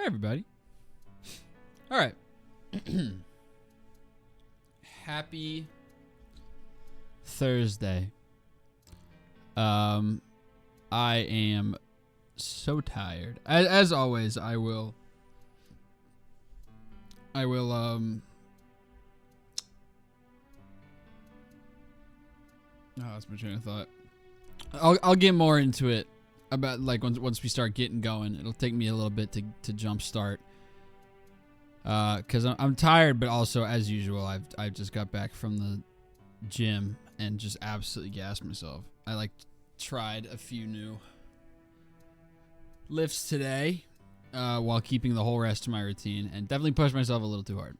Hi, everybody. All right. Happy Thursday. I am so tired. As always, I will. Oh, that's my train of thought. I'll get more into it about like once we start getting going. It'll take me a little bit to jump start. Cause I'm tired, but also as usual, I've just got back from the gym and just absolutely gassed myself. I tried a few new lifts today, while keeping the whole rest of my routine, and definitely pushed myself a little too hard.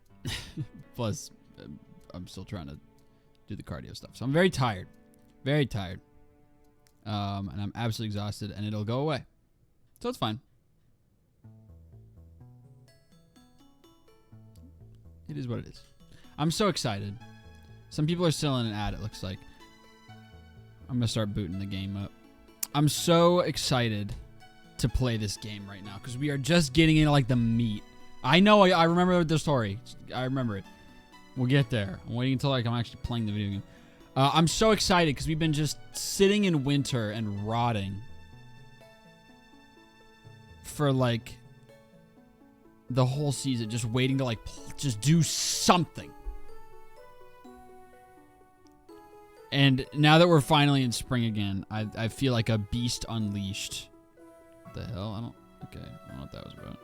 Plus, I'm still trying to do the cardio stuff, so I'm very tired, and I'm absolutely exhausted, and it'll go away, so it's fine. It is what it is. I'm so excited. Some people are still in an ad, it looks like. I'm going to start booting the game up. I'm so excited to play this game right now because we are just getting into like the meat. I know, I remember the story. I remember it. We'll get there. I'm waiting until I'm actually playing the video game. I'm so excited because we've been just sitting in winter and rotting for like the whole season, just waiting to just do something. And now that we're finally in spring again, I feel like a beast unleashed. What the hell? I don't know what that was about.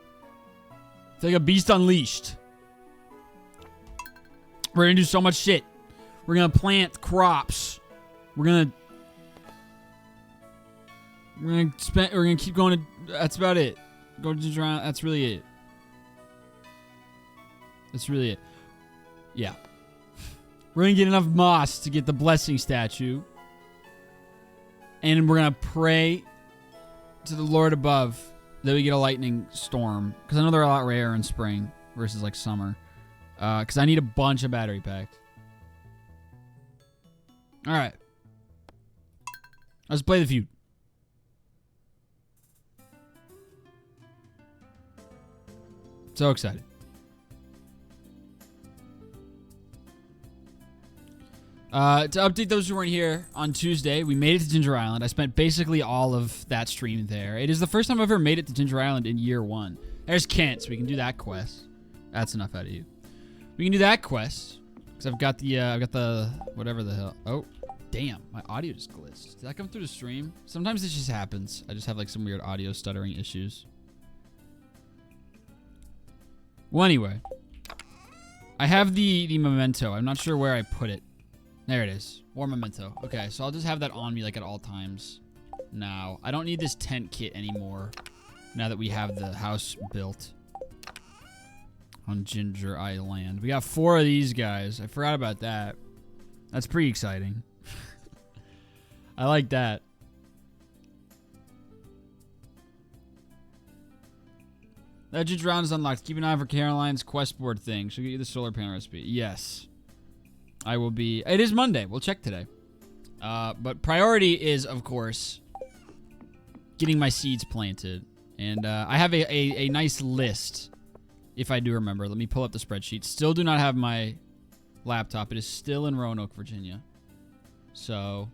I feel like a beast unleashed. We're gonna do so much shit. We're gonna plant crops. We're gonna keep going to, that's about it. Go to Ginger Island, that's really it. That's really it. Yeah. We're going to get enough moss to get the blessing statue. And we're going to pray to the Lord above that we get a lightning storm. Because I know they're a lot rarer in spring versus like summer. Because I need a bunch of battery packs. Alright. Let's play the feud. So excited. To update those who weren't here, on Tuesday, we made it to Ginger Island. I spent basically all of that stream there. It is the first time I've ever made it to Ginger Island in year one. There's Kent, so we can do that quest. That's enough out of you. We can do that quest, because I've got the, whatever the hell. Oh, damn, my audio just glitched. Did that come through the stream? Sometimes this just happens. I just have like some weird audio stuttering issues. Well, anyway. I have the memento. I'm not sure where I put it. There it is. War memento. Okay, so I'll just have that on me like at all times now. I don't need this tent kit anymore now that we have the house built on Ginger Island. We got 4 of these guys. I forgot about that. That's pretty exciting. I like that. That Ginger Island is unlocked. Keep an eye for Caroline's quest board thing. She'll get you the solar panel recipe. Yes. I will be... It is Monday. We'll check today. But priority is, of course, getting my seeds planted. And I have a nice list, if I do remember. Let me pull up the spreadsheet. Still do not have my laptop. It is still in Roanoke, Virginia. So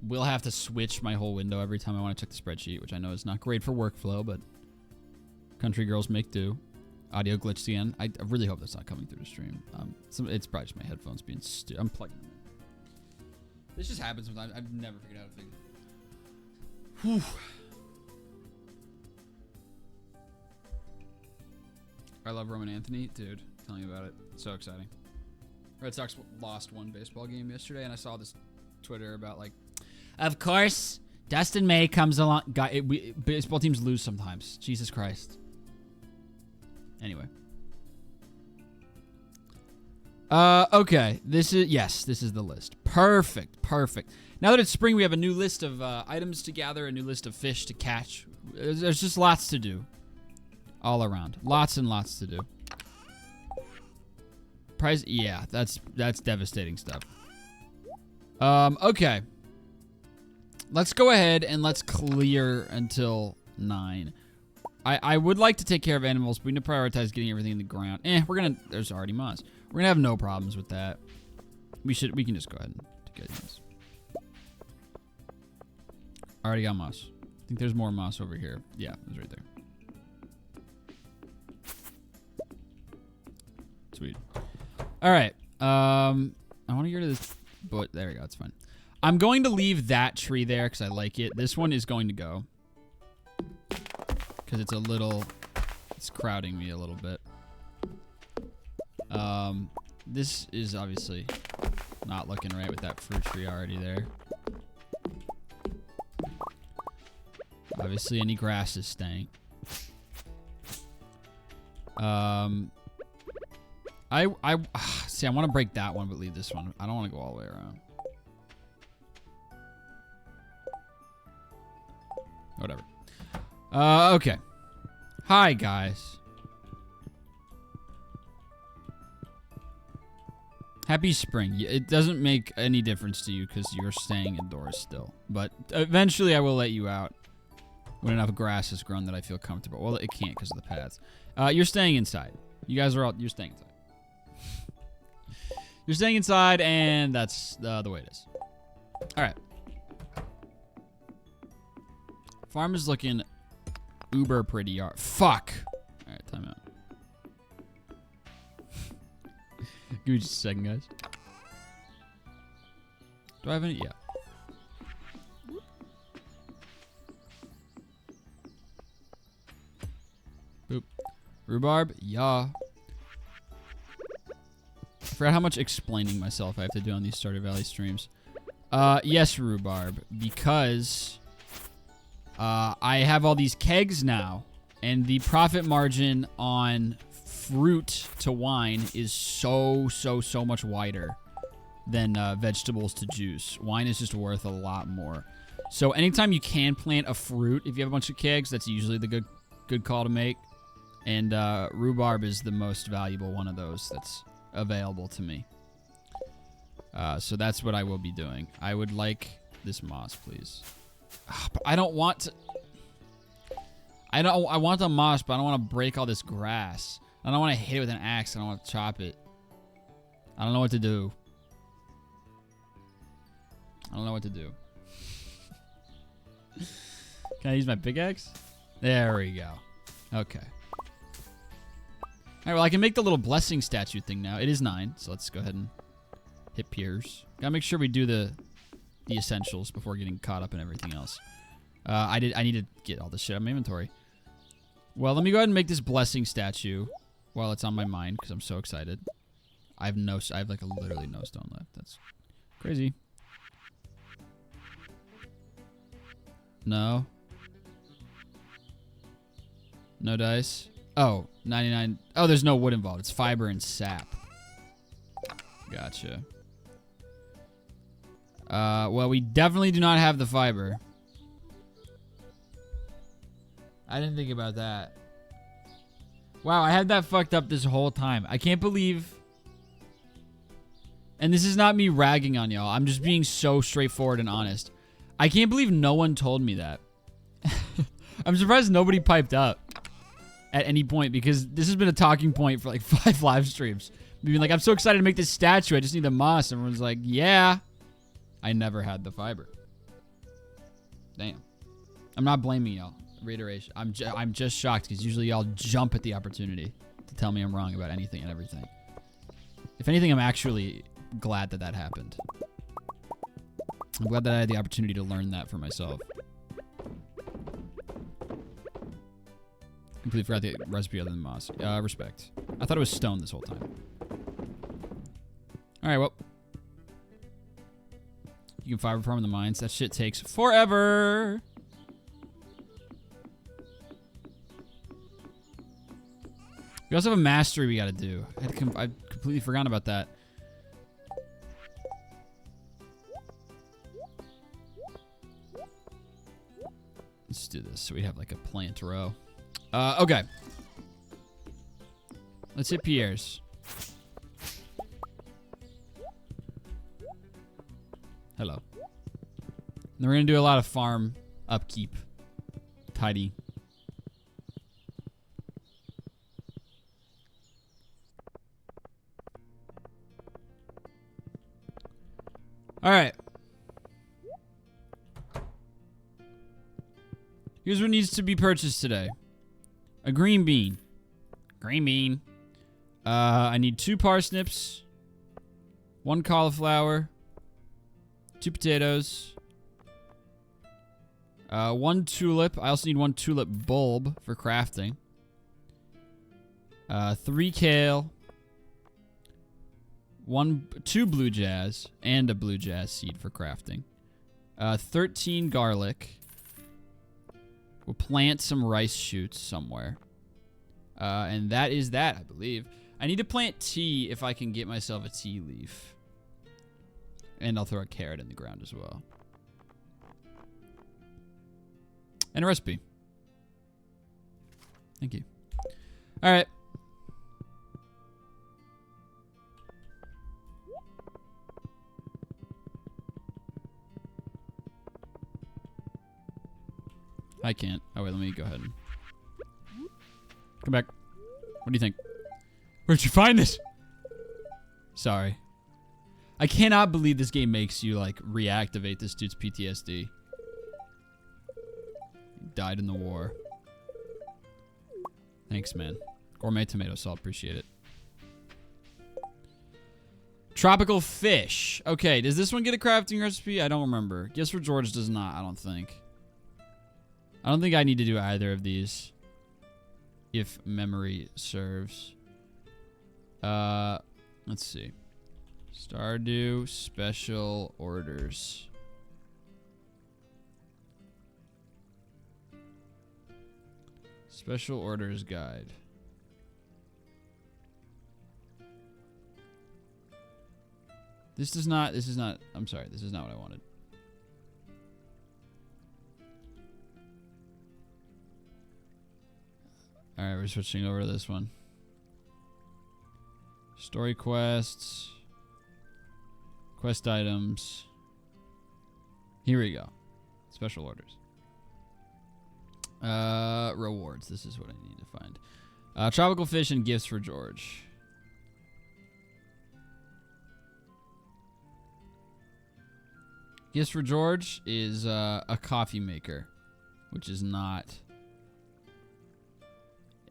we'll have to switch my whole window every time I want to check the spreadsheet, which I know is not great for workflow, but country girls make do. Audio glitched again. I really hope that's not coming through the stream. It's probably just my headphones being stupid. I'm plugging them in. This just happens sometimes. I've never figured out how to fix it. Whew. I love Roman Anthony. Dude, tell me about it. So exciting. Red Sox lost one baseball game yesterday, and I saw this Twitter about like, of course, Dustin May comes along. Baseball teams lose sometimes. Jesus Christ. Anyway. Okay. This is the list. Perfect. Now that it's spring, we have a new list of items to gather, a new list of fish to catch. There's just lots to do. All around. Lots and lots to do. Price, yeah, that's devastating stuff. Okay. Let's go ahead and let's clear until 9. I would like to take care of animals, but we need to prioritize getting everything in the ground. There's already moss. We're gonna have no problems with that. We can just go ahead and get these. Already got moss. I think there's more moss over here. Yeah, it's right there. Sweet. All right. I want to get rid of this, but there we go. It's fine. I'm going to leave that tree there because I like it. This one is going to go because it's crowding me a little bit. This is obviously not looking right with that fruit tree already there. Obviously, any grass is staying. See, I want to break that one, but leave this one. I don't want to go all the way around. Whatever. Okay. Hi, guys. Happy spring. It doesn't make any difference to you because you're staying indoors still. But eventually I will let you out when enough grass has grown that I feel comfortable. Well, it can't because of the paths. You're staying inside. You guys are you're staying inside. You're staying inside, and that's the way it is. All right. Farm is looking uber pretty. Fuck. All right, time out. Give me just a second, guys. Do I have any? Yeah. Boop. Rhubarb? Yeah. I forgot how much explaining myself I have to do on these Stardew Valley streams. Yes, rhubarb. Because I have all these kegs now. And the profit margin on fruit to wine is so much wider than vegetables to juice. Wine is just worth a lot more. So anytime you can plant a fruit, if you have a bunch of kegs, that's usually the good call to make. And rhubarb is the most valuable one of those that's available to me. So that's what I will be doing. I would like this moss, please. But I don't want to... I want the moss, but I don't want to break all this grass. I don't want to hit it with an axe. I don't want to chop it. I don't know what to do. I don't know what to do. Can I use my pickaxe? There we go. Okay. Alright, well, I can make the little blessing statue thing now. It is 9, so let's go ahead and hit piers. Gotta make sure we do the essentials before getting caught up in everything else. I need to get all this shit out of my inventory. Well, let me go ahead and make this blessing statue while it's on my mind, because I'm so excited. I have like literally no stone left. That's crazy. No. No dice. Oh, 99. Oh, there's no wood involved. It's fiber and sap. Gotcha. Well, we definitely do not have the fiber. I didn't think about that. Wow, I had that fucked up this whole time. I can't believe... And this is not me ragging on y'all. I'm just being so straightforward and honest. I can't believe no one told me that. I'm surprised nobody piped up at any point, because this has been a talking point for like 5 live streams. Being like, I'm so excited to make this statue. I just need the moss. Everyone's like, yeah. I never had the fiber. Damn. I'm not blaming y'all. Reiteration. I'm just shocked because usually y'all jump at the opportunity to tell me I'm wrong about anything and everything. If anything, I'm actually glad that happened. I'm glad that I had the opportunity to learn that for myself. Completely forgot the recipe other than moss. Respect. I thought it was stone this whole time. Alright, well. You can fiber farm in the mines. That shit takes forever. We also have a mastery we gotta do. I completely forgot about that. Let's do this so we have like a plant row. Okay. Let's hit Pierre's. Hello. Then we're gonna do a lot of farm upkeep. Tidy. All right. Here's what needs to be purchased today. A green bean. Green bean. I need 2 parsnips. 1 cauliflower. 2 potatoes. 1 tulip. I also need 1 tulip bulb for crafting. 3 kale. 2 blue jazz. And a blue jazz seed for crafting. 13 garlic. We'll plant some rice shoots somewhere. And that is that, I believe. I need to plant tea if I can get myself a tea leaf. And I'll throw a carrot in the ground as well. And a recipe. Thank you. All right. I can't. Oh, wait, let me go ahead and... Come back. What do you think? Where'd you find this? Sorry. I cannot believe this game makes you, like, reactivate this dude's PTSD. He died in the war. Thanks, man. Gourmet tomato salt. Appreciate it. Tropical fish. Okay, does this one get a crafting recipe? I don't remember. Guess for George does not, I don't think. I don't think I need to do either of these. If memory serves. Let's see. Stardew special orders. Special orders guide. This is not, I'm sorry, this is not what I wanted. Alright, we're switching over to this one. Story quests. Quest items. Here we go. Special orders. Rewards. This is what I need to find. Tropical fish and gifts for George. Gifts for George is a coffee maker, which is not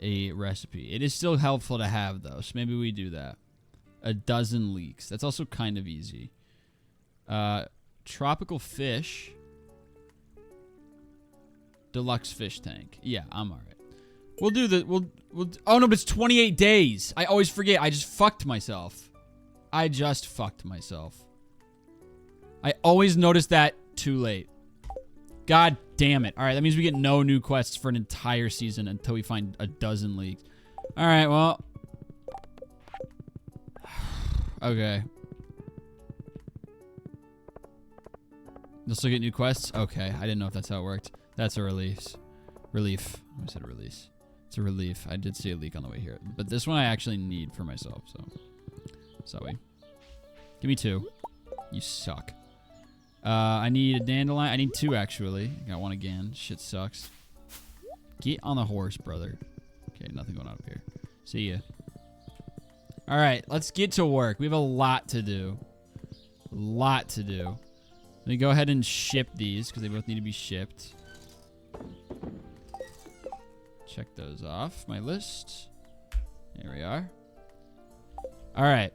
a recipe. It is still helpful to have, though, so maybe we do that. A dozen leeks. That's also kind of easy. Tropical fish. Deluxe fish tank. Yeah, I'm alright. We'll do the... We'll oh, no, but it's 28 days. I always forget. I just fucked myself. I always notice that too late. God damn it. Alright, that means we get no new quests for an entire season until we find a dozen leeks. Alright, well... Okay. You'll still get new quests? Okay, I didn't know if that's how it worked. That's a release. Relief. I said release. It's a relief. I did see a leak on the way here. But this one I actually need for myself, so... Sorry. Give me 2. You suck. I need a dandelion. I need 2, actually. I got 1 again. Shit sucks. Get on the horse, brother. Okay, nothing going on up here. See ya. Alright, let's get to work. We have a lot to do. Let me go ahead and ship these, because they both need to be shipped. Check those off my list. There we are. Alright.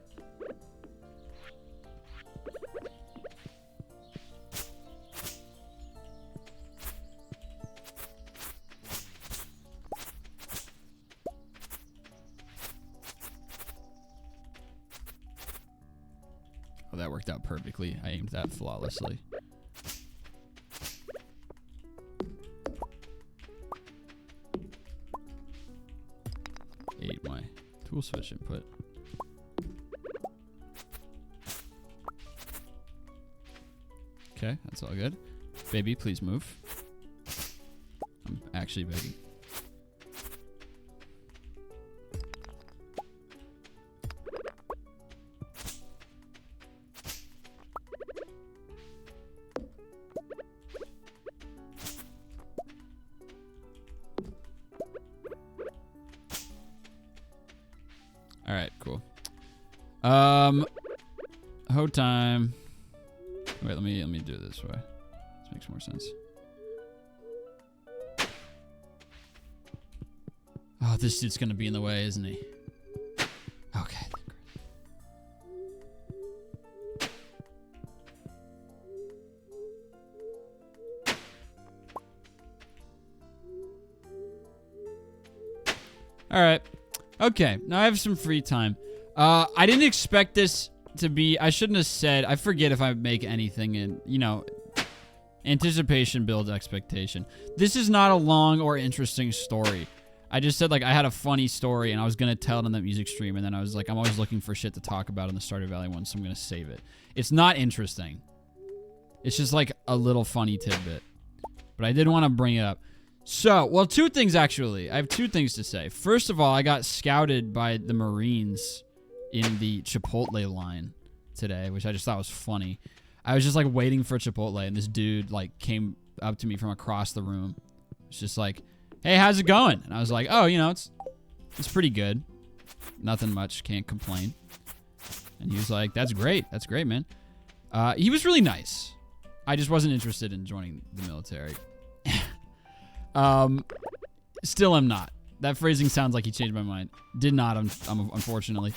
Oh, that worked out perfectly. I aimed that flawlessly. Ate my tool switch input. Okay, that's all good. Baby, please move. I'm actually begging. Alright, cool. Hoe time. Wait, let me do it this way. This makes more sense. Oh, this dude's gonna be in the way, isn't he? Okay. All right. Okay. Now I have some free time. I didn't expect this to be. I shouldn't have said. I forget if I make anything in. You know, anticipation builds expectation. This is not a long or interesting story. I just said like I had a funny story and I was gonna tell it on that music stream, and then I was like, I'm always looking for shit to talk about in the Stardew Valley one, so I'm gonna save it. It's not interesting. It's just like a little funny tidbit, but I did want to bring it up. So, well, two things actually. I have two things to say. First of all, I got scouted by the Marines in the Chipotle line today, which I just thought was funny. I was just like waiting for Chipotle, and this dude like came up to me from across the room. It's just like, "Hey, how's it going?" And I was like, "Oh, you know, it's pretty good. Nothing much. Can't complain." And he was like, "That's great. That's great, man." He was really nice. I just wasn't interested in joining the military. Still am not. That phrasing sounds like he changed my mind. Did not, unfortunately.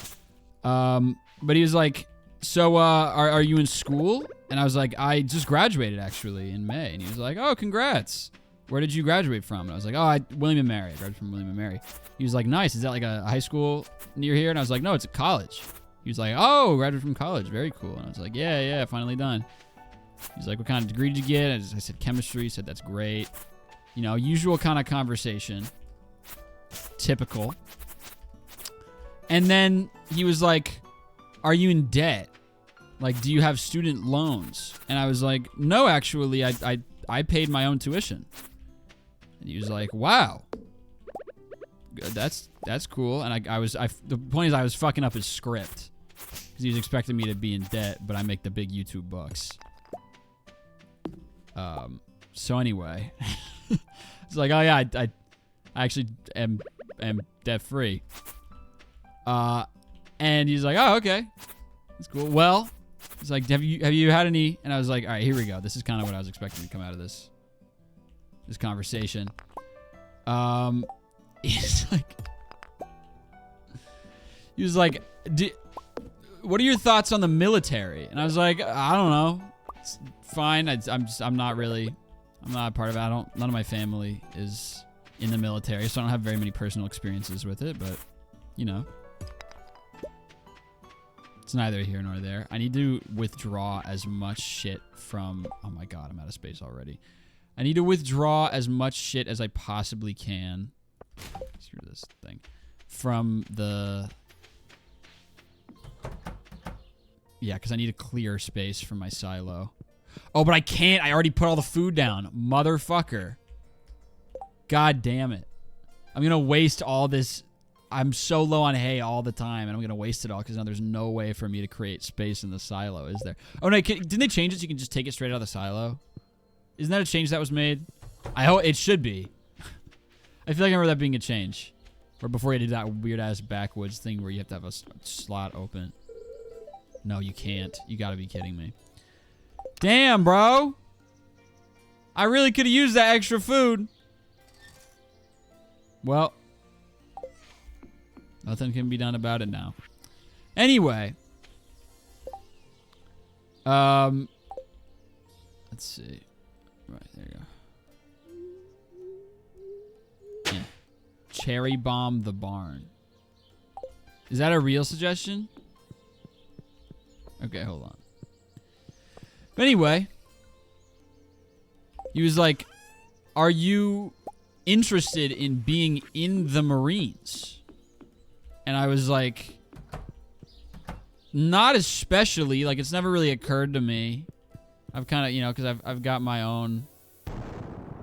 But he was like, "So, are you in school?" And I was like, "I just graduated, actually, in May." And he was like, "Oh, congrats. Where did you graduate from?" And I was like, "Oh, William & Mary. I graduated from William & Mary." He was like, "Nice. Is that like a high school near here?" And I was like, "No, it's a college." He was like, "Oh, graduated from college. Very cool." And I was like, yeah, finally done." He's like, "What kind of degree did you get?" I said, "Chemistry." He said, "That's great." You know, usual kind of conversation. Typical. And then he was like, "Are you in debt? Like, do you have student loans?" And I was like, "No, actually, I paid my own tuition." And he was like, "Wow. That's cool." And the point is I was fucking up his script because he was expecting me to be in debt, but I make the big YouTube bucks. So anyway, it's like, "Oh yeah, I actually am debt free." And he's like, "Oh, okay, that's cool. Well," he's like, have you had any?" And I was like, "All right, here we go. This is kind of what I was expecting to come out of this conversation." He's like, he was like, "What are your thoughts on the military?" And I was like, "I don't know. It's fine. I'm not a part of it. None of my family is in the military, so I don't have very many personal experiences with it, but, you know, it's neither here nor there. I need to withdraw as much shit from, oh my god, I'm out of space already. I need to withdraw as much shit as I possibly can. Screw this thing. From the, yeah, because I need to clear space from my silo. Oh, but I can't. I already put all the food down. Motherfucker. God damn it. I'm going to waste all this. I'm so low on hay all the time, and I'm going to waste it all because now there's no way for me to create space in the silo, is there? Oh, no. Didn't they change it so you can just take it straight out of the silo? Isn't that a change that was made? I hope it should be. I feel like I remember that being a change. Or before you did that weird-ass backwoods thing where you have to have a slot open. No, you can't. You got to be kidding me. Damn, bro. I really could have used that extra food. Well, nothing can be done about it now. Anyway. Let's see. Right, there you go. Yeah. Cherry bomb the barn. Is that a real suggestion? Okay, hold on. But anyway, he was like, "Are you interested in being in the Marines?" And I was like, "Not especially. Like, it's never really occurred to me. I've kind of, you know, because I've got my own."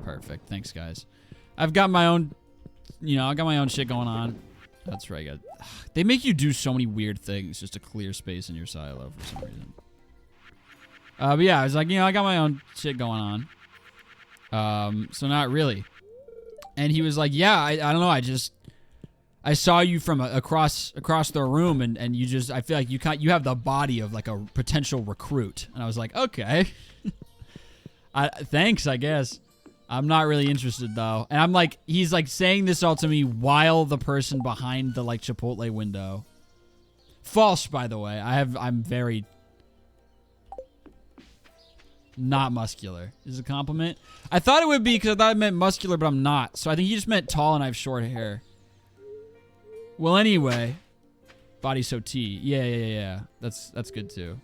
Perfect. Thanks, guys. I've got my own, you know, I got my own shit going on. That's right. They make you do so many weird things just to clear space in your silo for some reason. But yeah, I was like, you know, I got my own shit going on. So not really. And he was like, "Yeah, I don't know. I saw you from across the room, and you just, I feel like you have the body of like a potential recruit. And I was like, okay. Thanks, I guess. I'm not really interested though. And I'm like, he's like saying this all to me while the person behind the like Chipotle window. False, by the way. I'm very not muscular. Is it a compliment? I thought it would be because I thought it meant muscular, but I'm not. So I think he just meant tall and I have short hair. Well, anyway, body so T. Yeah. That's good too.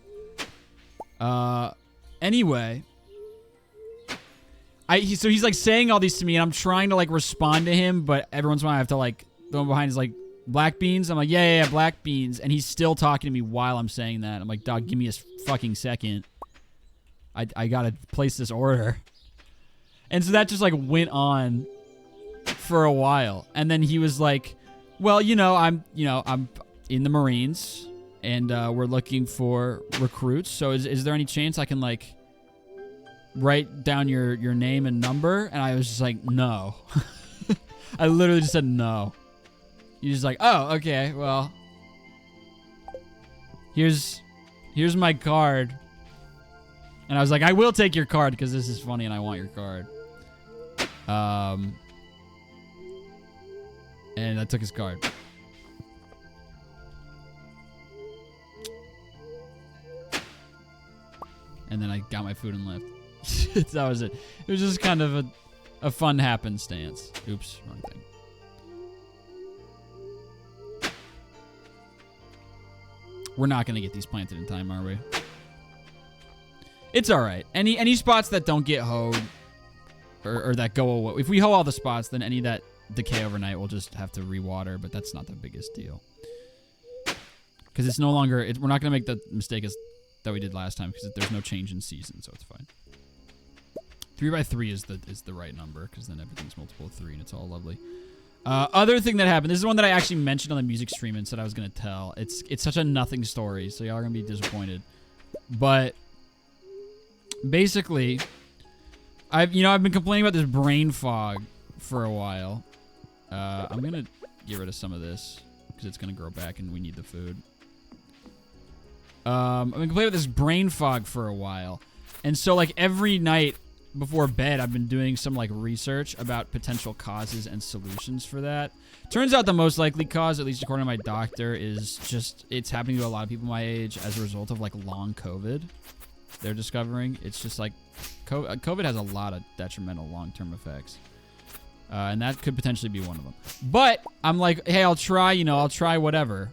Anyway, so he's like saying all these to me, and I'm trying to like respond to him, but every once in a while I have to like throw him behind his like black beans. I'm like, yeah, black beans, and he's still talking to me while I'm saying that. I'm like, dog, give me a fucking second. I gotta place this order. And so that just like went on for a while, and then he was like, well, I'm in the Marines, and we're looking for recruits. So is there any chance I can like write down your name and number? And I was just like, no. I literally just said no. He's just like, oh, okay, well, here's my card. And I was like, I will take your card because this is funny and I want your card. And I took his card. And then I got my food and left. That was it. It was just kind of a fun happenstance. Oops, wrong thing. We're not going to get these planted in time, are we? It's all right. Any spots that don't get hoed or that go away. If we hoe all the spots, then any that decay overnight we'll just have to rewater, but that's not the biggest deal. Because it's no longer... we're not going to make the mistake that we did last time because there's no change in season, so it's fine. 3x3 is the right number because then everything's multiple of 3 and it's all lovely. Other thing that happened, this is one that I actually mentioned on the music stream and said I was going to tell. It's such a nothing story, so y'all are going to be disappointed. But basically, I've been complaining about this brain fog for a while. I'm going to get rid of some of this because it's going to grow back and we need the food. I've been complaining about this brain fog for a while. And so like every night before bed, I've been doing some like research about potential causes and solutions for that. Turns out the most likely cause, at least according to my doctor, is just it's happening to a lot of people my age as a result of like long COVID. They're discovering it's just like COVID has a lot of detrimental long-term effects. And that could potentially be one of them. But I'm like, hey, I'll try whatever.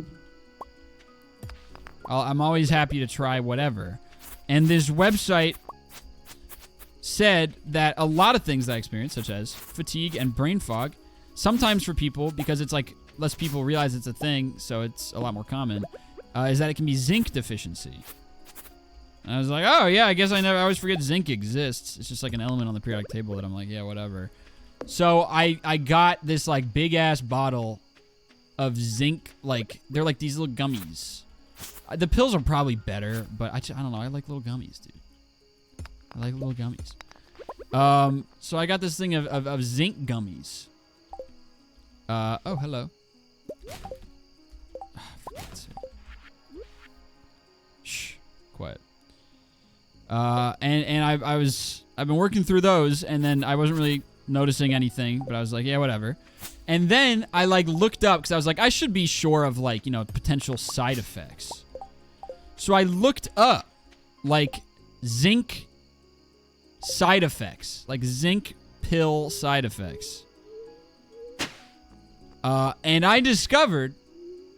I'm always happy to try whatever. And this website said that a lot of things that I experience, such as fatigue and brain fog, sometimes for people, because it's like less people realize it's a thing, so it's a lot more common, is that it can be zinc deficiency. And I was like, oh yeah, I guess I always forget zinc exists. It's just like an element on the periodic table that I'm like, yeah, whatever. So I got this like big ass bottle of zinc, like they're like these little gummies. The pills are probably better, but I don't know. I like little gummies, dude. I like little gummies. So I got this thing of zinc gummies. Oh, hello. Shh, quiet. And I've been working through those, and then I wasn't really noticing anything, but I was like, yeah, whatever. And then I like looked up because I was like, I should be sure of like, potential side effects. So I looked up like zinc side effects, like zinc pill side effects. And I discovered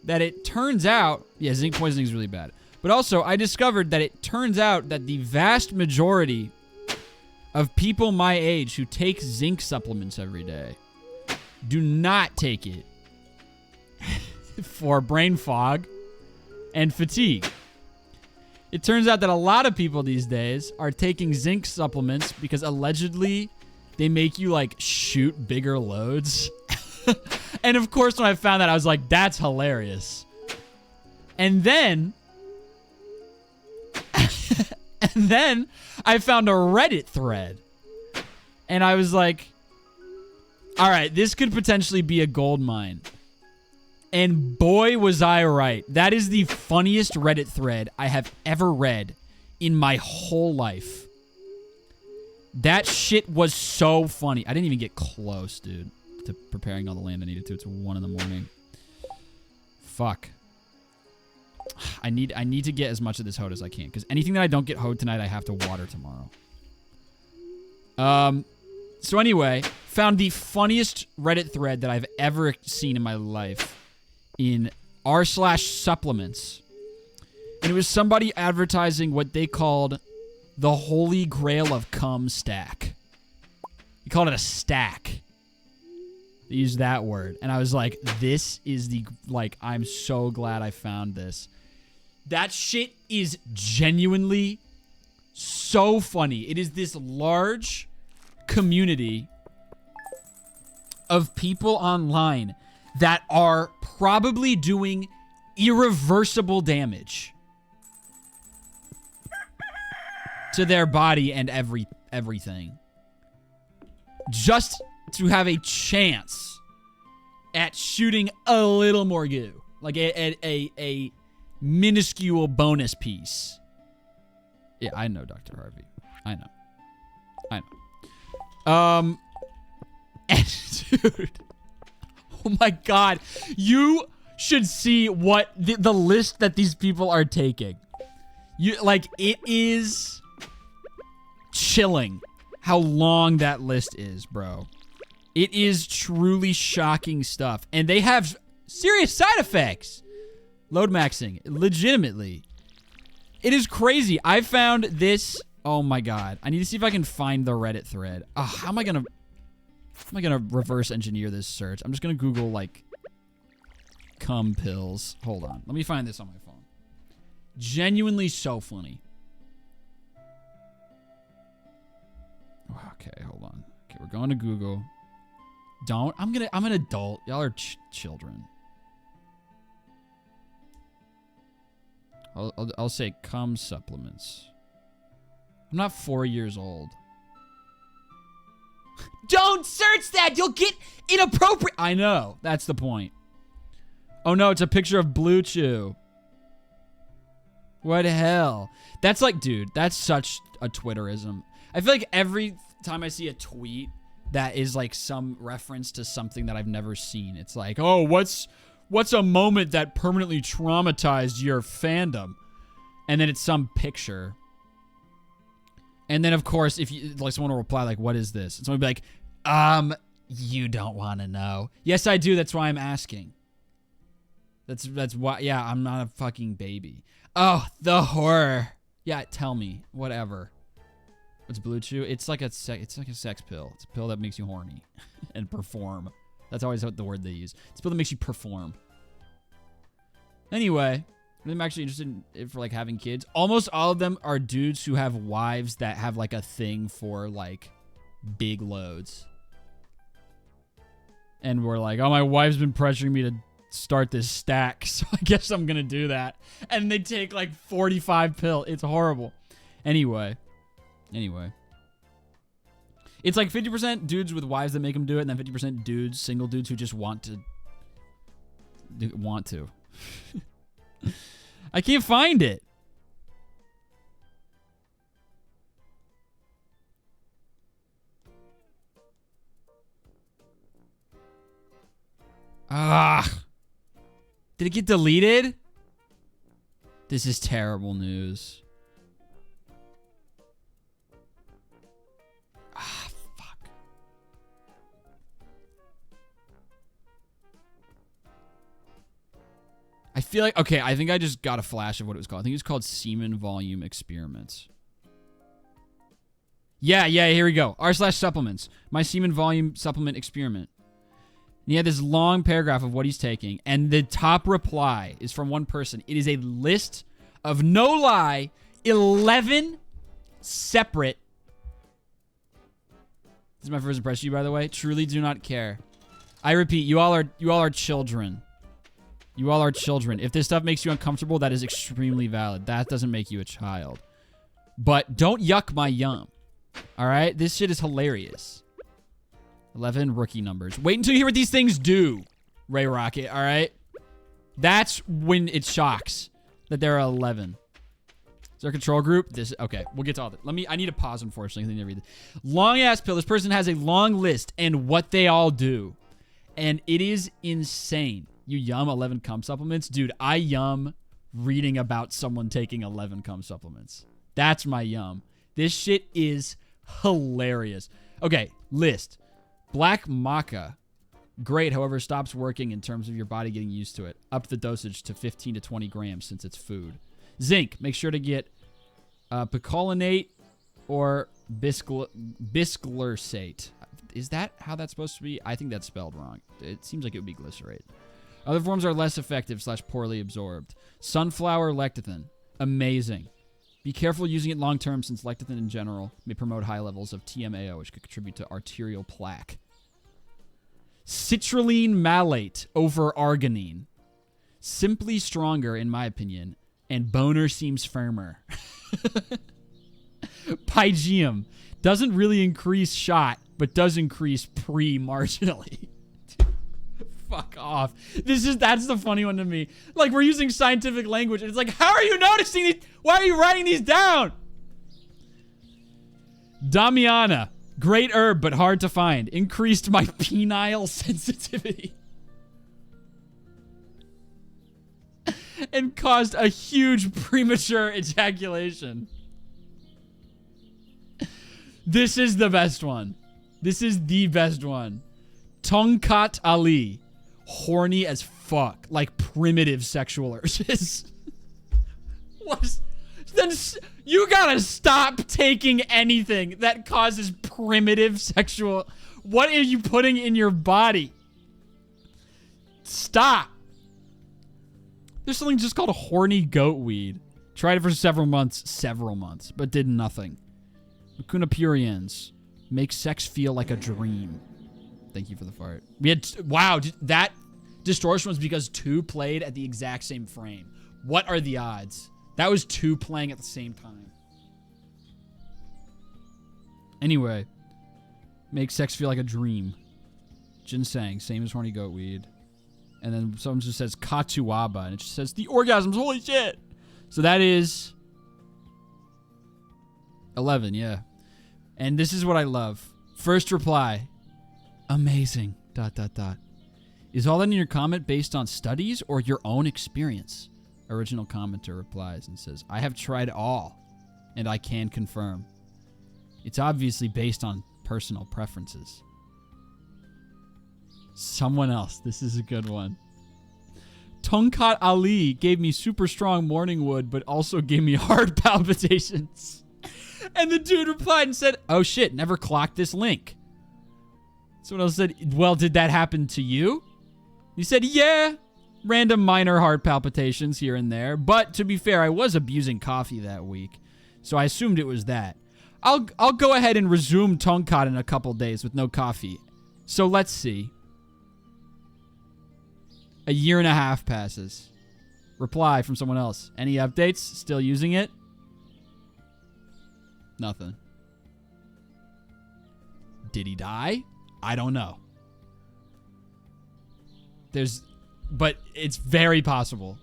that it turns out, yeah, zinc poisoning is really bad. But also, I discovered that it turns out that the vast majority of people my age who take zinc supplements every day do not take it for brain fog and fatigue. It turns out that a lot of people these days are taking zinc supplements because allegedly they make you like shoot bigger loads. And of course, when I found that, I was like, that's hilarious. And then I found a Reddit thread. And I was like, all right, this could potentially be a gold mine. And boy, was I right. That is the funniest Reddit thread I have ever read in my whole life. That shit was so funny. I didn't even get close, dude, to preparing all the land I needed to. It's 1 in the morning. Fuck. I need to get as much of this hoed as I can, because anything that I don't get hoed tonight, I have to water tomorrow. So anyway, found the funniest Reddit thread that I've ever seen in my life in r/supplements. And it was somebody advertising what they called the holy grail of cum stack. He called it a stack. They used that word. And I was like, this is the, like, I'm so glad I found this. That shit is genuinely so funny. It is this large community of people online that are probably doing irreversible damage to their body and everything, just to have a chance at shooting a little more goo, like a minuscule bonus piece. Yeah, I know, Dr. Harvey. I know. And dude, oh my god, you should see what the list that these people are taking. You like, it is chilling how long that list is, bro. It is truly shocking stuff, and they have serious side effects. Load maxing, legitimately. It is crazy. I found this. Oh my god. I need to see if I can find the Reddit thread. How am I gonna reverse engineer this search? I'm just gonna Google, like, cum pills. Hold on. Let me find this on my phone. Genuinely so funny. Okay, hold on. Okay, we're going to Google. I'm an adult. Y'all are children. I'll say cum supplements. I'm not 4 years old. Don't search that! You'll get inappropriate. I know. That's the point. Oh no, it's a picture of Blue Chew. What the hell? That's like, dude, that's such a Twitterism. I feel like every time I see a tweet that is like some reference to something that I've never seen, it's like, oh, what's a moment that permanently traumatized your fandom? And then it's some picture. And then, of course, if you, like, someone will reply, like, what is this? And someone will be like, you don't want to know. Yes, I do. That's why I'm asking. That's why, yeah, I'm not a fucking baby. Oh, the horror. Yeah, tell me. Whatever. What's Blue Chew? It's like a sex pill. It's a pill that makes you horny and perform. That's always the word they use. It's a pill that makes you perform. Anyway, I'm actually interested in, for, like, having kids. Almost all of them are dudes who have wives that have, like, a thing for, like, big loads. And we're like, oh, my wife's been pressuring me to start this stack, so I guess I'm gonna do that. And they take, like, 45 pills. It's horrible. Anyway. It's like 50% dudes with wives that make them do it, and then 50% dudes, single dudes who just want to. I can't find it. Did it get deleted? This is terrible news. Fuck. I feel like, okay, I think I just got a flash of what it was called. I think it was called Semen Volume Experiments. Yeah, here we go. r/supplements. My semen volume supplement experiment. And he had this long paragraph of what he's taking, and the top reply is from one person. It is a list of, no lie, 11 separate. This is my first impression of you, by the way. Truly do not care. I repeat, you all are children. You all are children. If this stuff makes you uncomfortable, that is extremely valid. That doesn't make you a child. But don't yuck my yum. All right? This shit is hilarious. 11 rookie numbers. Wait until you hear what these things do, Ray Rocket, all right? That's when it shocks that there are 11. Is there a control group? Okay, we'll get to all that. I need a pause, unfortunately. I need to read this. Long ass pill. This person has a long list and what they all do. And it is insane. You yum 11 cum supplements? Dude, I yum reading about someone taking 11 cum supplements. That's my yum. This shit is hilarious. Okay, list. Black maca. Great, however, stops working in terms of your body getting used to it. Up the dosage to 15 to 20 grams since it's food. Zinc. Make sure to get picolinate or bisglycinate. Is that how that's supposed to be? I think that's spelled wrong. It seems like it would be glycerate. Other forms are less effective / poorly absorbed. Sunflower lecithin. Amazing. Be careful using it long term since lecithin in general may promote high levels of TMAO, which could contribute to arterial plaque. Citrulline malate over arginine. Simply stronger, in my opinion, and boner seems firmer. Pygium. Doesn't really increase shot, but does increase marginally. Fuck off. That's the funny one to me. Like, we're using scientific language, and it's like, how are you noticing these? Why are you writing these down? Damiana. Great herb, but hard to find. Increased my penile sensitivity. And caused a huge premature ejaculation. This is the best one. This is the best one. Tongkat Ali. Horny as fuck. Like primitive sexual urges. Then you gotta stop taking anything that causes primitive sexual... What are you putting in your body? Stop. There's something just called horny goat weed. Tried it for several months, but did nothing. Lacuna puriens. Makes sex feel like a dream. Thank you for the fart. We had... Wow, that distortion was because 2 played at the exact same frame. What are the odds? That was 2 playing at the same time. Anyway. Makes sex feel like a dream. Ginseng. Same as horny goat weed. And then someone just says Katuaba. And it just says the orgasms. Holy shit. So that is 11, yeah. And this is what I love. First reply. Amazing. ... Is all that in your comment based on studies or your own experience? Original commenter replies and says, I have tried all, and I can confirm. It's obviously based on personal preferences. Someone else. This is a good one. Tongkat Ali gave me super strong morning wood, but also gave me heart palpitations. And the dude replied and said, oh shit, never clocked this link. Someone else said, well, did that happen to you? He said, yeah. Random minor heart palpitations here and there. But to be fair, I was abusing coffee that week. So I assumed it was that. I'll go ahead and resume Tongkat in a couple days with no coffee. So let's see. A year and a half passes. Reply from someone else. Any updates? Still using it? Nothing. Did he die? I don't know. But it's very possible.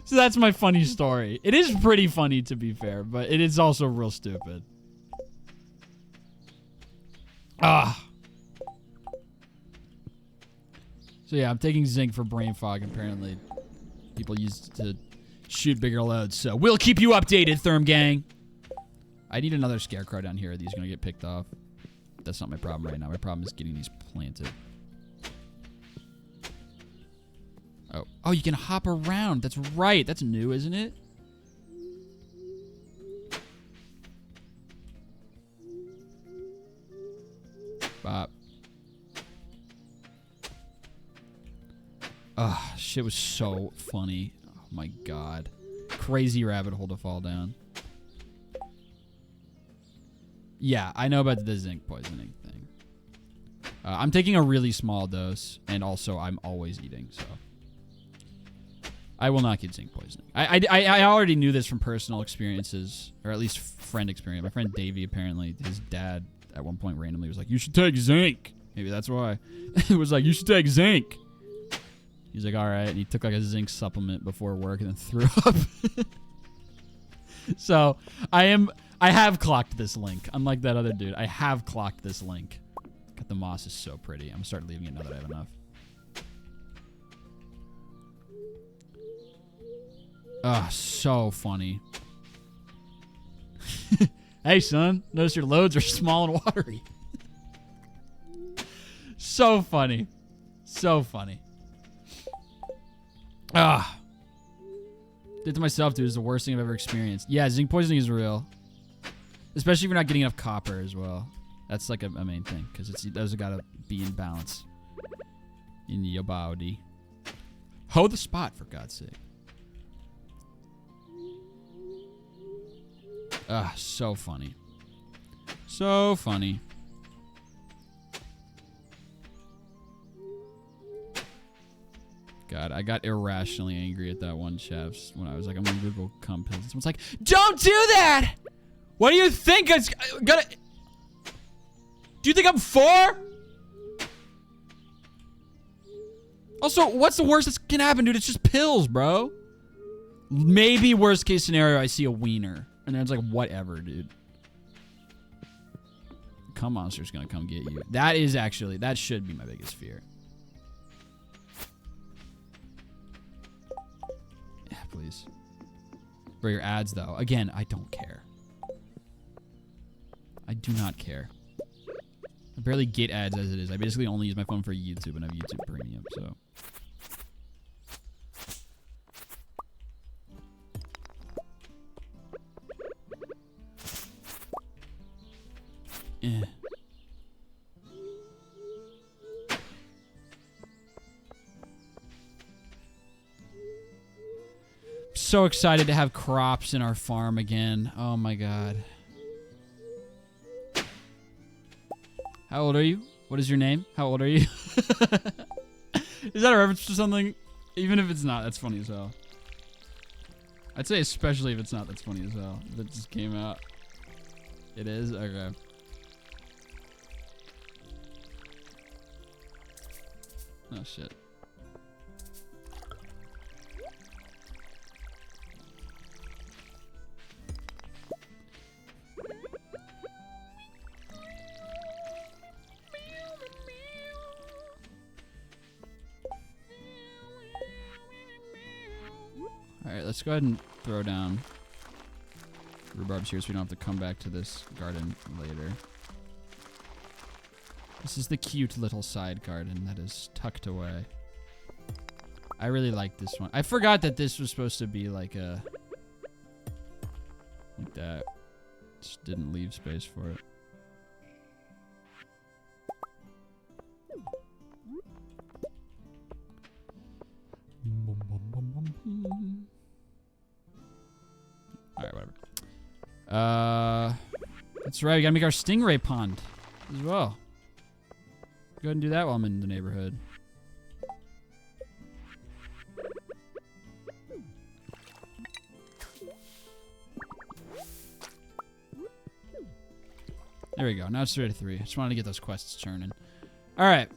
So that's my funny story. It is pretty funny, to be fair, but it is also real stupid. So yeah, I'm taking zinc for brain fog. Apparently, people use it to shoot bigger loads. So we'll keep you updated, Therm Gang. I need another scarecrow down here. Are these gonna get picked off? That's not my problem right now. My problem is getting these planted. Oh, you can hop around. That's right. That's new, isn't it? Bop. Ah, shit was so funny. Oh my god. Crazy rabbit hole to fall down. Yeah, I know about the zinc poisoning thing. I'm taking a really small dose, and also I'm always eating, so I will not get zinc poisoning. I already knew this from personal experiences, or at least friend experience. My friend Davey, apparently, his dad at one point randomly was like, you should take zinc. Maybe that's why. It was like, you should take zinc. He's like, all right. And he took like a zinc supplement before work and then threw up. So I have clocked this link. Unlike that other dude, I have clocked this link. God, the moss is so pretty. I'm gonna start leaving it now that I have enough. Ah, so funny. Hey, son, notice your loads are small and watery. So funny. So funny. Ah. Did to myself, dude, is the worst thing I've ever experienced. Yeah, zinc poisoning is real. Especially if you're not getting enough copper as well. That's like a main thing, because those have got to be in balance in your body. Hold the spot, for God's sake. Ah, so funny. So funny. God, I got irrationally angry at that one chef's when I was like, I'm gonna Google compass. Someone's like, don't do that! What do you think it's gonna... Do you think I'm 4? Also, what's the worst that can happen, dude? It's just pills, bro. Maybe worst case scenario, I see a wiener. And then it's like, whatever, dude. Cum monster's gonna come get you. That is actually, that should be my biggest fear. Yeah, please. For your ads, though. Again, I don't care. I do not care. I barely get ads as it is. I basically only use my phone for YouTube and I have YouTube Premium, so. Eh. So excited to have crops in our farm again. Oh my god. How old are you? What is your name? How old are you? Is that a reference to something? Even if it's not, that's funny as hell. I'd say especially if it's not, that's funny as hell. That just came out. It is? Okay. Oh, shit. Alright, let's go ahead and throw down rhubarbs here so we don't have to come back to this garden later. This is the cute little side garden that is tucked away. I really like this one. I forgot that this was supposed to be like a... like that. Just didn't leave space for it. Alright, whatever. That's right, we gotta make our stingray pond as well. Go ahead and do that while I'm in the neighborhood. There we go. Now it's 3 to 3. I just wanted to get those quests churning. Alright.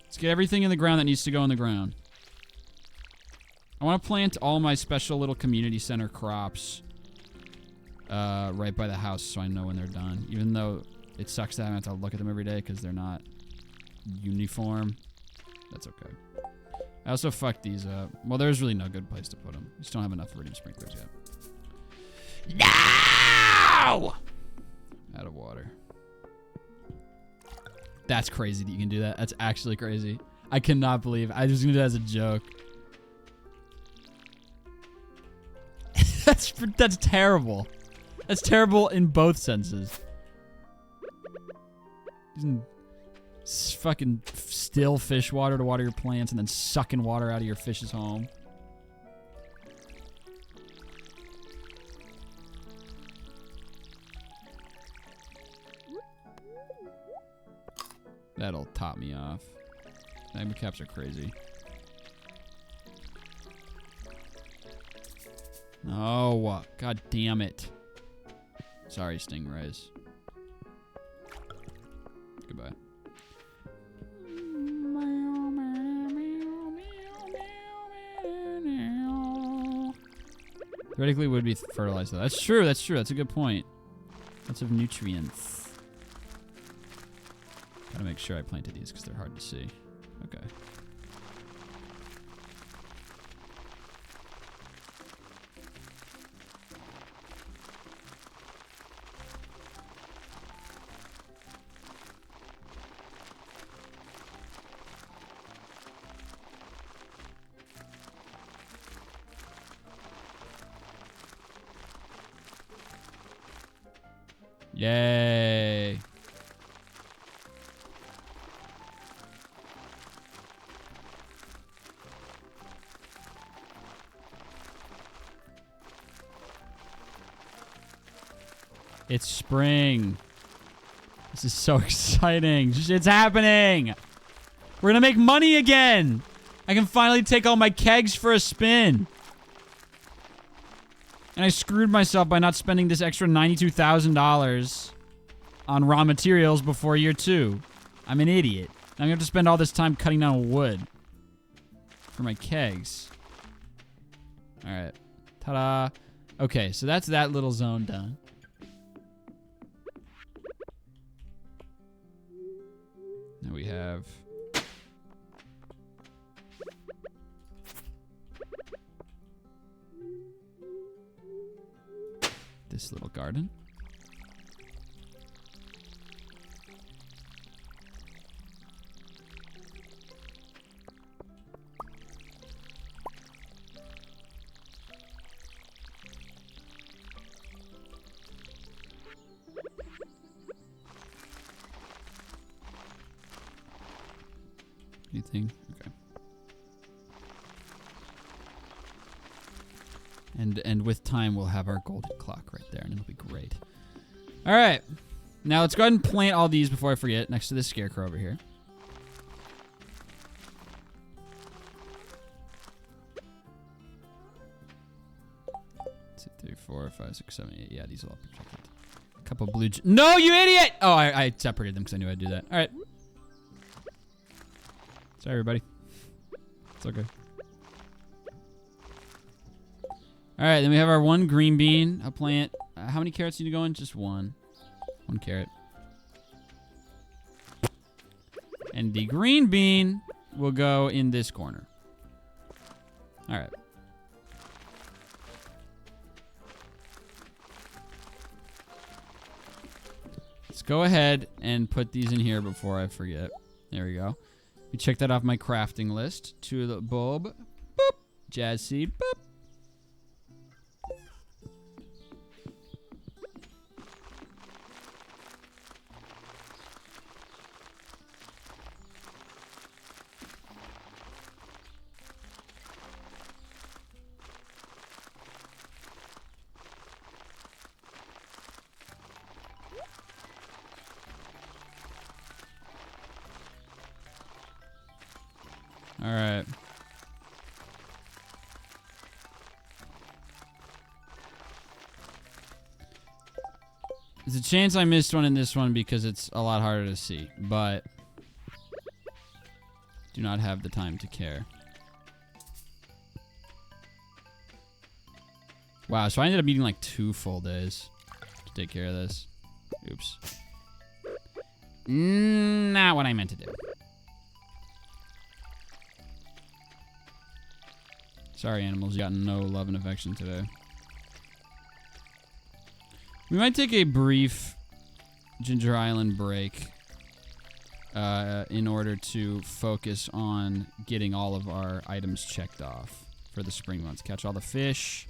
Let's get everything in the ground that needs to go in the ground. I want to plant all my special little community center crops right by the house so I know when they're done. Even though it sucks that I have to look at them every day because they're not uniform. That's okay. I also fucked these up. Well, there's really no good place to put them. Just don't have enough iridium sprinklers yet. No! Out of water. That's crazy that you can do that. That's actually crazy. I cannot believe. I was gonna do that as a joke. That's terrible. That's terrible in both senses. Using fucking still fish water to water your plants and then sucking water out of your fish's home. That'll top me off. Magma caps are crazy. No, god damn it. Sorry, stingrays. Goodbye. Theoretically, would be fertilized though. That's true. That's true. That's a good point. Lots of nutrients. Gotta make sure I planted these because they're hard to see. Okay. Yay. It's spring. This is so exciting. It's happening. We're gonna make money again. I can finally take all my kegs for a spin. And I screwed myself by not spending this extra $92,000 on raw materials before year 2. I'm an idiot. I'm gonna have to spend all this time cutting down wood for my kegs. All right. Ta-da. Okay, so that's that little zone done. Now we have... this little garden. Anything? Okay. And with time, we'll have our golden clock right there, and it'll be great. All right. Now, let's go ahead and plant all these before I forget, next to this scarecrow over here. 2, 3, 4, 5, 6, 7, 8. Yeah, these will all be protected. A couple blue... No, you idiot! Oh, I separated them because I knew I'd do that. All right. Sorry, everybody. It's okay. All right, then we have our 1 green bean. I'll plant... how many carrots need to go in? Just 1. 1 carrot. And the green bean will go in this corner. All right. Let's go ahead and put these in here before I forget. There we go. We check that off my crafting list. Tulip bulb. Boop. Jazz seed. Boop. All right. There's a chance I missed one in this one because it's a lot harder to see, but do not have the time to care. Wow, so I ended up needing like 2 full days to take care of this. Oops. Not what I meant to do. Sorry, animals, you got no love and affection today. We might take a brief Ginger Island break in order to focus on getting all of our items checked off for the spring months. Catch all the fish.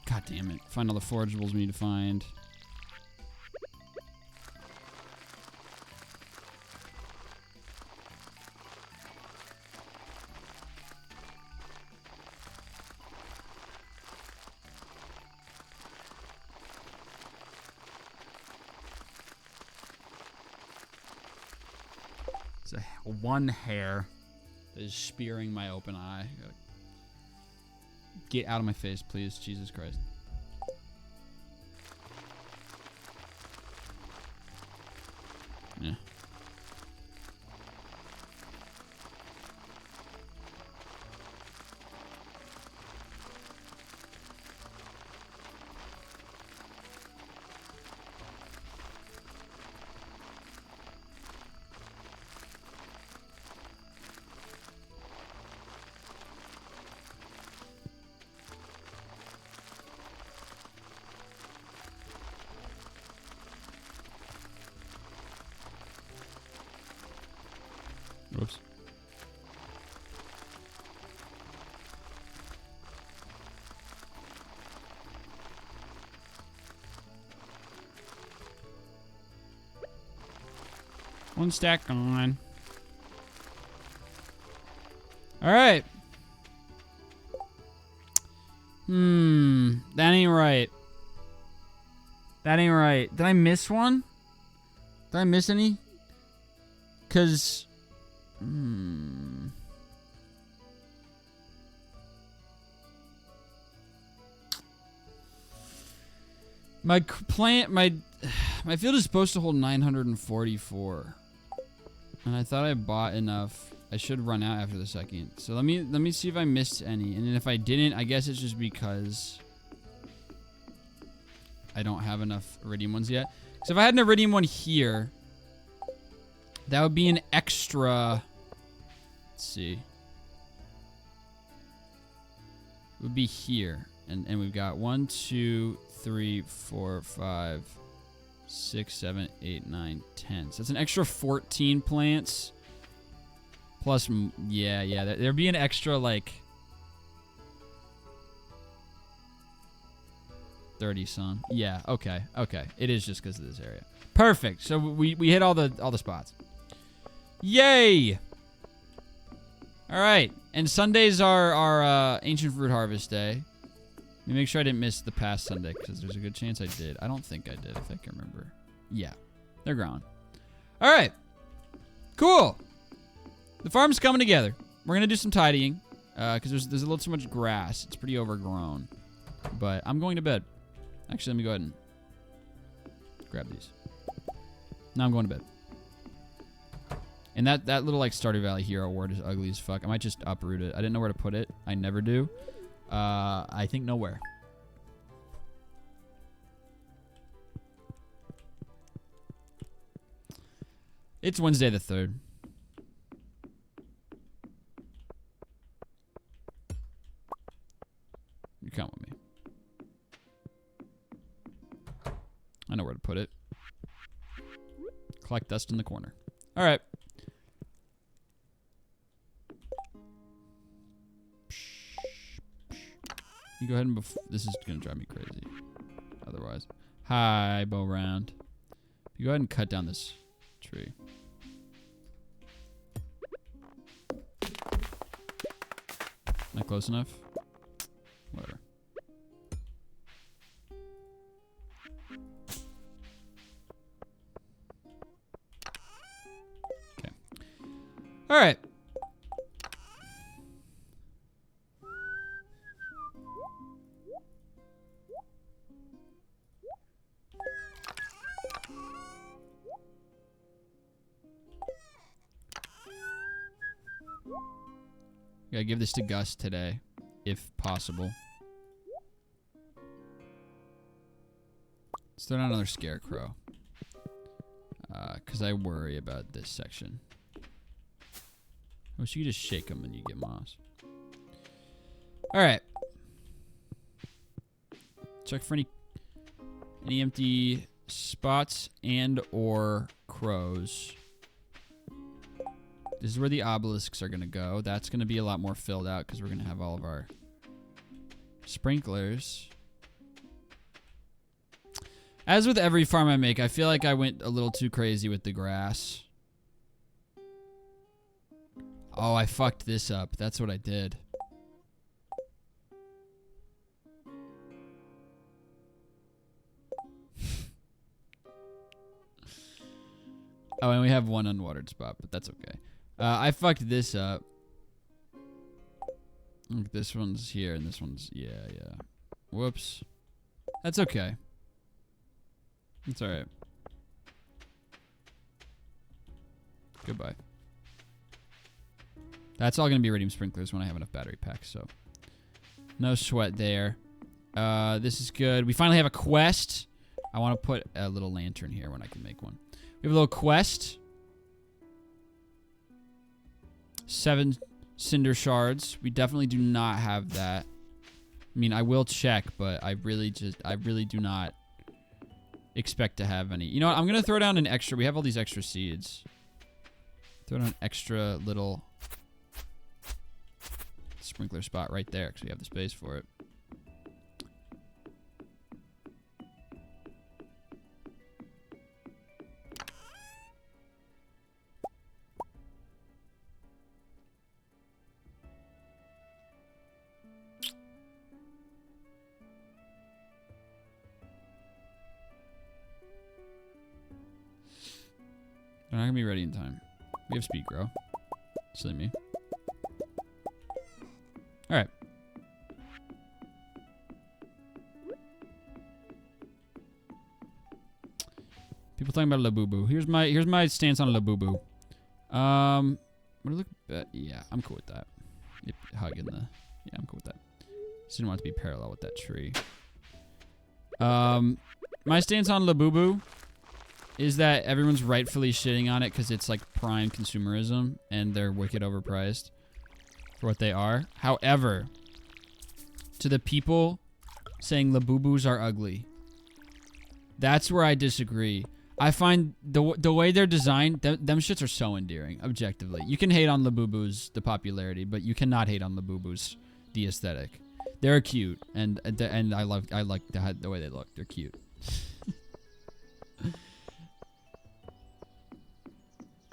God damn it. Find all the forageables we need to find. One hair that is spearing my open eye. Get out of my face, please. Jesus Christ. Yeah. One stack gone. All right. That ain't right. That ain't right. Did I miss one? Did I miss any? Cause, my plant, my field is supposed to hold 944, and I thought I bought enough. I should run out after the second. So let me see if I missed any, and then if I didn't, I guess it's just because I don't have enough iridium ones yet. So if I had an iridium one here, that would be an extra. Let's see. It would be here, and we've got 1, 2, 3, 4, 5, 6, 7, 8, 9, 10. So that's an extra 14 plants. Plus, yeah. There'd be an extra, like, 30 some. Yeah, okay. It is just because of this area. Perfect. So we hit all the spots. Yay! All right. And Sundays are our ancient fruit harvest day. Let me make sure I didn't miss the past Sunday, because there's a good chance I did. I don't think I did, if I can remember. Yeah. They're growing. All right. Cool. The farm's coming together. We're going to do some tidying, because there's a little too much grass. It's pretty overgrown. But I'm going to bed. Actually, let me go ahead and grab these. Now I'm going to bed. And that little, like, Stardew Valley hero ward is ugly as fuck. I might just uproot it. I didn't know where to put it. I never do. I think nowhere. It's Wednesday the 3rd. You count with me. I know where to put it. Collect dust in the corner. All right. You go ahead and this is gonna drive me crazy. Otherwise, hi, bow round. You go ahead and cut down this tree. Not close enough. Whatever. Okay. All right. Gotta give this to Gus today, if possible. Let's throw down another scarecrow. Because I worry about this section. I wish you could just shake them and you get moss. Alright. Check for any empty spots and or crows. This is where the obelisks are going to go. That's going to be a lot more filled out because we're going to have all of our sprinklers. As with every farm I make, I feel like I went a little too crazy with the grass. Oh, I fucked this up. That's what I did. Oh, and we have one unwatered spot, but that's okay. I fucked this up. Look, this one's here, and this one's... Yeah. Whoops. That's okay. It's alright. Goodbye. That's all going to be iridium sprinklers when I have enough battery packs, so... No sweat there. This is good. We finally have a quest. I want to put a little lantern here when I can make one. We have a little quest. 7 cinder shards. We definitely do not have that. I mean, I will check, but I really do not expect to have any. You know what? I'm going to throw down an extra. We have all these extra seeds. Throw down an extra little sprinkler spot right there because we have the space for it. They're not gonna be ready in time. We have speed grow. Silly me. All right. People talking about Labubu. Here's my stance on Labubu. Yeah, I'm cool with that. Yep, hugging the. Yeah, I'm cool with that. Just didn't want it to be parallel with that tree. My stance on Labubu is that everyone's rightfully shitting on it because it's like prime consumerism and they're wicked overpriced for what they are. However, to the people saying Labubus are ugly, that's where I disagree. I find the way they're designed, them shits are so endearing, objectively. You can hate on Labubus, the popularity, but you cannot hate on Labubus, the aesthetic. They're cute, and I like the way they look. They're cute.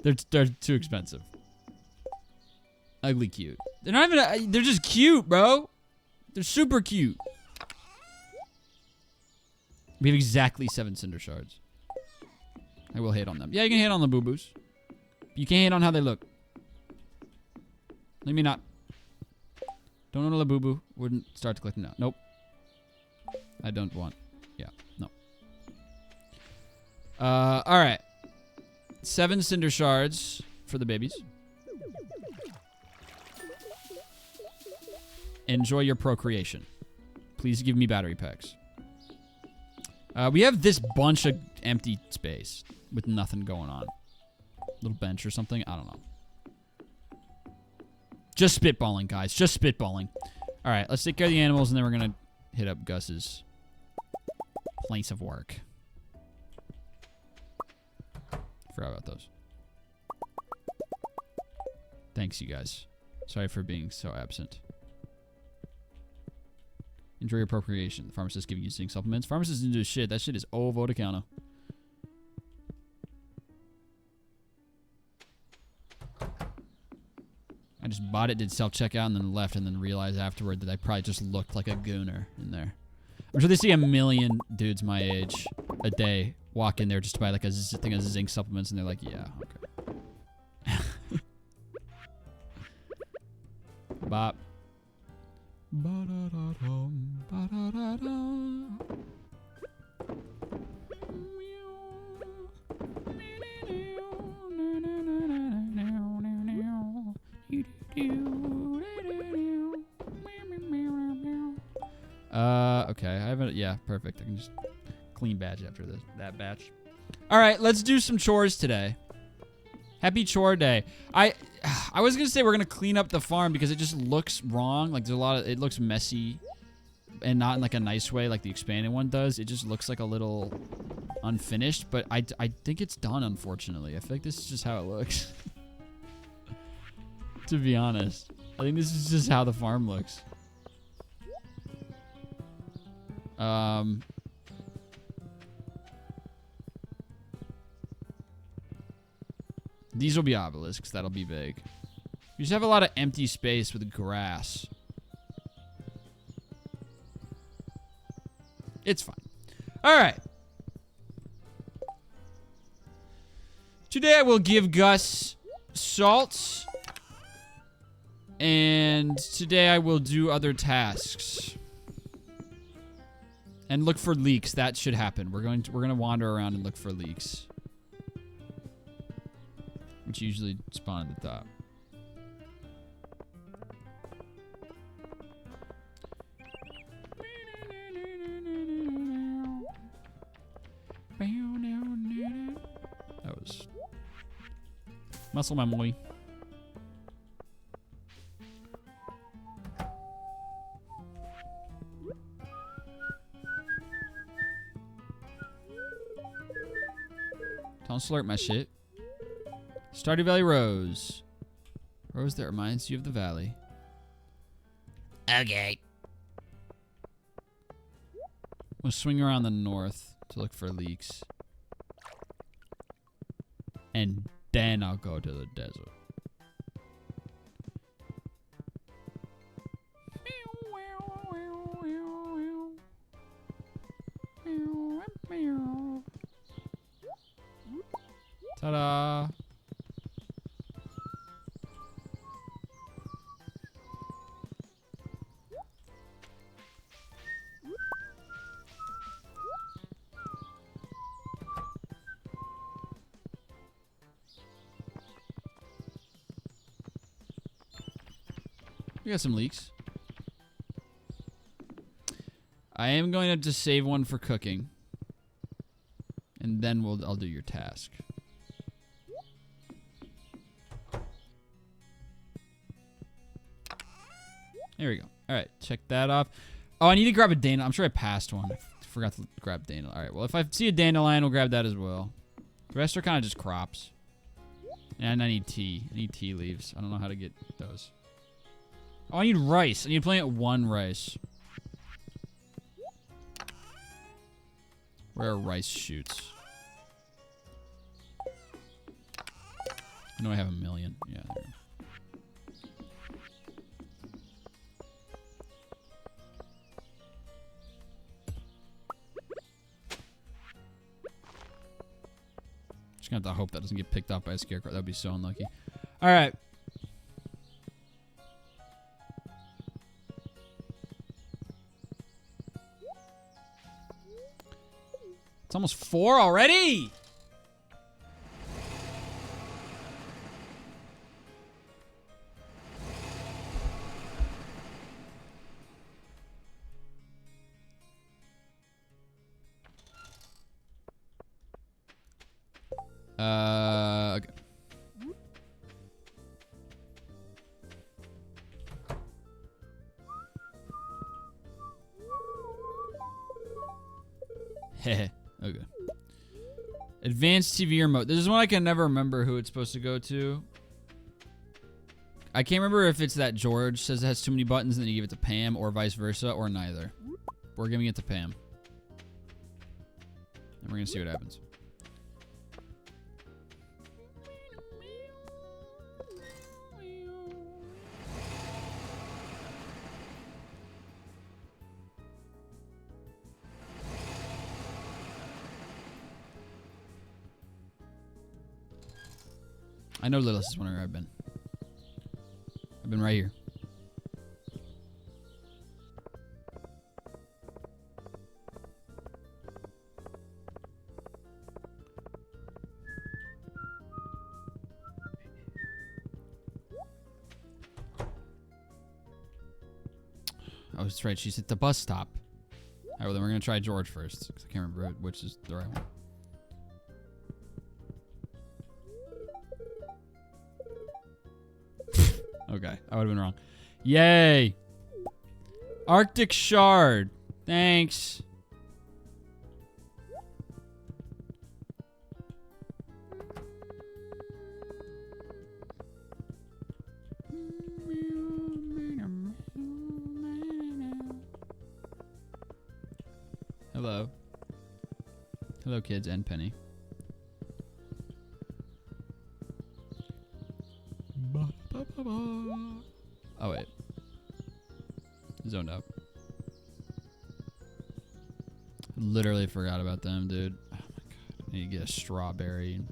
They're too expensive. Ugly cute. They're not even. They're just cute, bro. They're super cute. We have exactly 7 cinder shards. I will hate on them. Yeah, you can hate on the boo-boos. You can't hate on how they look. Let me not. Don't own a boo-boo. Wouldn't start to collect them now. Nope. I don't want. Yeah, no. Alright. 7 cinder shards for the babies. Enjoy your procreation. Please give me battery packs. We have this bunch of empty space with nothing going on. Little bench or something. I don't know. Just spitballing, guys. Just spitballing. All right, let's take care of the animals, and then we're going to hit up Gus's place of work. Forgot about those. Thanks, you guys. Sorry for being so absent. Enjoy your procreation. The pharmacist giving you zinc supplements. Pharmacist didn't do shit. That shit is over the counter. I just bought it, did self-checkout, and then left, and then realized afterward that I probably just looked like a gooner in there. I'm sure they see a million dudes my age a day walk in there just to buy like a thing of zinc supplements, and they're like, yeah, okay. Bop. Ba-da-da-dum, ba-da-da-da. Okay, I haven't. Yeah, perfect. I can just clean batch after that batch. All right, let's do some chores today. Happy chore day. I was gonna say we're gonna clean up the farm because it just looks wrong. Like there's a lot of, it looks messy, and not in like a nice way like the expanded one does. It just looks like a little unfinished. But I think it's done. Unfortunately, I feel like this is just how it looks. To be honest, I think this is just how the farm looks. These will be obelisks. That'll be big. You just have a lot of empty space with grass. It's fine. All right. Today I will give Gus salt. And today I will do other tasks. And look for leaks. That should happen. We're gonna wander around and look for leaks. Which usually spawn at the top. That was muscle memory. Don't slurp my shit. Stardew Valley Rose. Rose that reminds you of the valley. Okay. We'll swing around the north to look for leaks. And then I'll go to the desert. Ta-da! We got some leeks. I am going to have to save one for cooking. And then I'll do your task. There we go. Alright, check that off. Oh, I need to grab a dandelion. I'm sure I passed one. I forgot to grab dandelion. Alright, well, if I see a dandelion, we'll grab that as well. The rest are kind of just crops. And I need tea. I need tea leaves. I don't know how to get those. Oh, I need rice. I need to plant one rice. Where are rice shoots? I know I have a million. Yeah. There. Just gonna have to hope that doesn't get picked up by a scarecrow. That'd be so unlucky. All right. It's almost 4 already. Okay. Heh. Okay. Advanced TV remote. This is one I can never remember who it's supposed to go to. I can't remember if it's that George says it has too many buttons and then you give it to Pam, or vice versa, or neither. We're giving it to Pam. And we're gonna see what happens. I know Lilith is wondering where I've been. I've been right here. Oh, that's right. She's at the bus stop. All right, well, then we're going to try George first, because I can't remember which is the right one. Okay, I would have been wrong. Yay! Arctic Shard. Thanks. Hello. Hello, kids and Penny. Oh, wait. Zoned out. Literally forgot about them, dude. Oh, my God. I need to get a strawberry and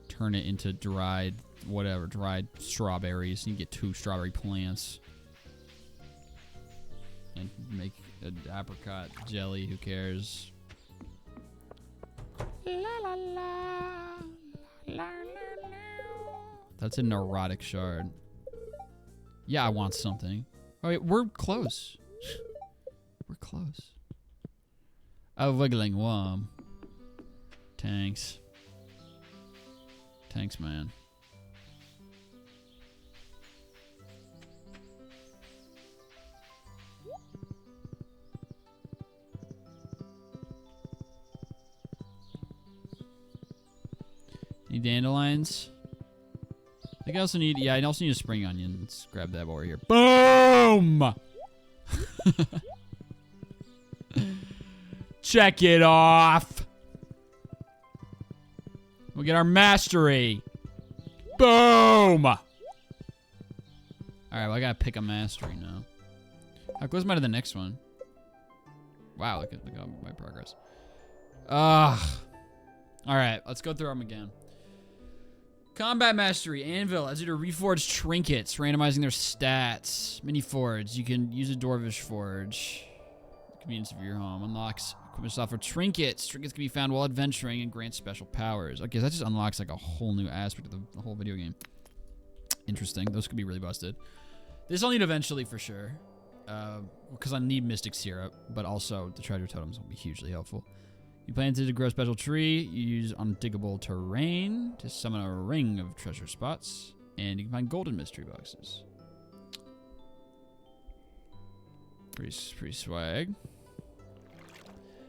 turn it into dried, whatever, dried strawberries. You can get 2 strawberry plants. And make an apricot jelly. Who cares? La, la, la. La, la, la. That's a neurotic shard. Yeah, I want something. Oh, wait, we're close. We're close. A wiggling worm. Thanks. Thanks, man. Need dandelions? I think I also need, yeah, I also need a spring onion. Let's grab that while we're here. Boom! Check it off! We'll get our mastery. Boom! Alright, well, I gotta pick a mastery now. How close am I to the next one? Wow, look at my progress. Ugh. Alright, let's go through them again. Combat Mastery, Anvil, allows you to reforge trinkets, randomizing their stats. Mini Forge, you can use a Dwarvish Forge. Convenience of your home. Unlocks equipment software. Trinkets. Trinkets can be found while adventuring and grant special powers. Okay, that just unlocks like a whole new aspect of the whole video game. Interesting. Those could be really busted. This I'll need eventually for sure. Because I need Mystic Syrup, but also the treasure totems will be hugely helpful. You planted to grow a special tree. You use undiggable terrain to summon a ring of treasure spots. And you can find golden mystery boxes. Pretty swag.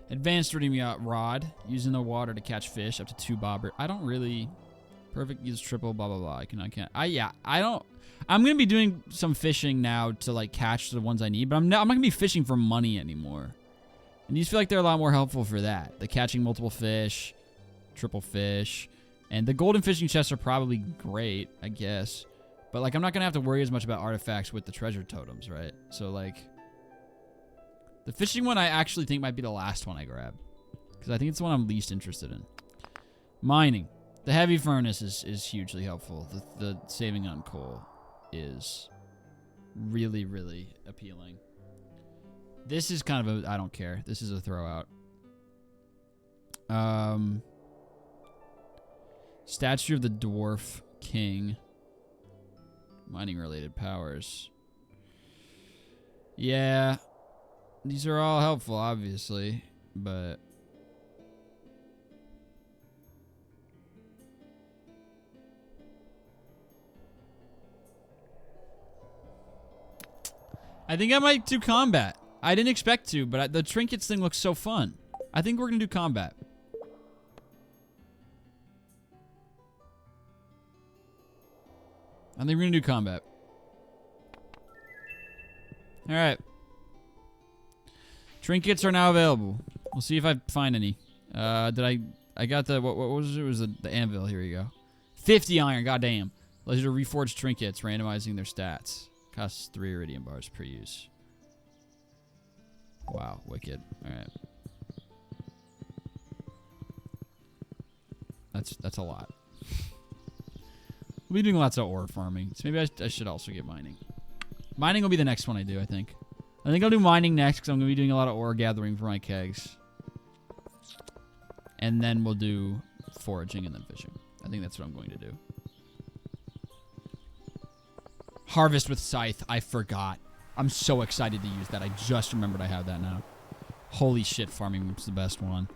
Advanced redeeming rod. Using the water to catch fish up to 2 bobber. I don't really... Perfect use triple blah blah blah. I can't. I don't... I'm going to be doing some fishing now to like catch the ones I need. But I'm not going to be fishing for money anymore. And these feel like they're a lot more helpful for that. The catching multiple fish, triple fish, and the golden fishing chests are probably great, I guess. But like, I'm not gonna have to worry as much about artifacts with the treasure totems, right? So like, the fishing one I actually think might be the last one I grab, because I think it's the one I'm least interested in. Mining, the heavy furnace is hugely helpful. The saving on coal is really, really appealing. This is kind of a, I don't care. This is a throw out. Statue of the Dwarf King. Mining related powers. Yeah. These are all helpful, obviously, but... I think I might do combat. I didn't expect to, but the trinkets thing looks so fun. I think we're going to do combat. I think we're going to do combat. Alright. Trinkets are now available. We'll see if I find any. I got the, what was it? It was the anvil. Here we go. 50 iron, goddamn. Allows you to reforge trinkets, randomizing their stats. Costs 3 iridium bars per use. Wow, wicked. Alright. That's a lot. We'll be doing lots of ore farming, so maybe I should also get mining. Mining will be the next one I do, I think. I think I'll do mining next, because I'm going to be doing a lot of ore gathering for my kegs. And then we'll do foraging and then fishing. I think that's what I'm going to do. Harvest with scythe, I forgot. I'm so excited to use that. I just remembered I have that now. Holy shit, farming is the best one.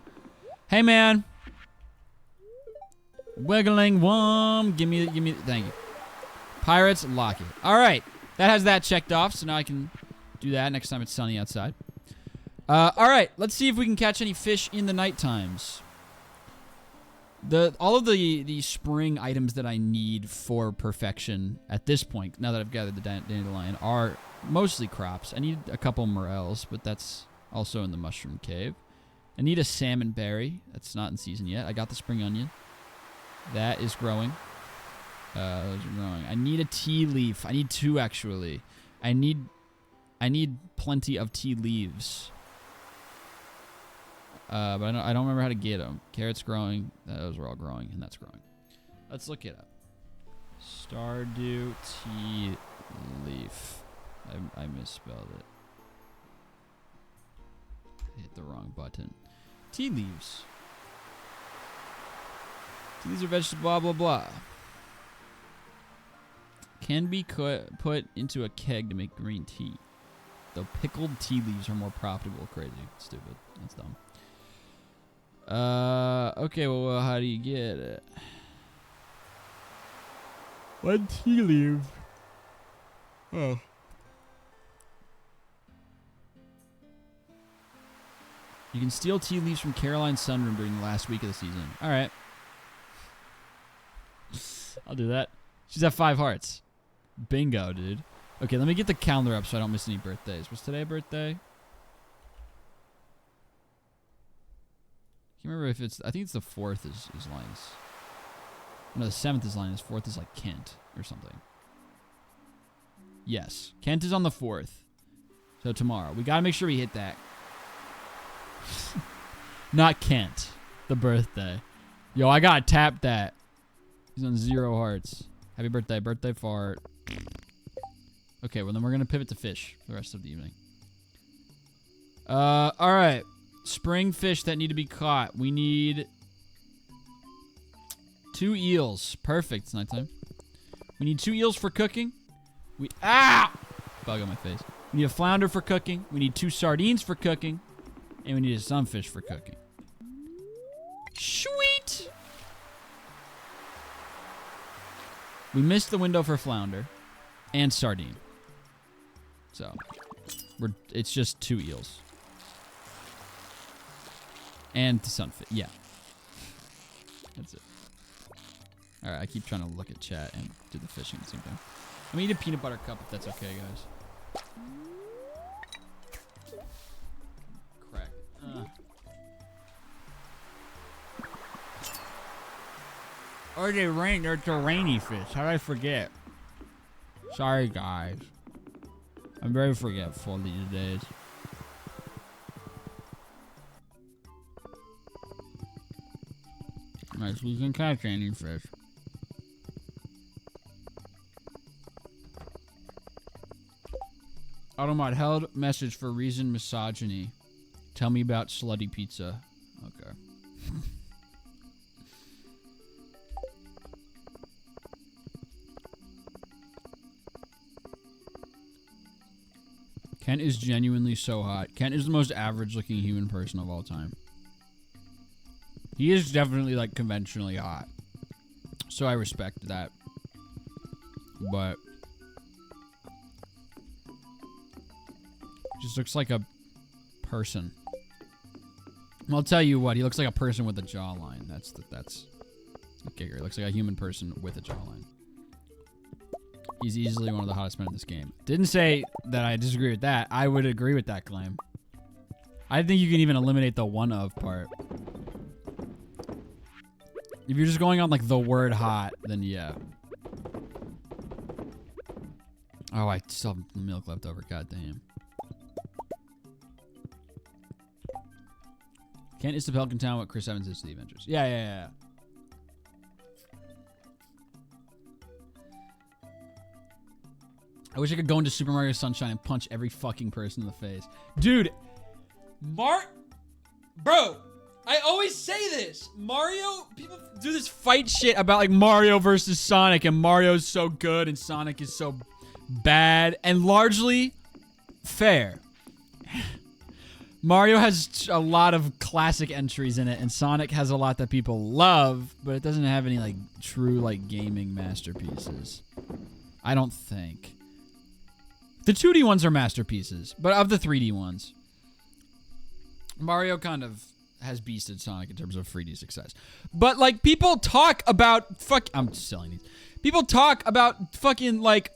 Hey, man. Wiggling worm. Give me, thank you. Pirates, lock it. All right. That has that checked off, so now I can do that next time it's sunny outside. All right. Let's see if we can catch any fish in the night times. All of the spring items that I need for perfection at this point, now that I've gathered the dandelion, are mostly crops. I need a couple morels, but that's also in the mushroom cave. I need a salmon berry. That's not in season yet. I got the spring onion. That is growing. Those are growing. I need a tea leaf. I need 2 actually. I need plenty of tea leaves. But I don't remember how to get them. Carrots growing. Those are all growing, and that's growing. Let's look it up. Stardew tea leaf. I misspelled it. I hit the wrong button. Tea leaves. Tea leaves are vegetables, blah, blah, blah. Can be put into a keg to make green tea. Though pickled tea leaves are more profitable. Crazy. Stupid. That's dumb. Okay, well, how do you get it? 1 tea leaf. Oh. You can steal tea leaves from Caroline's sunroom during the last week of the season. All right. I'll do that. She's at 5 hearts. Bingo, dude. Okay, let me get the calendar up so I don't miss any birthdays. Was today a birthday? I can't remember if it's... I think it's the 4th is Linus. No, the 7th is Linus. 4th is like Kent or something. Yes. Kent is on the 4th. So tomorrow. We gotta make sure we hit that. Not Kent. The birthday. Yo, I gotta tap that. He's on 0 hearts. Happy birthday, birthday fart. Okay, well then we're gonna pivot to fish for the rest of the evening. All right. Spring fish that need to be caught. We need 2 eels. Perfect. It's nighttime. We need 2 eels for cooking. Bug on my face. We need a flounder for cooking. We need 2 sardines for cooking. And we need a sunfish for cooking. Sweet! We missed the window for flounder and sardine. So, it's just 2 eels. And the sunfish. Yeah. That's it. Alright, I keep trying to look at chat and do the fishing at the same time. I'm gonna eat a peanut butter cup if that's okay, guys. Crack. Or they rain. It's a rainy fish. How did I forget? Sorry, guys. I'm very forgetful these days. Alright, so you can catch any fish. Automod held message for reason misogyny. Tell me about slutty pizza. Okay. Kent is genuinely so hot. Kent is the most average looking human person of all time. He is definitely like conventionally hot. So I respect that. But just looks like a person. I'll tell you what, he looks like a person with a jawline. That's the kicker. He looks like a human person with a jawline. He's easily one of the hottest men in this game. Didn't say that I disagree with that. I would agree with that claim. I think you can even eliminate the one of part. If you're just going on like the word hot, then yeah. Oh, I still have milk left over. God damn. Kent is to Pelican Town what Chris Evans is to the Avengers. Yeah. I wish I could go into Super Mario Sunshine and punch every fucking person in the face. Dude, bro, I always say this. Mario, people do this fight shit about like Mario versus Sonic and Mario's so good and Sonic is so bad and largely fair. Mario has a lot of classic entries in it and Sonic has a lot that people love, but it doesn't have any like true like gaming masterpieces. I don't think. The 2D ones are masterpieces, but of the 3D ones, Mario kind of has beasted Sonic in terms of 3D success. But like people talk about I'm selling these. People talk about fucking like,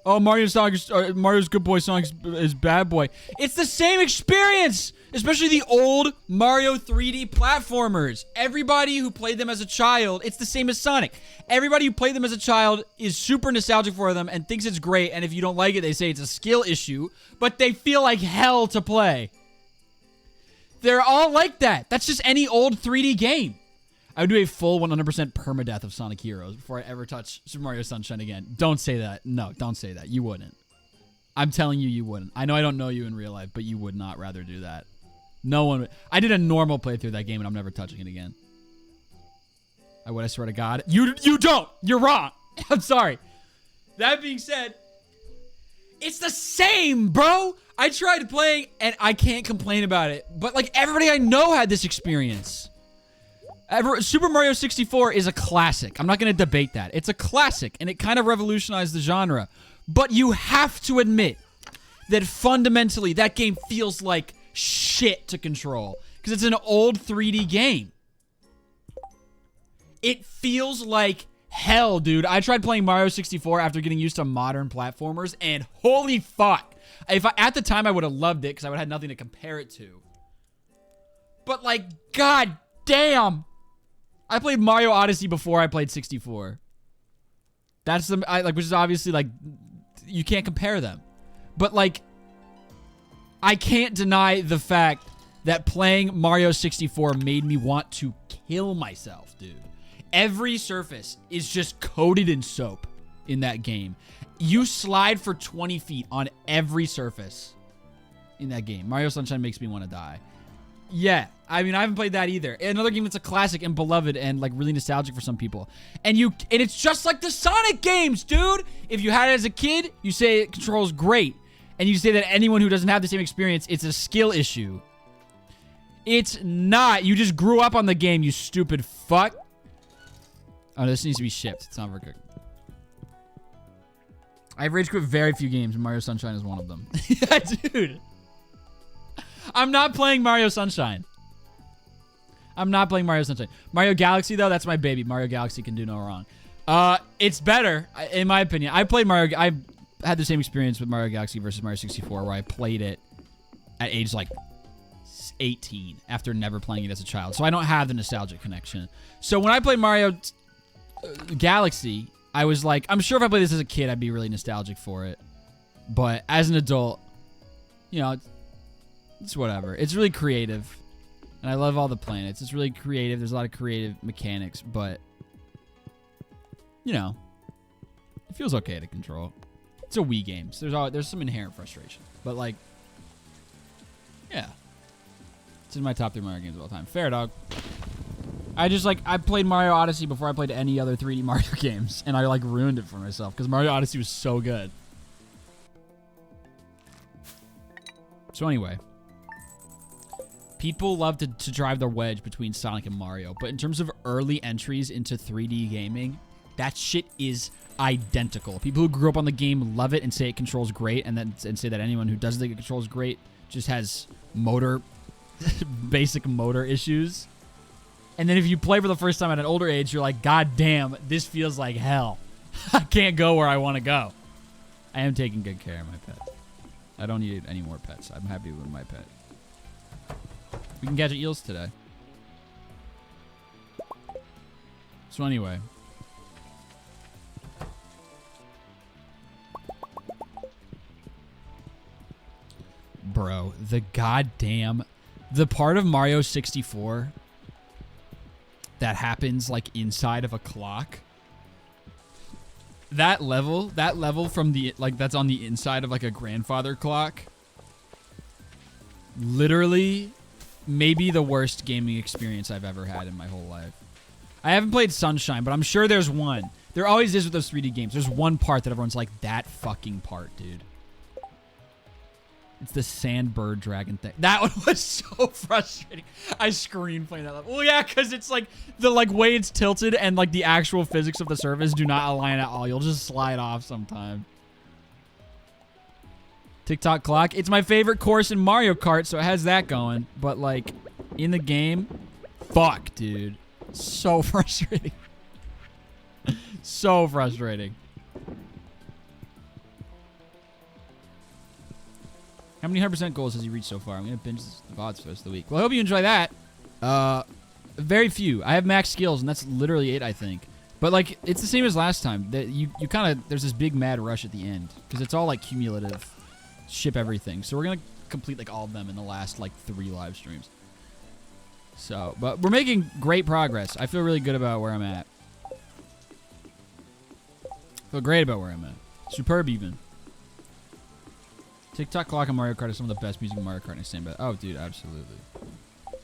oh, Mario's good boy, Sonic is bad boy. It's the same experience, especially the old Mario 3D platformers. Everybody who played them as a child, it's the same as Sonic. Everybody who played them as a child is super nostalgic for them and thinks it's great. And if you don't like it, they say it's a skill issue, but they feel like hell to play. They're all like that. That's just any old 3D game. I would do a full 100% permadeath of Sonic Heroes before I ever touch Super Mario Sunshine again. Don't say that. No, don't say that. You wouldn't. I'm telling you, you wouldn't. I know I don't know you in real life, but you would not rather do that. No one would. I did a normal playthrough of that game, and I'm never touching it again. I would, I swear to God. You don't. You're wrong. I'm sorry. That being said, it's the same, bro. I tried playing, and I can't complain about it. But, like, everybody I know had this experience. Super Mario 64 is a classic. I'm not going to debate that. It's a classic, and it kind of revolutionized the genre. But you have to admit that fundamentally, that game feels like shit to control. Because it's an old 3D game. It feels like hell, dude. I tried playing Mario 64 after getting used to modern platformers, and holy fuck. At the time, I would have loved it, because I would have had nothing to compare it to. But, like, god damn. I played Mario Odyssey before I played 64. That's which is obviously like, you can't compare them. But like, I can't deny the fact that playing Mario 64 made me want to kill myself, dude. Every surface is just coated in soap in that game. You slide for 20 feet on every surface in that game. Mario Sunshine makes me want to die. Yeah, I mean, I haven't played that either. Another game that's a classic and beloved and like really nostalgic for some people. And it's just like the Sonic games, dude. If you had it as a kid, you say it controls great. And you say that anyone who doesn't have the same experience, it's a skill issue. It's not. You just grew up on the game, you stupid fuck. Oh, this needs to be shipped. It's not very good. I've rage quit very few games, and Mario Sunshine is one of them. Yeah, dude. I'm not playing Mario Sunshine. I'm not playing Mario Sunshine. Mario Galaxy, though, that's my baby. Mario Galaxy can do no wrong. It's better, in my opinion. I had the same experience with Mario Galaxy versus Mario 64, where I played it at age, like, 18, after never playing it as a child. So I don't have the nostalgic connection. So when I played Mario Galaxy, I was like, I'm sure if I played this as a kid, I'd be really nostalgic for it. But as an adult, you know, it's whatever. It's really creative. And I love all the planets. It's really creative. There's a lot of creative mechanics, but, you know, it feels okay to control. It's a Wii game, so there's some inherent frustration. But, like, yeah. It's in my top 3 Mario games of all time. Fair, dog. I played Mario Odyssey before I played any other 3D Mario games, and I, like, ruined it for myself, because Mario Odyssey was so good. So anyway. People love to drive their wedge between Sonic and Mario, but in terms of early entries into 3D gaming, that shit is identical. People who grew up on the game love it and say it controls great, and say that anyone who doesn't think it controls great just has basic motor issues. And then if you play for the first time at an older age, you're like, God damn, this feels like hell. I can't go where I want to go. I am taking good care of my pet. I don't need any more pets. I'm happy with my pet. We can catch eels today. So anyway. Bro, the part of Mario 64 that happens like inside of a clock. That level from the, like, that's on the inside of like a grandfather clock. Literally maybe the worst gaming experience I've ever had in my whole life. I haven't played Sunshine, but I'm sure there's one. There always is with those 3D games. There's one part that everyone's like, that fucking part, dude. It's the sandbird dragon thing. That one was so frustrating. I screamed playing that level. Well, yeah, because it's like the way it's tilted and like the actual physics of the surface do not align at all. You'll just slide off sometime. TikTok clock. It's my favorite course in Mario Kart, so it has that going. But like in the game, fuck, dude. So frustrating. So frustrating. How many 100% goals has he reached so far? I'm going to binge the VODs for the rest of the week. Well, I hope you enjoy that. Very few. I have max skills, and that's literally it, I think. But, like, it's the same as last time. You kind of, there's this big mad rush at the end. Because it's all, like, cumulative. Ship everything. So we're going to complete, like, all of them in the last, like, 3 live streams. So, but we're making great progress. I feel really good about where I'm at. Feel great about where I'm at. Superb, even. TikTok clock and Mario Kart are some of the best music in Mario Kart, and I stand by that. Oh, dude, absolutely.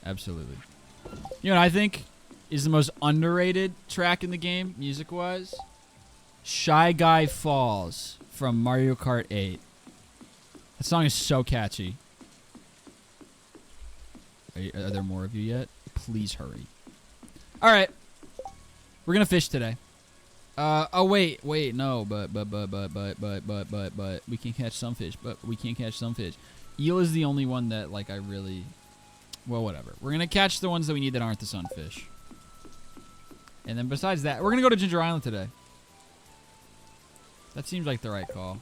Absolutely. You know what I think is the most underrated track in the game, music-wise? Shy Guy Falls from Mario Kart 8. That song is so catchy. Are there more of you yet? Please hurry. All right. We're going to fish today. Oh wait, no, but we can catch some fish, Eel is the only one that, like, I really, well, whatever. We're gonna catch the ones that we need that aren't the sunfish. And then besides that, we're gonna go to Ginger Island today. That seems like the right call.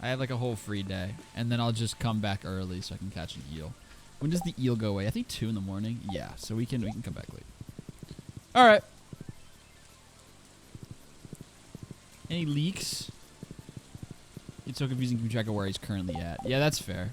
I have, like, a whole free day, and then I'll just come back early so I can catch an eel. When does the eel go away? I think 2 in the morning. Yeah, so we can come back late. All right. Any leaks? It's so confusing to keep track of where he's currently at. Yeah, that's fair.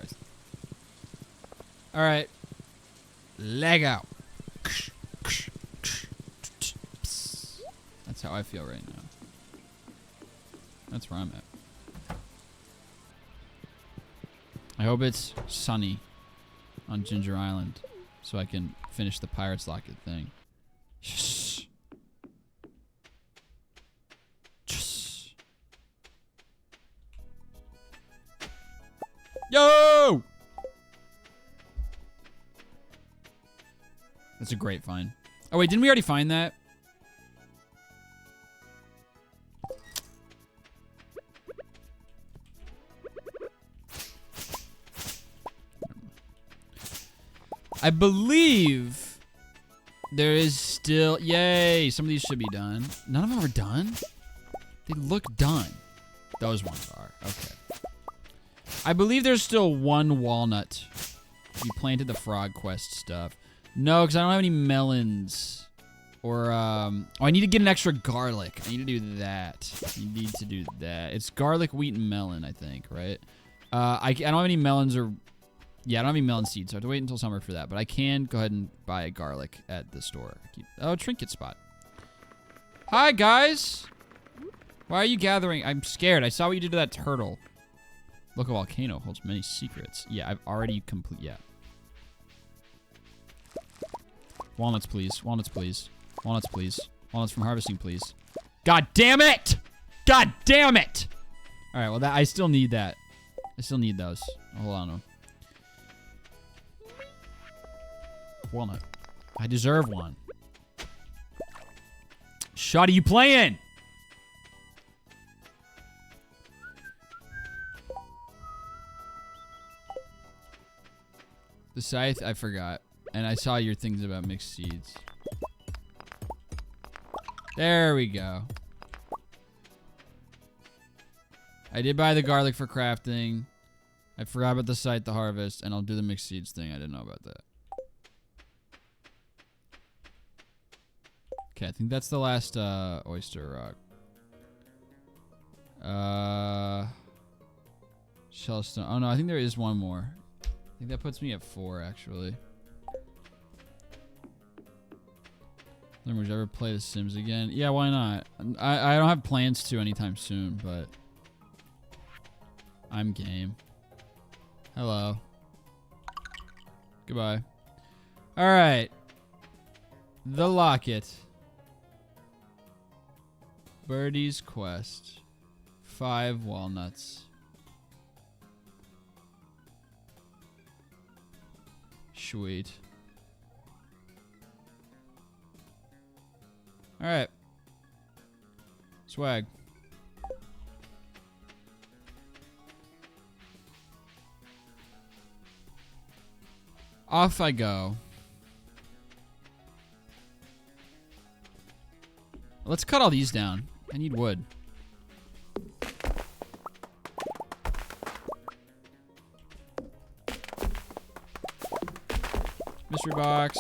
Christ. All right. Leg out. That's how I feel right now. That's where I'm at. I hope it's sunny on Ginger Island so I can finish the Pirates Locket thing. Yes. Yes. Yo! That's a great find. Oh wait, didn't we already find that? I believe there is still... Yay! Some of these should be done. None of them are done? They look done. Those ones are. Okay. I believe there's still one walnut. We planted the frog quest stuff. No, because I don't have any melons. Or, oh, I need to get an extra garlic. I need to do that. You need to do that. It's garlic, wheat, and melon, I think, right? I don't have any melons or... Yeah, I don't have any melon seeds, so I have to wait until summer for that. But I can go ahead and buy a garlic at the store. Oh, trinket spot. Hi, guys. Why are you gathering? I'm scared. I saw what you did to that turtle. Local volcano holds many secrets. Yeah, I've already complete. Yeah. Walnuts, please. Walnuts, please. Walnuts, please. Walnuts from harvesting, please. God damn it! God damn it! All right, well, I still need that. I still need those. Hold on. Walnut. I deserve one. Shot, are you playing? The scythe, I forgot. And I saw your things about mixed seeds. There we go. I did buy the garlic for crafting. I forgot about the scythe to harvest, and I'll do the mixed seeds thing. I didn't know about that. Okay, I think that's the last oyster rock. Shellstone. Oh no, I think there is one more. I think that puts me at 4 actually. Would you ever play The Sims again? Yeah, why not? I don't have plans to anytime soon, but I'm game. Hello. Goodbye. All right. The locket. Birdie's quest. 5 walnuts. Sweet. All right. Swag. Off I go. Let's cut all these down. I need wood. Mystery box.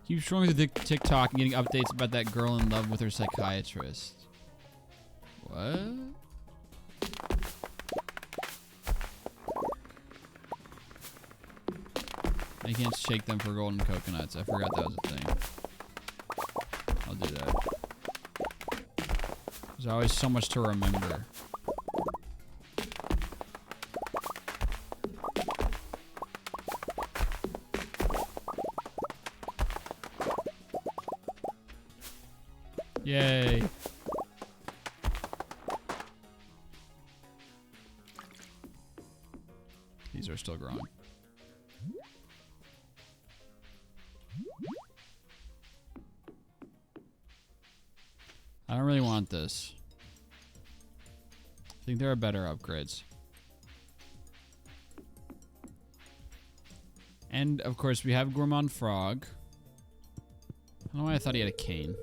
Keep scrolling through TikTok and getting updates about that girl in love with her psychiatrist. What? I can't shake them for golden coconuts. I forgot that was a thing. I'll do that. There's always so much to remember. Yay. These are still growing. I don't really want this. I think there are better upgrades. And, of course, we have Gourmand Frog. I don't know why I thought he had a cane.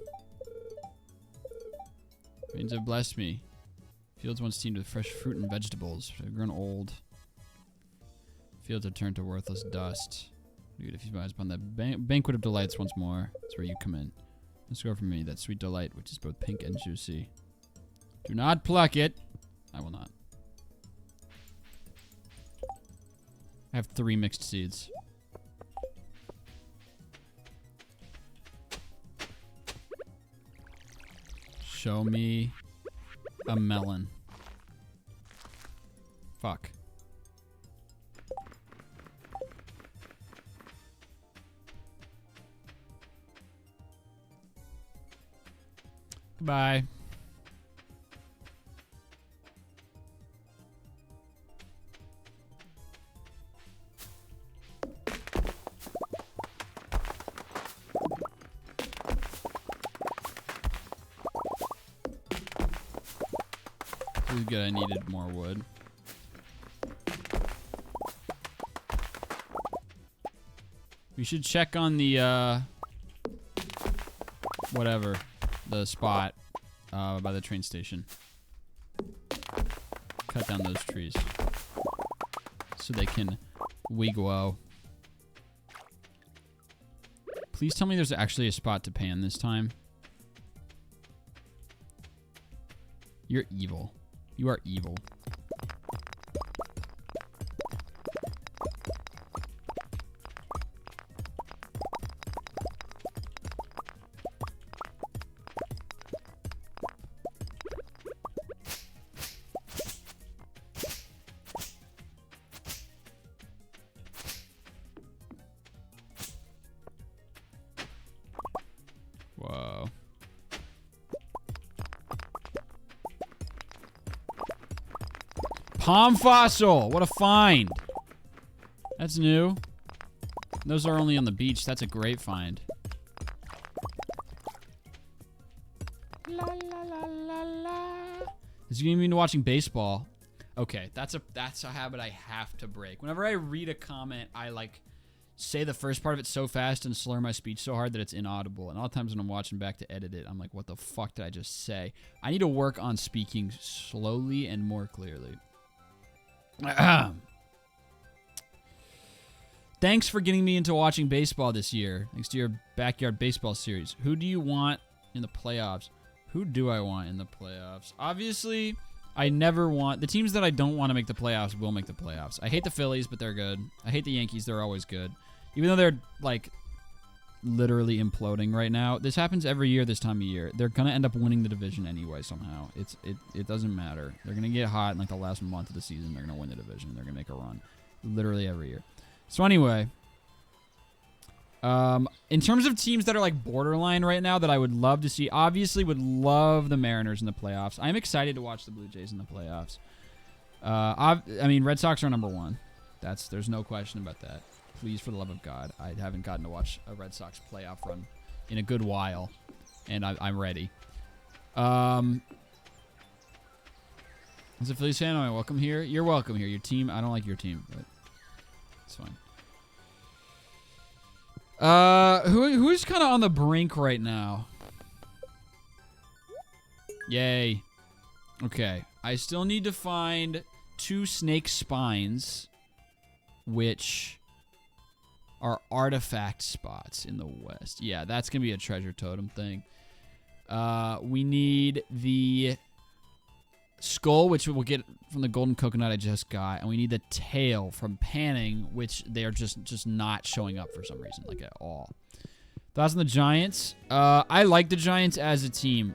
Means have blessed me. Fields once teemed with fresh fruit and vegetables. They've grown old. Fields have turned to worthless dust. Dude, if you buy upon the banquet of delights once more, that's where you come in. Let's go for me, that sweet delight, which is both pink and juicy. Do not pluck it. I will not. I have 3 mixed seeds. Show me a melon. Fuck. Goodbye. This is good. I needed more wood. We should check on the, whatever, the spot, by the train station. Cut down those trees. So they can wigwam. Please tell me there's actually a spot to pan this time. You're evil. You are evil. Whoa. Palm fossil! What a find! That's new. Those are only on the beach. That's a great find. La la la la la. Is you even watching baseball? Okay, that's a habit I have to break. Whenever I read a comment, I like say the first part of it so fast and slur my speech so hard that it's inaudible. And all the times when I'm watching back to edit it, I'm like, what the fuck did I just say? I need to work on speaking slowly and more clearly. Thanks for getting me into watching baseball this year. Thanks to your backyard baseball series. Who do you want in the playoffs? Who do I want in the playoffs? Obviously, I never want... The teams that I don't want to make the playoffs will make the playoffs. I hate the Phillies, but they're good. I hate the Yankees. They're always good. Even though they're, like, literally imploding right now. This happens every year this time of year. They're going to end up winning the division anyway somehow. It doesn't matter. They're going to get hot in, like, the last month of the season. They're going to win the division. They're going to make a run. Literally every year. So anyway... in terms of teams that are like borderline right now that I would love to see, obviously would love the Mariners in the playoffs. I'm excited to watch the Blue Jays in the playoffs. I mean, Red Sox are number 1. There's no question about that. Please, for the love of God, I haven't gotten to watch a Red Sox playoff run in a good while, and I'm ready. As a Phillies fan, welcome here. You're welcome here. Your team, I don't like your team, but it's fine. Who's kind of on the brink right now? Yay. Okay. I still need to find 2 snake spines, which are artifact spots in the west. Yeah, that's going to be a treasure totem thing. We need the skull, which we'll get from the golden coconut I just got, and we need the tail from panning, which they are just not showing up for some reason, like at all. Thoughts on the Giants? I like the Giants as a team,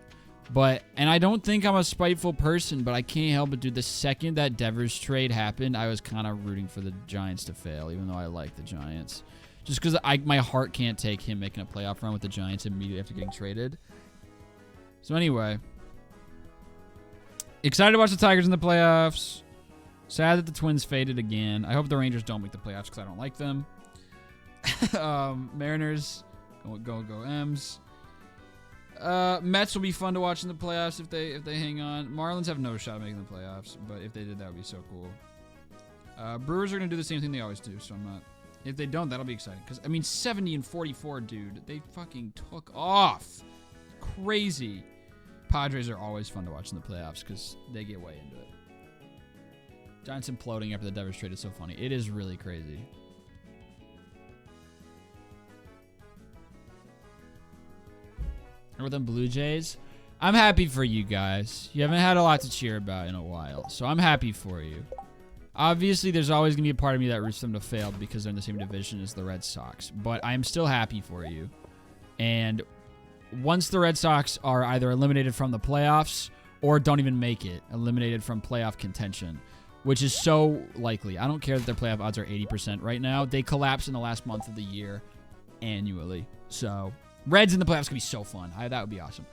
and I don't think I'm a spiteful person, but I can't help it, dude. The second that Devers trade happened, I was kind of rooting for the Giants to fail, even though I like the Giants. Just because my heart can't take him making a playoff run with the Giants immediately after getting traded. So anyway... Excited to watch the Tigers in the playoffs. Sad that the Twins faded again. I hope the Rangers don't make the playoffs because I don't like them. Mariners, go M's. Mets will be fun to watch in the playoffs if they hang on. Marlins have no shot at making the playoffs, but if they did, that would be so cool. Brewers are going to do the same thing they always do, so I'm not... If they don't, that'll be exciting. Because, I mean, 70-44, dude. They fucking took off. Crazy. Padres are always fun to watch in the playoffs because they get way into it. Giants imploding after the Devers trade is so funny. It is really crazy. Or the Blue Jays. I'm happy for you guys. You haven't had a lot to cheer about in a while, so I'm happy for you. Obviously, there's always going to be a part of me that roots them to fail because they're in the same division as the Red Sox, but I'm still happy for you. And once the Red Sox are either eliminated from the playoffs or don't even make it, eliminated from playoff contention, which is so likely. I don't care that their playoff odds are 80% right now. They collapse in the last month of the year annually. So, Reds in the playoffs could be so fun. That would be awesome.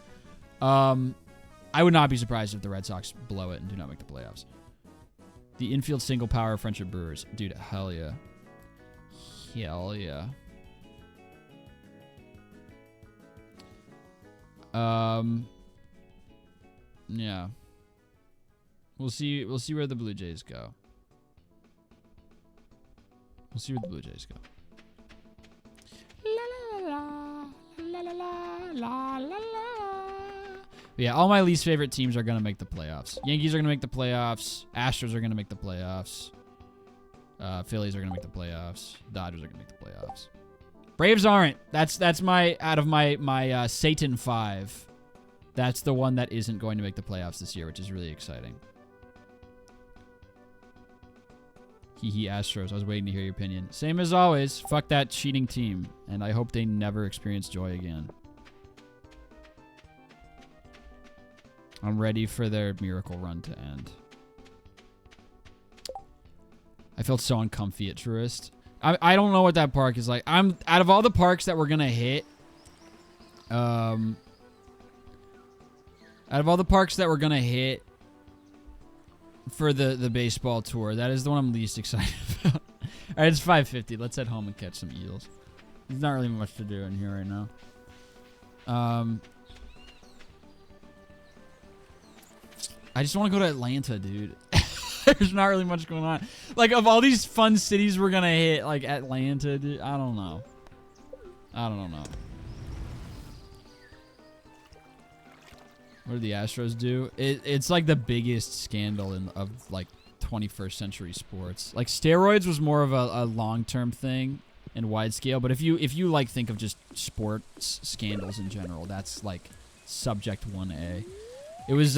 I would not be surprised if the Red Sox blow it and do not make the playoffs. The infield single power Friendship Brewers. Dude, hell yeah. Hell yeah. Yeah. We'll see where the Blue Jays go. We'll see where the Blue Jays go. La la la la la la la la. But yeah, all my least favorite teams are gonna make the playoffs. Yankees are gonna make the playoffs. Astros are gonna make the playoffs. Phillies are gonna make the playoffs. Dodgers are gonna make the playoffs. Braves aren't. That's my out of my Satan 5. That's the one that isn't going to make the playoffs this year, which is really exciting. Hee Astros. I was waiting to hear your opinion. Same as always. Fuck that cheating team, and I hope they never experience joy again. I'm ready for their miracle run to end. I felt so uncomfy at Truist. I don't know what that park is like. I'm out of all the parks that we're gonna hit. Out of all the parks that we're gonna hit for the baseball tour, that is the one I'm least excited about. All right, it's 5:50. Let's head home and catch some eels. There's not really much to do in here right now. I just want to go to Atlanta, dude. There's not really much going on. Like, of all these fun cities we're going to hit, like, Atlanta, dude, I don't know. I don't know. What did the Astros do? It's like the biggest scandal of, like, 21st century sports. Like, steroids was more of a long-term thing and wide scale, but if you like, think of just sports scandals in general, that's, like, subject 1A. It was,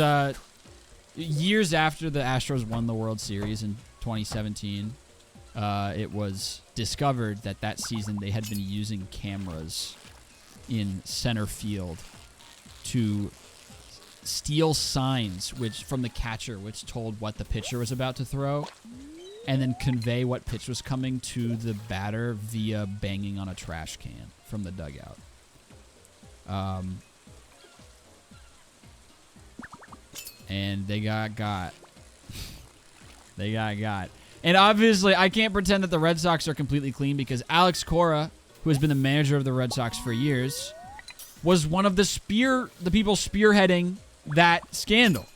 years after the Astros won the World Series in 2017, it was discovered that season they had been using cameras in center field to steal signs from the catcher which told what the pitcher was about to throw, and then convey what pitch was coming to the batter via banging on a trash can from the dugout. And they got. They got. And obviously, I can't pretend that the Red Sox are completely clean because Alex Cora, who has been the manager of the Red Sox for years, was one of the people spearheading that scandal.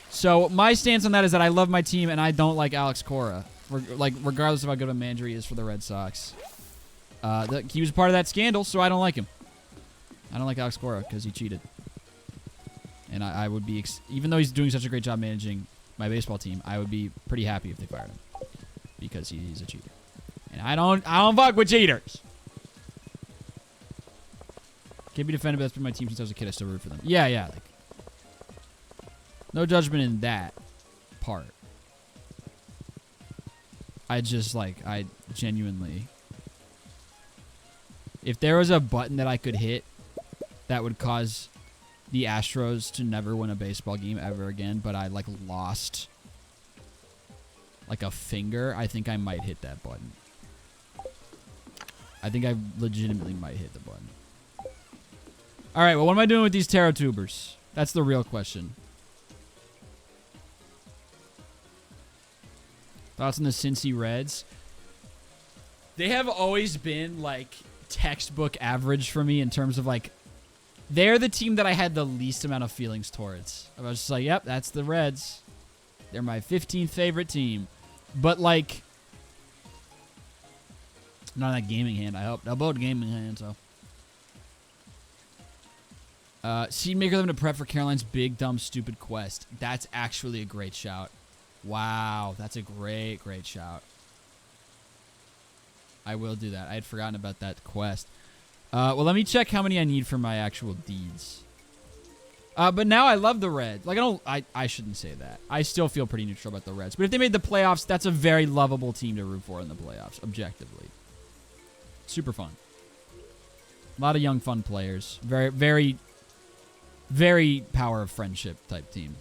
So my stance on that is that I love my team and I don't like Alex Cora, regardless of how good of a manager he is for the Red Sox. He was part of that scandal, so I don't like him. I don't like Alex Cora because he cheated. And I would be, even though he's doing such a great job managing my baseball team, I would be pretty happy if they fired him because he's a cheater. And I don't fuck with cheaters. Can't be defended, but that's been my team since I was a kid. I still root for them. Yeah. Like, no judgment in that part. I genuinely, if there was a button that I could hit that would cause the Astros to never win a baseball game ever again, but I, lost, a finger, I think I might hit that button. I think I legitimately might hit the button. All right, well, what am I doing with these taro tubers? That's the real question. Thoughts on the Cincy Reds? They have always been, textbook average for me in terms of, they're the team that I had the least amount of feelings towards. I was just like, yep, that's the Reds. They're my 15th favorite team. But, not that gaming hand, I hope. They're both gaming hands, so. Seed maker them to prep for Caroline's big, dumb, stupid quest. That's actually a great shout. Wow, that's a great, great shout. I will do that. I had forgotten about that quest. Well, let me check how many I need for my actual deeds. But now I love the Reds. Like, I shouldn't say that. I still feel pretty neutral about the Reds. But if they made the playoffs, that's a very lovable team to root for in the playoffs, objectively. Super fun. A lot of young, fun players. Very, very, very power of friendship type team.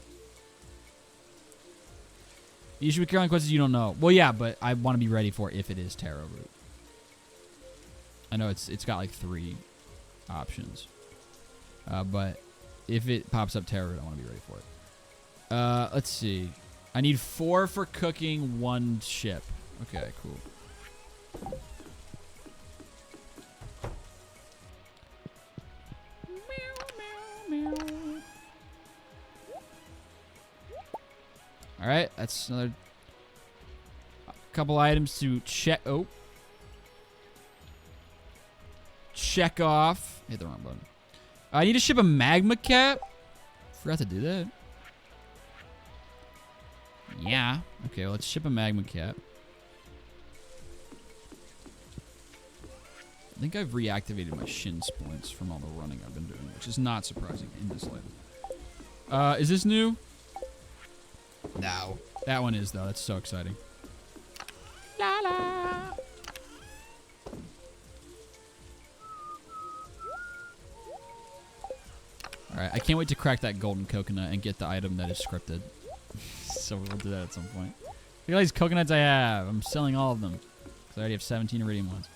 The issue with Caroline Quest is you don't know. Well, yeah, but I want to be ready for if it is Tarot Root. I know it's got like 3 options. But if it pops up Tarot Root, I want to be ready for it. Let's see. I need 4 for cooking, 1 ship. Okay, cool. All right, that's another couple items to check. Oh. Check off. Hit the wrong button. I need to ship a magma cap. Forgot to do that. Yeah. Okay, well, let's ship a magma cap. I think I've reactivated my shin splints from all the running I've been doing, which is not surprising in this life. Is this new? No. That one is, though. That's so exciting. La la. Alright, I can't wait to crack that golden coconut and get the item that is scripted. So we'll do that at some point. Look at all these coconuts I have. I'm selling all of them. Because I already have 17 iridium ones.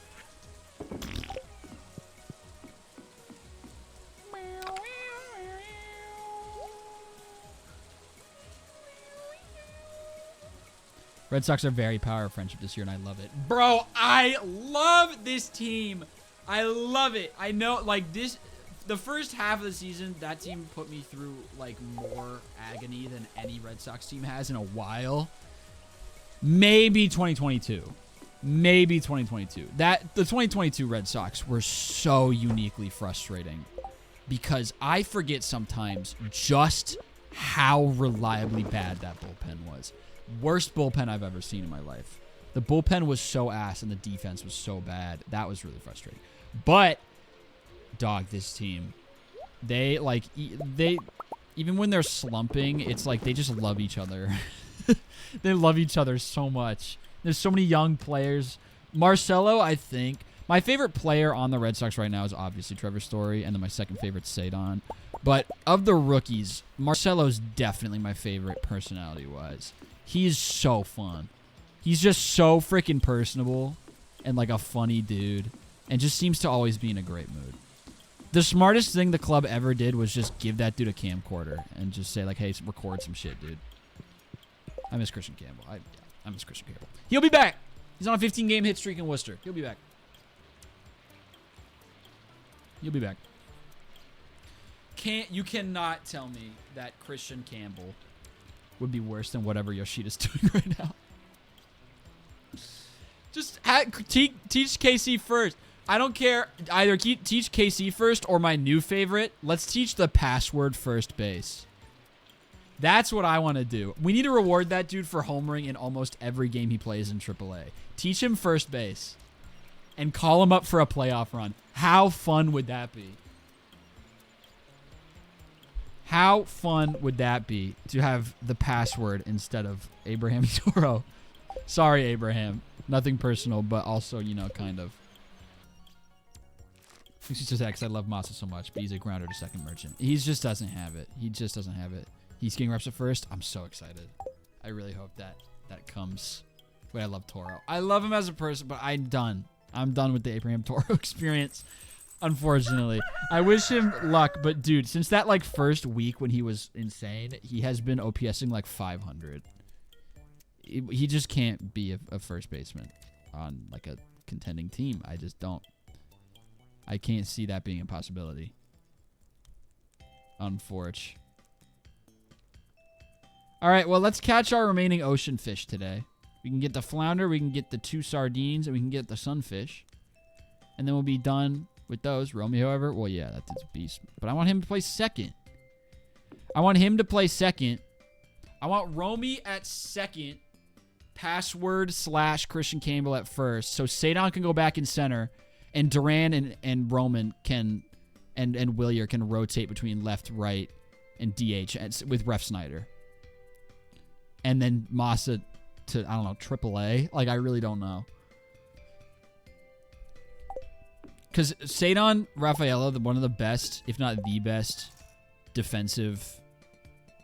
Red Sox are very power of friendship this year, and I love it. Bro, I love this team. I love it. I know, like, this... The first half of the season, that team put me through, like, more agony than any Red Sox team has in a while. Maybe 2022. Maybe 2022. The 2022 Red Sox were so uniquely frustrating because I forget sometimes just how reliably bad that bullpen was. Worst bullpen I've ever seen in my life. The bullpen was so ass and the defense was so bad. That was really frustrating. But... Dog, this team, they even when they're slumping, it's like they just love each other. They love each other so much. There's so many young players. Marcelo, I think my favorite player on the Red Sox right now is obviously Trevor Story, and then my second favorite Cedon. But of the rookies, Marcelo's definitely my favorite personality-wise. He's so fun. He's just so freaking personable and like a funny dude, and just seems to always be in a great mood. The smartest thing the club ever did was just give that dude a camcorder and just say, like, hey, record some shit, dude. I miss Christian Campbell. I miss Christian Campbell. He'll be back. He's on a 15-game hit streak in Worcester. He'll be back. He'll be back. You cannot tell me that Christian Campbell would be worse than whatever Yoshida's doing right now. Just teach KC first. I don't care. Either teach KC first or my new favorite. Let's teach the password first base. That's what I want to do. We need to reward that dude for homering in almost every game he plays in AAA. Teach him first base. And call him up for a playoff run. How fun would that be? How fun would that be to have the password instead of Abraham Toro? Sorry, Abraham. Nothing personal, but also, you know, kind of. He's just because I love Masa so much, but he's a grounder to second merchant. He just doesn't have it. He just doesn't have it. He's getting reps at first. I'm so excited. I really hope that comes. But I love Toro. I love him as a person, but I'm done. I'm done with the Abraham Toro experience, unfortunately. I wish him luck, but dude, since that like first week when he was insane, he has been OPSing like 500. He just can't be a first baseman on like a contending team. I just don't. I can't see that being a possibility. Unfortunate. All right, well, let's catch our remaining ocean fish today. We can get the flounder, we can get the 2 sardines, and we can get the sunfish. And then we'll be done with those. Romy, however, well, yeah, that dude's a beast. But I want him to play second. I want him to play second. I want Romy at second. Password / Christian Campbell at first. So Sadon can go back in center. And Duran and Roman can, and Willier can rotate between left, right, and DH with Ref Snyder. And then Massa to, I don't know, AAA. Like, I really don't know. Because Sadon Rafaela, one of the best, if not the best, defensive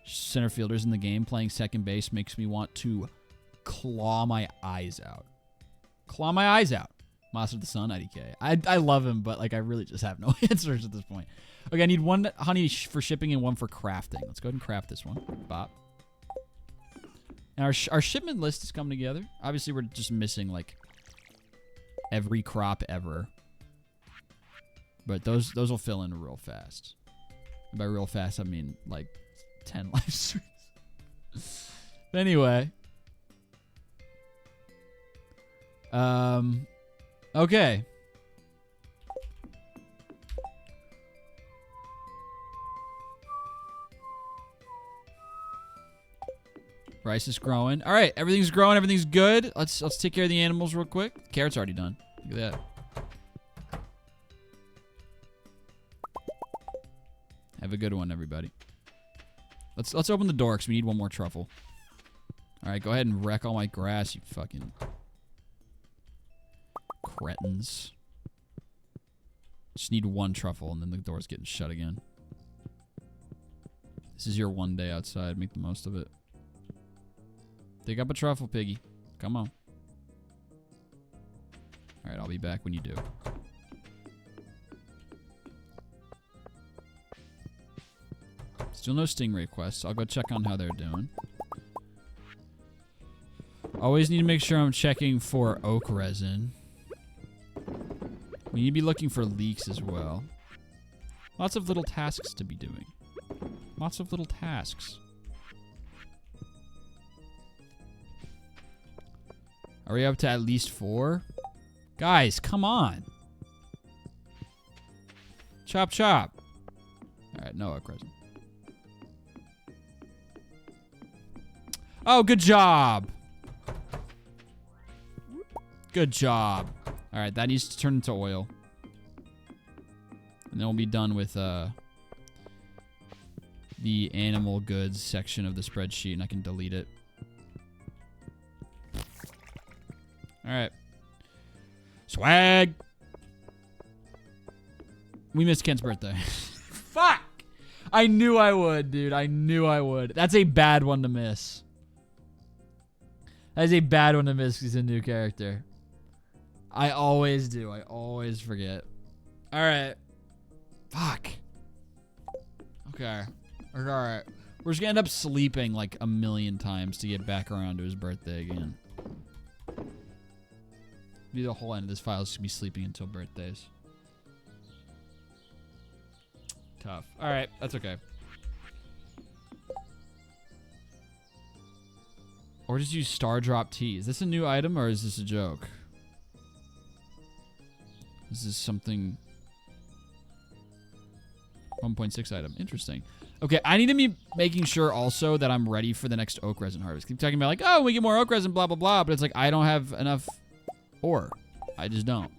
center fielders in the game, playing second base makes me want to claw my eyes out. Claw my eyes out. Master of the Sun, IDK. I love him, but like I really just have no answers at this point. Okay, I need one honey for shipping and one for crafting. Let's go ahead and craft this one. Bop. And our shipment list is coming together. Obviously, we're just missing like every crop ever. But those will fill in real fast. And by real fast, I mean like 10 live streams. But anyway. Okay. Rice is growing. All right, everything's growing. Everything's good. Let's take care of the animals real quick. Carrot's already done. Look at that. Have a good one, everybody. Let's open the door because we need one more truffle. All right, go ahead and wreck all my grass, you fucking cretins. Just need one truffle, and then the door's getting shut again. This is your one day outside. Make the most of it. Dig up a truffle, piggy. Come on. All right, I'll be back when you do. Still no stingray quests. I'll go check on how they're doing. Always need to make sure I'm checking for oak resin. We need to be looking for leaks as well. Lots of little tasks to be doing. Lots of little tasks. Are we up to at least 4? Guys, come on. Chop, chop. All right, no oak resin. Oh, good job. Good job. All right, that needs to turn into oil. And then we'll be done with the animal goods section of the spreadsheet, and I can delete it. All right. Swag. We missed Kent's birthday. Fuck. I knew I would, dude. I knew I would. That's a bad one to miss. That is a bad one to miss because he's a new character. I always do. I always forget. All right. Fuck. Okay. All right. We're just going to end up sleeping like a million times to get back around to his birthday again. Be the whole end of this file is going to be sleeping until birthdays. Tough. All right. That's okay. Or just use Star Drop Tea. Is this a new item or is this a joke? This is something... 1.6 item. Interesting. Okay, I need to be making sure also that I'm ready for the next oak resin harvest. Keep talking about like, oh, we get more oak resin, blah, blah, blah. But it's like, I don't have enough ore. I just don't.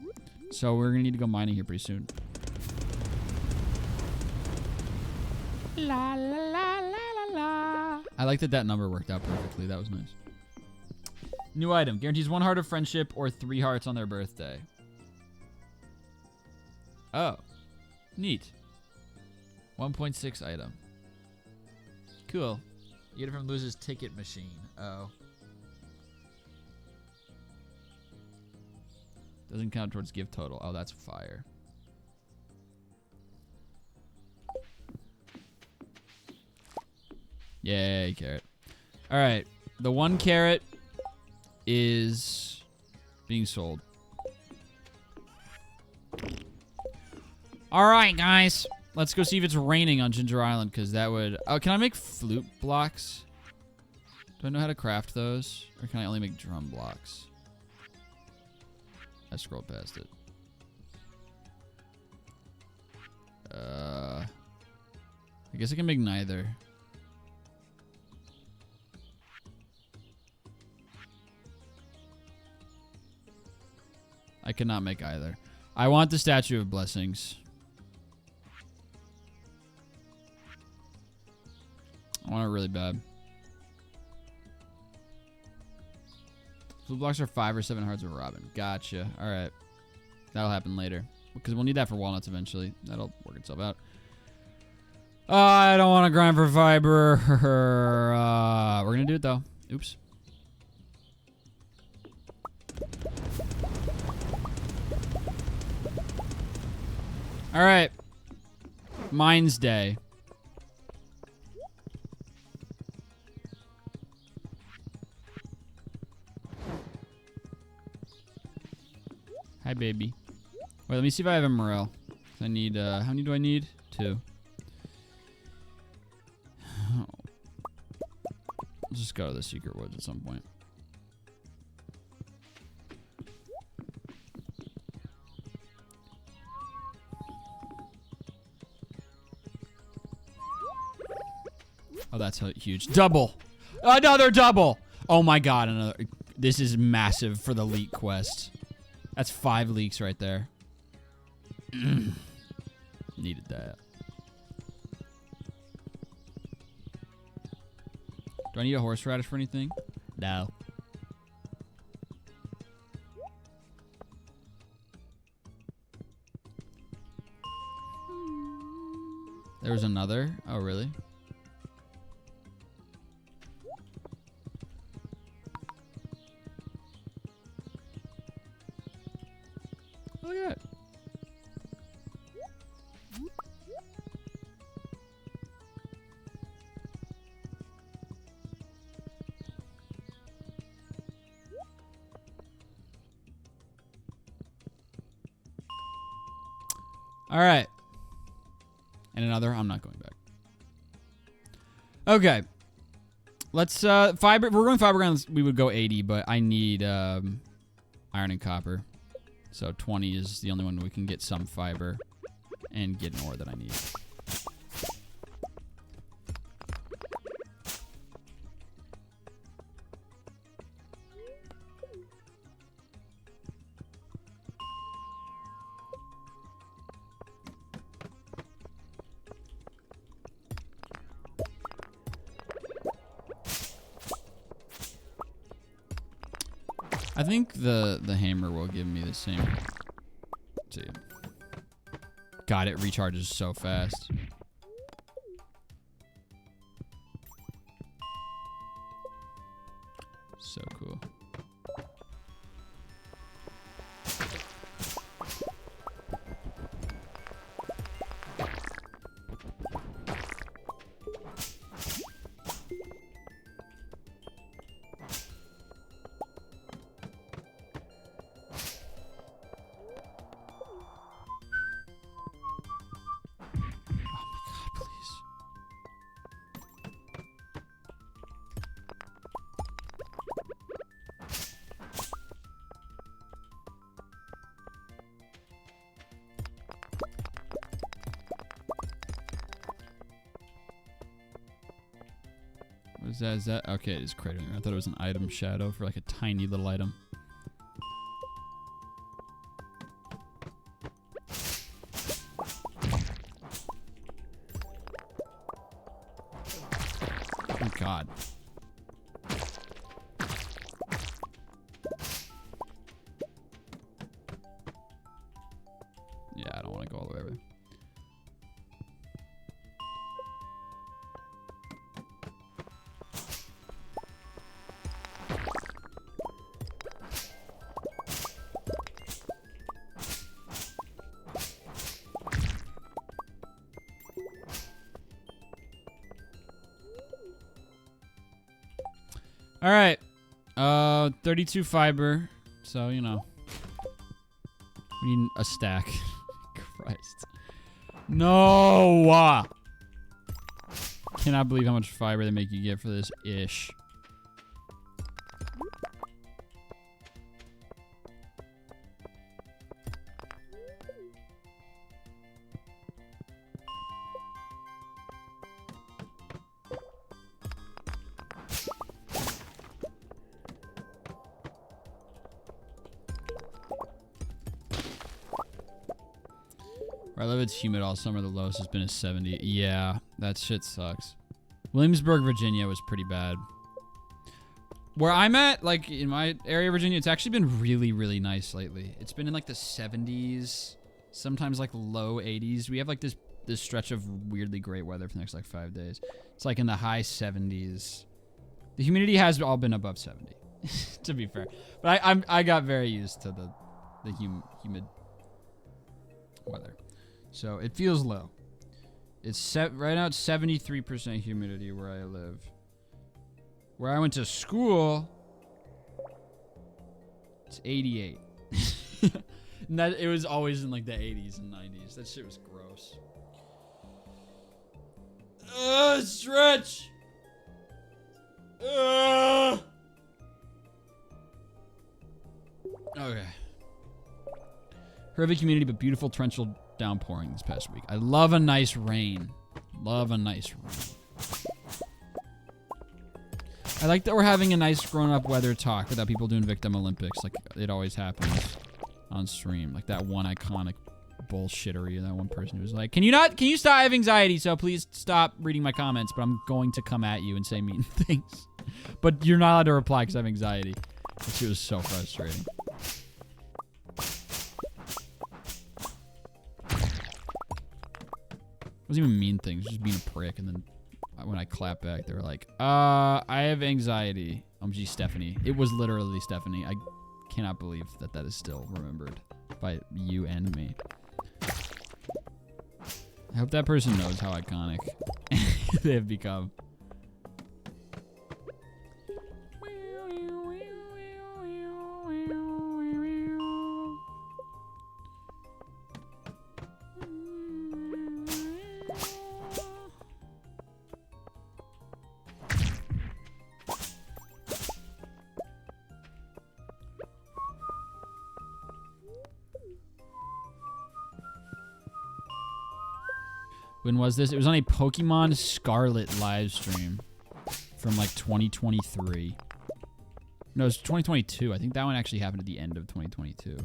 So we're going to need to go mining here pretty soon. La, la, la, la, la, la. I like that number worked out perfectly. That was nice. New item. Guarantees 1 heart of friendship or 3 hearts on their birthday. Oh. Neat. 1.6 item. Cool. You get it from Luz's ticket machine. Oh. Doesn't count towards gift total. Oh, that's fire. Yay, carrot. All right. The 1 carrot is being sold. All right, guys. Let's go see if it's raining on Ginger Island, because that would... Oh, can I make flute blocks? Do I know how to craft those? Or can I only make drum blocks? I scrolled past it. I guess I can make neither. I cannot make either. I want the Statue of Blessings. I want it really bad. Blue blocks are 5 or 7 hearts of Robin. Gotcha. All right. That'll happen later. Because we'll need that for walnuts eventually. That'll work itself out. I don't want to grind for fiber. We're going to do it, though. Oops. All right. Mines Day. Hi, baby. Wait, let me see if I have a morel. I need, how many do I need? 2. Let's just go to the secret woods at some point. Oh, that's huge. Double! Another double! Oh my god, another. This is massive for the leak quest. That's 5 leaks right there. Needed that. Do I need a horseradish for anything? No. There was another? Oh, really? Look at that. All right. And another. I'm not going back. Okay. Let's fiber. If we're going fiber grounds, we would go 80, but I need iron and copper. So 20 is the only one we can get some fiber and get an ore that I need. I think the hammer will give me the same. Let's see. God, it recharges so fast. So cool. What is that? Is that okay? It is cratering. I thought it was an item shadow for like a tiny little item. Oh God. Yeah, I don't want to go all the way over there. All right, 32 fiber, so you know we need a stack. Christ, no! Cannot believe how much fiber they make you get for this ish. Where I live, it's humid all summer. The lowest has been a 70. Yeah, that shit sucks. Williamsburg, Virginia was pretty bad. Where I'm at, like in my area, Virginia, it's actually been really, really nice lately. It's been in like the 70s, sometimes like low 80s. We have like this stretch of weirdly great weather for the next like 5 days. It's like in the high 70s. The humidity has all been above 70, to be fair. But I got very used to the humid weather. So it feels low. It's right now it's 73% humidity where I live. Where I went to school, it's 88. And that it was always in like the 80s and 90s. That shit was gross. Stretch. Okay. Horrific humidity, but beautiful torrential downpouring this past week. I love a nice rain. Love a nice rain. I like that we're having a nice grown-up weather talk without people doing Victim Olympics like it always happens on stream. Like that one iconic bullshittery, that one person who was like, can you stop? I have anxiety, so please stop reading my comments, but I'm going to come at you and say mean things. But you're not allowed to reply because I have anxiety. That shit was so frustrating. It wasn't even mean things, just being a prick, and then when I clap back, they were like, I have anxiety. Gee, Stephanie. It was literally Stephanie. I cannot believe that is still remembered by you and me. I hope that person knows how iconic they have become. When was this? It was on a Pokemon Scarlet live stream from like 2023. No, it was 2022. I think that one actually happened at the end of 2022.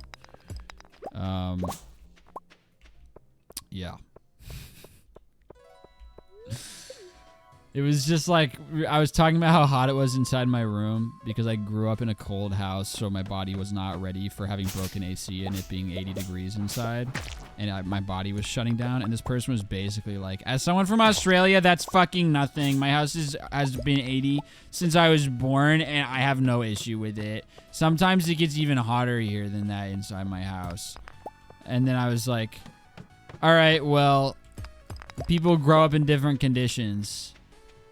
Yeah. It was just like, I was talking about how hot it was inside my room because I grew up in a cold house, so my body was not ready for having broken AC and it being 80 degrees inside. And my body was shutting down, and this person was basically like, as someone from Australia, that's fucking nothing. My house has been 80 since I was born, and I have no issue with it. Sometimes it gets even hotter here than that inside my house. And then I was like, all right, well, people grow up in different conditions,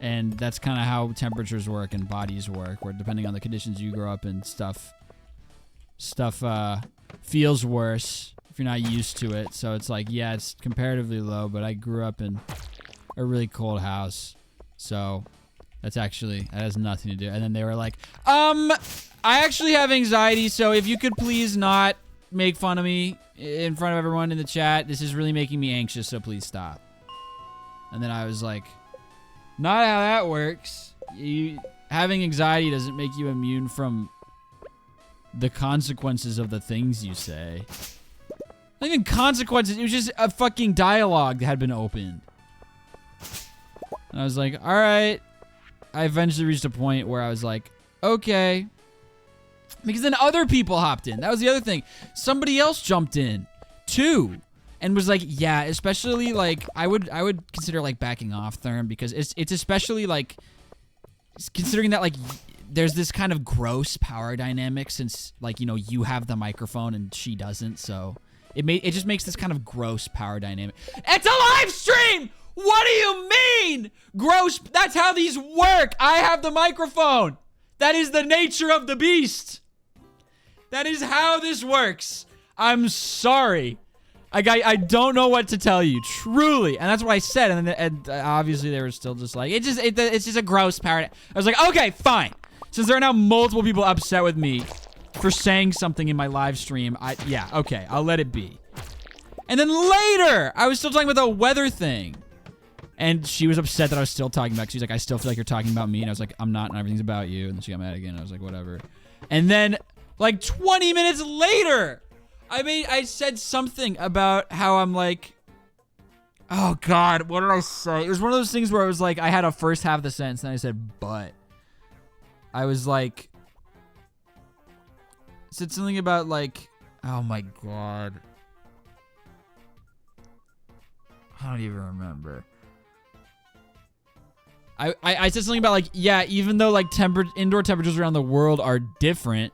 and that's kind of how temperatures work and bodies work, where depending on the conditions you grow up in, stuff feels worse if you're not used to it. So it's like, yeah, it's comparatively low, but I grew up in a really cold house, so that has nothing to do. And then they were like, I actually have anxiety, so if you could please not make fun of me in front of everyone in the chat. This is really making me anxious, so please stop. And then I was like, not how that works. Having anxiety doesn't make you immune from the consequences of the things you say. Not even consequences, it was just a fucking dialogue that had been opened. And I was like, alright. I eventually reached a point where I was like, okay. Because then other people hopped in. That was the other thing. Somebody else jumped in, too. And was like, yeah, especially like, I would consider like backing off Therm, because it's especially like, considering that like, there's this kind of gross power dynamic since like, you know, you have the microphone and she doesn't, so it just makes this kind of gross power dynamic. It's a live stream! What do you mean? Gross, that's how these work. I have the microphone. That is the nature of the beast. That is how this works. I'm sorry. I don't know what to tell you, truly. And that's what I said, and obviously they were still just like, it's just a gross power. I was like, okay, fine. Since there are now multiple people upset with me for saying something in my live stream, yeah, okay, I'll let it be. And then later, I was still talking about the weather thing. And she was upset that I was still talking about it. She's like, I still feel like you're talking about me. And I was like, I'm not, and everything's about you. And then she got mad again. I was like, whatever. And then, like 20 minutes later, I said something about how I'm like, Oh, God. What did I say? It was one of those things where I was like, I had a first half of the sentence, and I said, but. I was like, said something about like, oh my God. I don't even remember. I said something about like, yeah, even though like indoor temperatures around the world are different,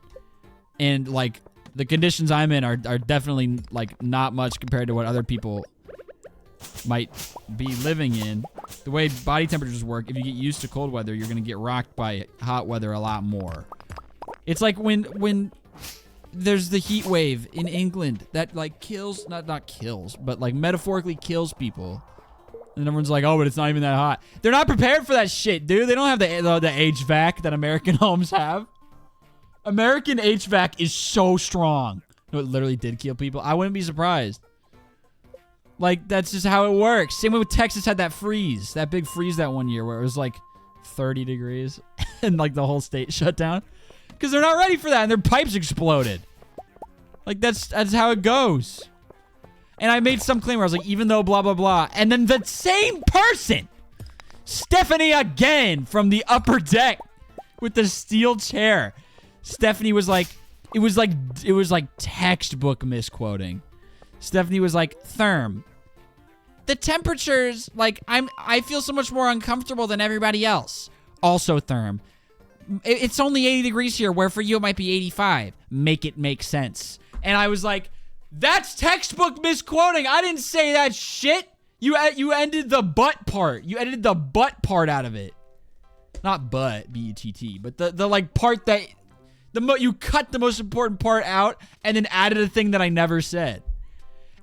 and like the conditions I'm in are definitely like not much compared to what other people might be living in. The way body temperatures work, if you get used to cold weather, you're gonna get rocked by hot weather a lot more. It's like when there's the heat wave in England that like kills, not kills, but like metaphorically kills people. And everyone's like, oh, but it's not even that hot. They're not prepared for that shit, dude. They don't have the HVAC that American homes have. American HVAC is so strong. No, it literally did kill people. I wouldn't be surprised. Like, that's just how it works. Same way with Texas had that freeze. That big freeze that one year where it was like 30 degrees and like the whole state shut down. Because they're not ready for that and their pipes exploded. Like, that's how it goes. And I made some claim where I was like, even though blah, blah, blah. And then the same person, Stephanie again from the upper deck with the steel chair. Stephanie was like, it was like textbook misquoting. Stephanie was like, Therm, the temperatures, like, I feel so much more uncomfortable than everybody else. Also, Therm, it's only 80 degrees here, where for you it might be 85. Make it make sense. And I was like, that's textbook misquoting. I didn't say that shit. You ended the butt part. You edited the butt part out of it. Not butt, B-U-T-T, but the like part that you cut the most important part out and then added a thing that I never said.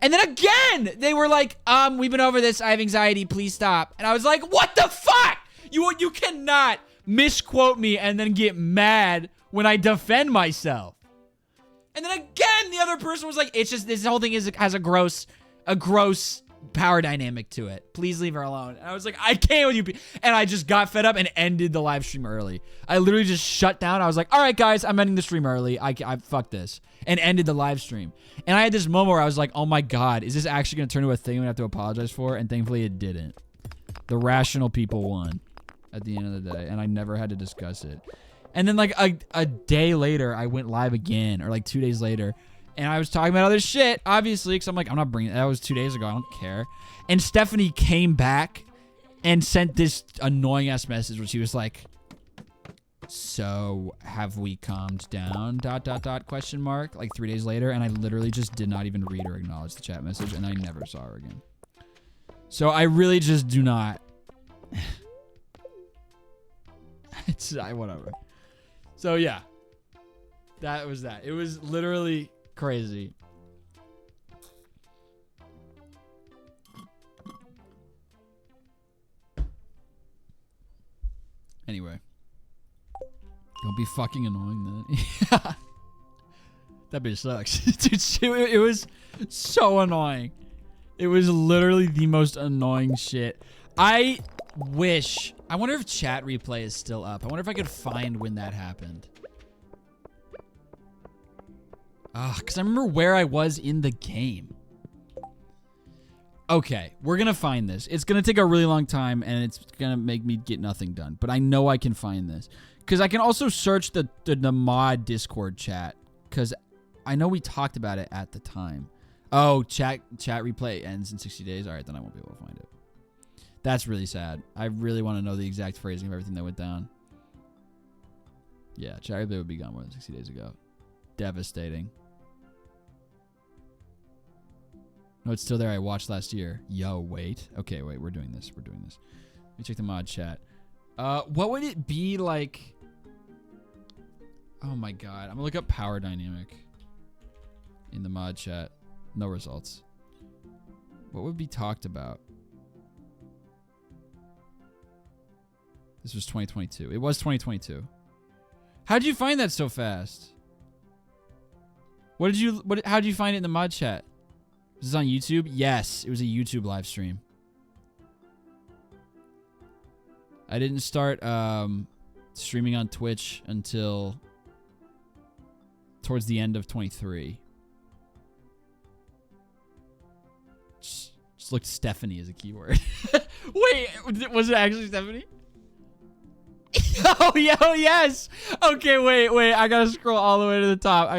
And then again, they were like, we've been over this. I have anxiety. Please stop. And I was like, what the fuck? You cannot misquote me and then get mad when I defend myself. And then again, the other person was like, it's just, this whole thing has a gross power dynamic to it. Please leave her alone. And I was like, I can't with you. And I just got fed up and ended the live stream early. I literally just shut down. I was like, all right, guys, I'm ending the stream early. I fuck this. And ended the live stream. And I had this moment where I was like, oh my God, is this actually going to turn into a thing I'm going to have to apologize for? And thankfully it didn't. The rational people won at the end of the day. And I never had to discuss it. And then like a day later, I went live again, or like 2 days later, and I was talking about other shit, obviously, because I'm like, I'm not bringing, that was 2 days ago, I don't care. And Stephanie came back and sent this annoying ass message where she was like, so have we calmed down, ... question mark, like 3 days later, and I literally just did not even read or acknowledge the chat message, and I never saw her again. So I really just do not. Whatever. So yeah, that was that. It was literally crazy. Anyway, don't be fucking annoying then. That bitch sucks. Dude, it was so annoying. It was literally the most annoying shit. I wonder if chat replay is still up. I wonder if I could find when that happened. Because I remember where I was in the game. Okay, we're going to find this. It's going to take a really long time, and it's going to make me get nothing done. But I know I can find this. Because I can also search the mod Discord chat. Because I know we talked about it at the time. Oh, chat replay ends in 60 days. All right, then I won't be able to find it. That's really sad. I really want to know the exact phrasing of everything that went down. Yeah, chat replay would be gone more than 60 days ago. Devastating. No, it's still there. I watched last year. Yo, wait. Okay, wait. We're doing this. Let me check the mod chat. What would it be like? Oh my God. I'm gonna look up power dynamic in the mod chat. No results. What would be talked about? This was 2022. It was 2022. How did you find that so fast? How'd you find it in the mod chat? Was this on YouTube? Yes, it was a YouTube live stream. I didn't start streaming on Twitch until towards the end of 23. Just looked Stephanie as a keyword. Wait, was it actually Stephanie? Oh, yeah, oh, yes. Okay, wait. I gotta scroll all the way to the top.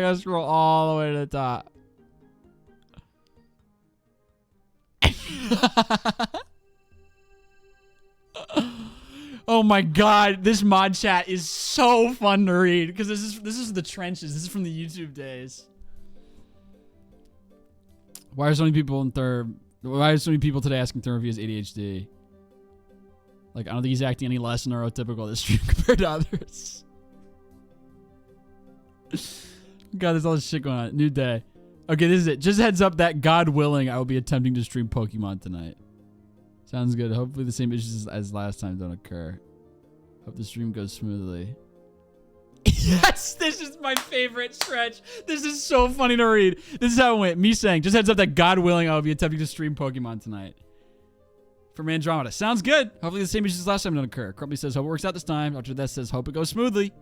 Oh my god, this mod chat is so fun to read because this is the trenches. This is from the YouTube days. Why are so many people today asking Therm if he has ADHD? Like, I don't think he's acting any less neurotypical this stream compared to others. God, there's all this shit going on. New day. Okay, this is it. Just heads up that, God willing, I will be attempting to stream Pokemon tonight. Sounds good. Hopefully the same issues as last time don't occur. Hope the stream goes smoothly. Yes, this is my favorite stretch. This is so funny to read. This is how it went. Me saying, just heads up that, God willing, I will be attempting to stream Pokemon tonight. From Andromeda. Sounds good. Hopefully the same issues as last time don't occur. Crumpy says, hope it works out this time. Dr. Death says, hope it goes smoothly.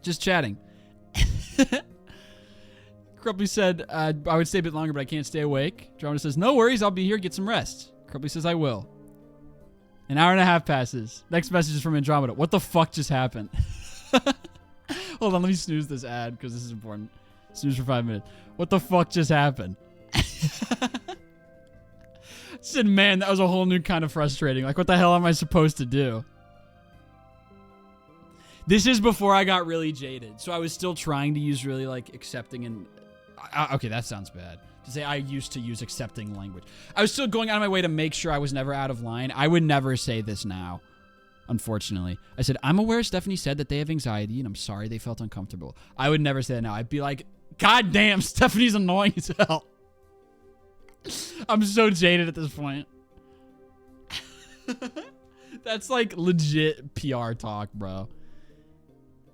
Just chatting. Crumpy said, I would stay a bit longer, but I can't stay awake. Andromeda says, no worries. I'll be here. Get some rest. Crumpy says, I will. An hour and a half passes. Next message is from Andromeda. What the fuck just happened? Hold on. Let me snooze this ad because this is important. Snooze for 5 minutes. What the fuck just happened? Said, man, that was a whole new kind of frustrating. Like, what the hell am I supposed to do? This is before I got really jaded. So I was still trying to use really, like, accepting and... okay, that sounds bad. To say I used to use accepting language. I was still going out of my way to make sure I was never out of line. I would never say this now, unfortunately. I said, I'm aware Stephanie said that they have anxiety, and I'm sorry they felt uncomfortable. I would never say that now. I'd be like, God damn, Stephanie's annoying as hell. I'm so jaded at this point. That's like legit PR talk, bro.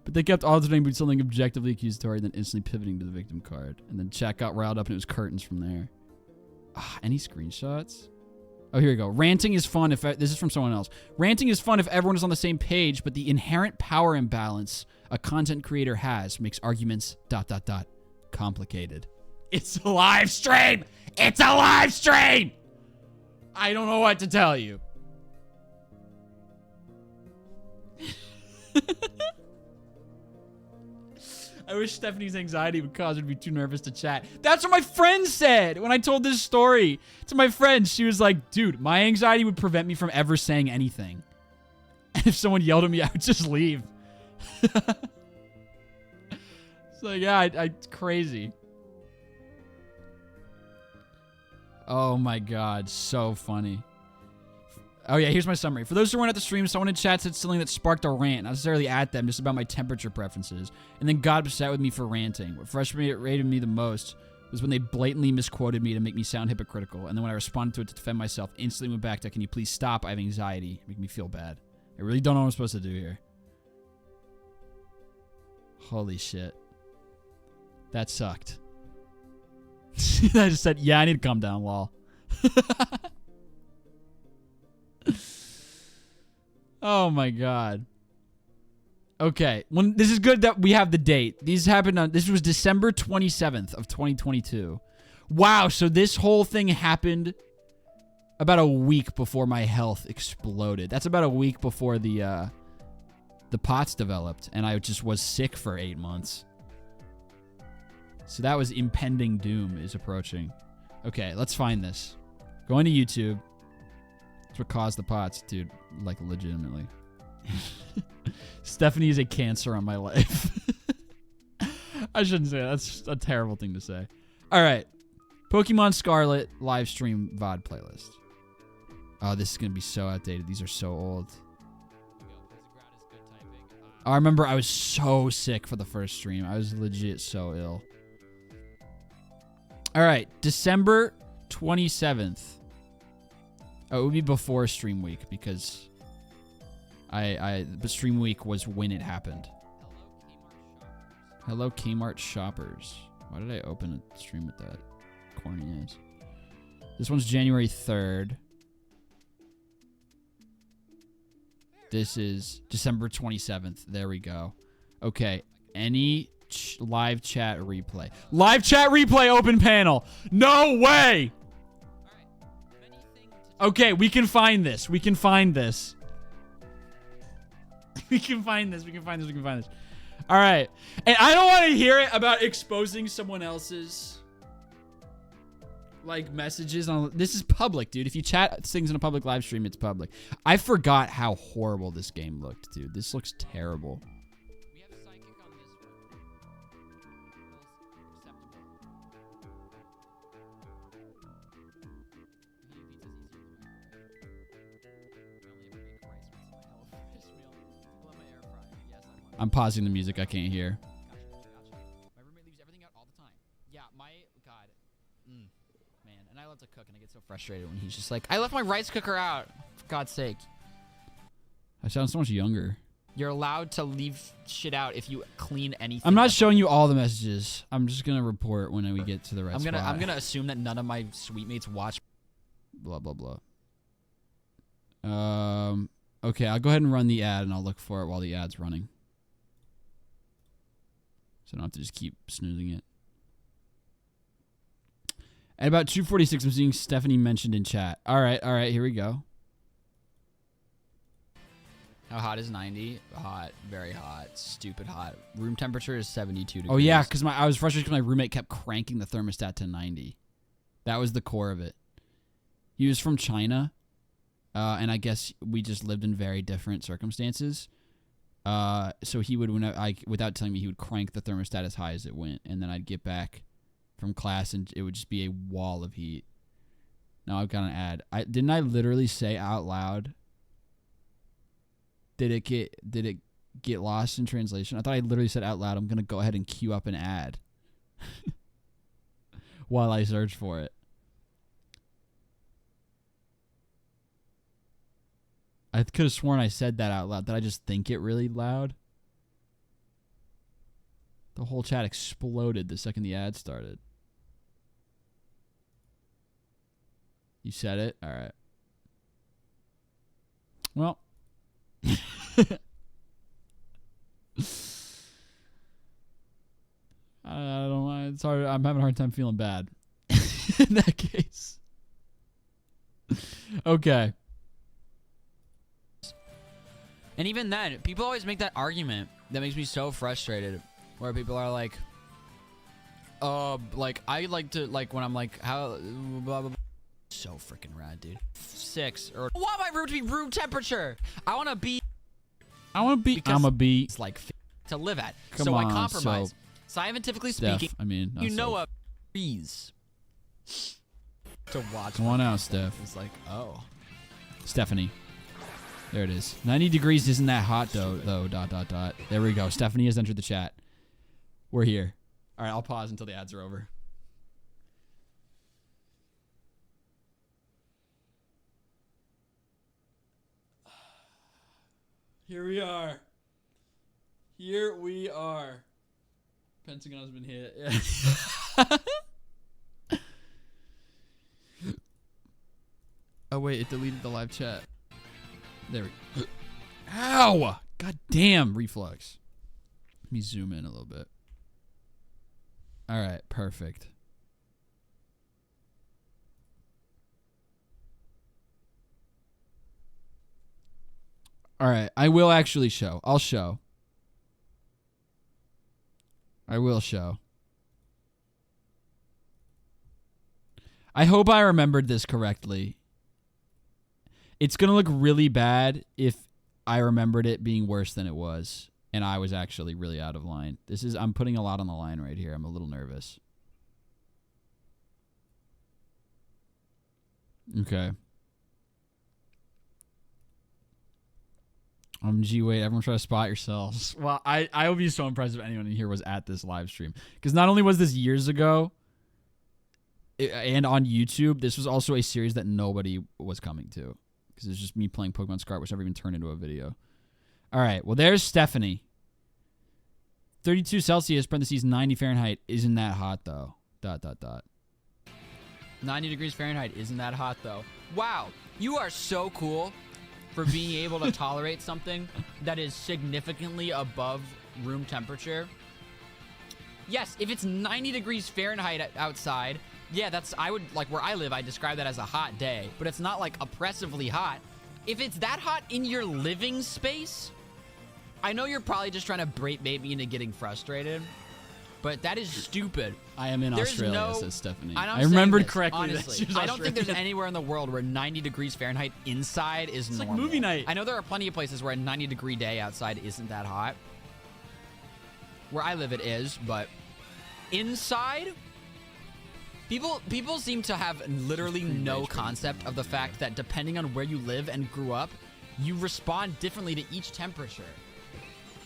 But they kept alternating between something objectively accusatory, then instantly pivoting to the victim card. And then chat got riled up and it was curtains from there. Any screenshots? Oh, here we go. Ranting is fun if... This is from someone else. Ranting is fun if everyone is on the same page, but the inherent power imbalance a content creator has makes arguments... complicated. It's a live stream! It's a live stream! I don't know what to tell you. I wish Stephanie's anxiety would cause her to be too nervous to chat. That's what my friend said when I told this story to my friend. She was like, dude, my anxiety would prevent me from ever saying anything. And if someone yelled at me, I would just leave. It's like, yeah, it's crazy. Oh my God, so funny. Oh yeah, here's my summary. For those who weren't at the stream, someone in chat said something that sparked a rant, not necessarily at them, just about my temperature preferences. And then got upset with me for ranting. What frustrated me the most was when they blatantly misquoted me to make me sound hypocritical. And then when I responded to it to defend myself, instantly went back to, can you please stop? I have anxiety. Make me feel bad. I really don't know what I'm supposed to do here. Holy shit. That sucked. I just said, yeah, I need to calm down, lol. Oh my God. Okay. This is good that we have the date. These happened on... This was December 27th of 2022. Wow, so this whole thing happened about a week before my health exploded. That's about a week before the POTS developed, and I just was sick for 8 months. So that was impending doom is approaching. Okay, let's find this. Going to YouTube. That's what caused the POTS, dude. Like, legitimately. Stephanie is a cancer on my life. I shouldn't say that. That's a terrible thing to say. All right. Pokemon Scarlet live stream VOD playlist. Oh, this is going to be so outdated. These are so old. I remember I was so sick for the first stream. I was legit so ill. All right. December 27th. Oh, it would be before stream week because the stream week was when it happened. Hello, Kmart shoppers. Why did I open a stream with that corny ass? This one's January 3rd. This is December 27th. There we go. Okay. Any live chat replay. Live chat replay open panel. No way! Okay, we can find this. We can find this. We can find this. We can find this. We can find this. All right. And I don't want to hear it about exposing someone else's like messages on. This is public, dude. If you chat things in a public live stream, it's public. I forgot how horrible this game looked, dude. This looks terrible. We have a psychic on this one. I'm pausing the music. I can't hear. Gotcha. My roommate leaves everything out all the time. Yeah, my God. Man, and I love to cook, and I get so frustrated when he's just like, I left my rice cooker out. For God's sake. I sound so much younger. You're allowed to leave shit out if you clean anything. I'm not showing you all the messages. I'm just gonna report when we get to the right spot. I'm gonna assume that none of my sweet mates watch. Blah blah blah. Okay, I'll go ahead and run the ad, and I'll look for it while the ad's running. So I don't have to just keep snoozing it. At about 2:46, I'm seeing Stephanie mentioned in chat. All right, here we go. How hot is 90? Hot, very hot, stupid hot. Room temperature is 72 degrees. Oh yeah, because I was frustrated because my roommate kept cranking the thermostat to 90. That was the core of it. He was from China, and I guess we just lived in very different circumstances. So he would, without telling me, he would crank the thermostat as high as it went, and then I'd get back from class, and it would just be a wall of heat. Now I've got an ad. Didn't I literally say out loud? Did it get lost in translation? I thought I literally said out loud, I'm gonna go ahead and queue up an ad while I search for it. I could have sworn I said that out loud. Did I just think it really loud? The whole chat exploded the second the ad started. You said it? All right. Well. I don't know. It's hard. I'm having a hard time feeling bad in that case. Okay. And even then, people always make that argument that makes me so frustrated, where people are like, like, I like to, like, when I'm like, how, blah, blah, blah. So freaking rad, dude. 6, or, I want my room to be room temperature. I'm a beat. It's like to live at. So I compromise. Scientifically speaking, I mean, you know a breeze to watch. Come on out, Steph. It's like, oh. Stephanie. There it is. 90 degrees isn't that hot, though. There we go. Stephanie has entered the chat. We're here. All right, I'll pause until the ads are over. Here we are. Here we are. Pentagon has been hit. Yeah. Oh, wait. It deleted the live chat. There we go. Ow! God damn, reflux. Let me zoom in a little bit. All right, perfect. All right, I will actually show. I'll show. I will show. I hope I remembered this correctly. It's going to look really bad if I remembered it being worse than it was, and I was actually really out of line. I'm putting a lot on the line right here. I'm a little nervous. Okay. Gee, wait, everyone try to spot yourselves. Well, I would be so impressed if anyone in here was at this live stream. Because not only was this years ago, and on YouTube, this was also a series that nobody was coming to. Because it's just me playing Pokemon Scarlet, which never even turned into a video. All right, well, there's Stephanie. 32 Celsius, parentheses, 90 Fahrenheit. Isn't that hot, though? ... 90 degrees Fahrenheit. Isn't that hot, though? Wow, you are so cool for being able to tolerate something that is significantly above room temperature. Yes, if it's 90 degrees Fahrenheit outside, Yeah, I would, like, where I live, I describe that as a hot day. But it's not, like, oppressively hot. If it's that hot in your living space, I know you're probably just trying to bait me into getting frustrated. But that is stupid. I am in Australia, says Stephanie. I remembered correctly. Honestly, I don't think there's anywhere in the world where 90 degrees Fahrenheit inside is normal. It's like movie night. I know there are plenty of places where a 90-degree day outside isn't that hot. Where I live, it is, but inside, people seem to have literally no concept of the fact that depending on where you live and grew up, you respond differently to each temperature.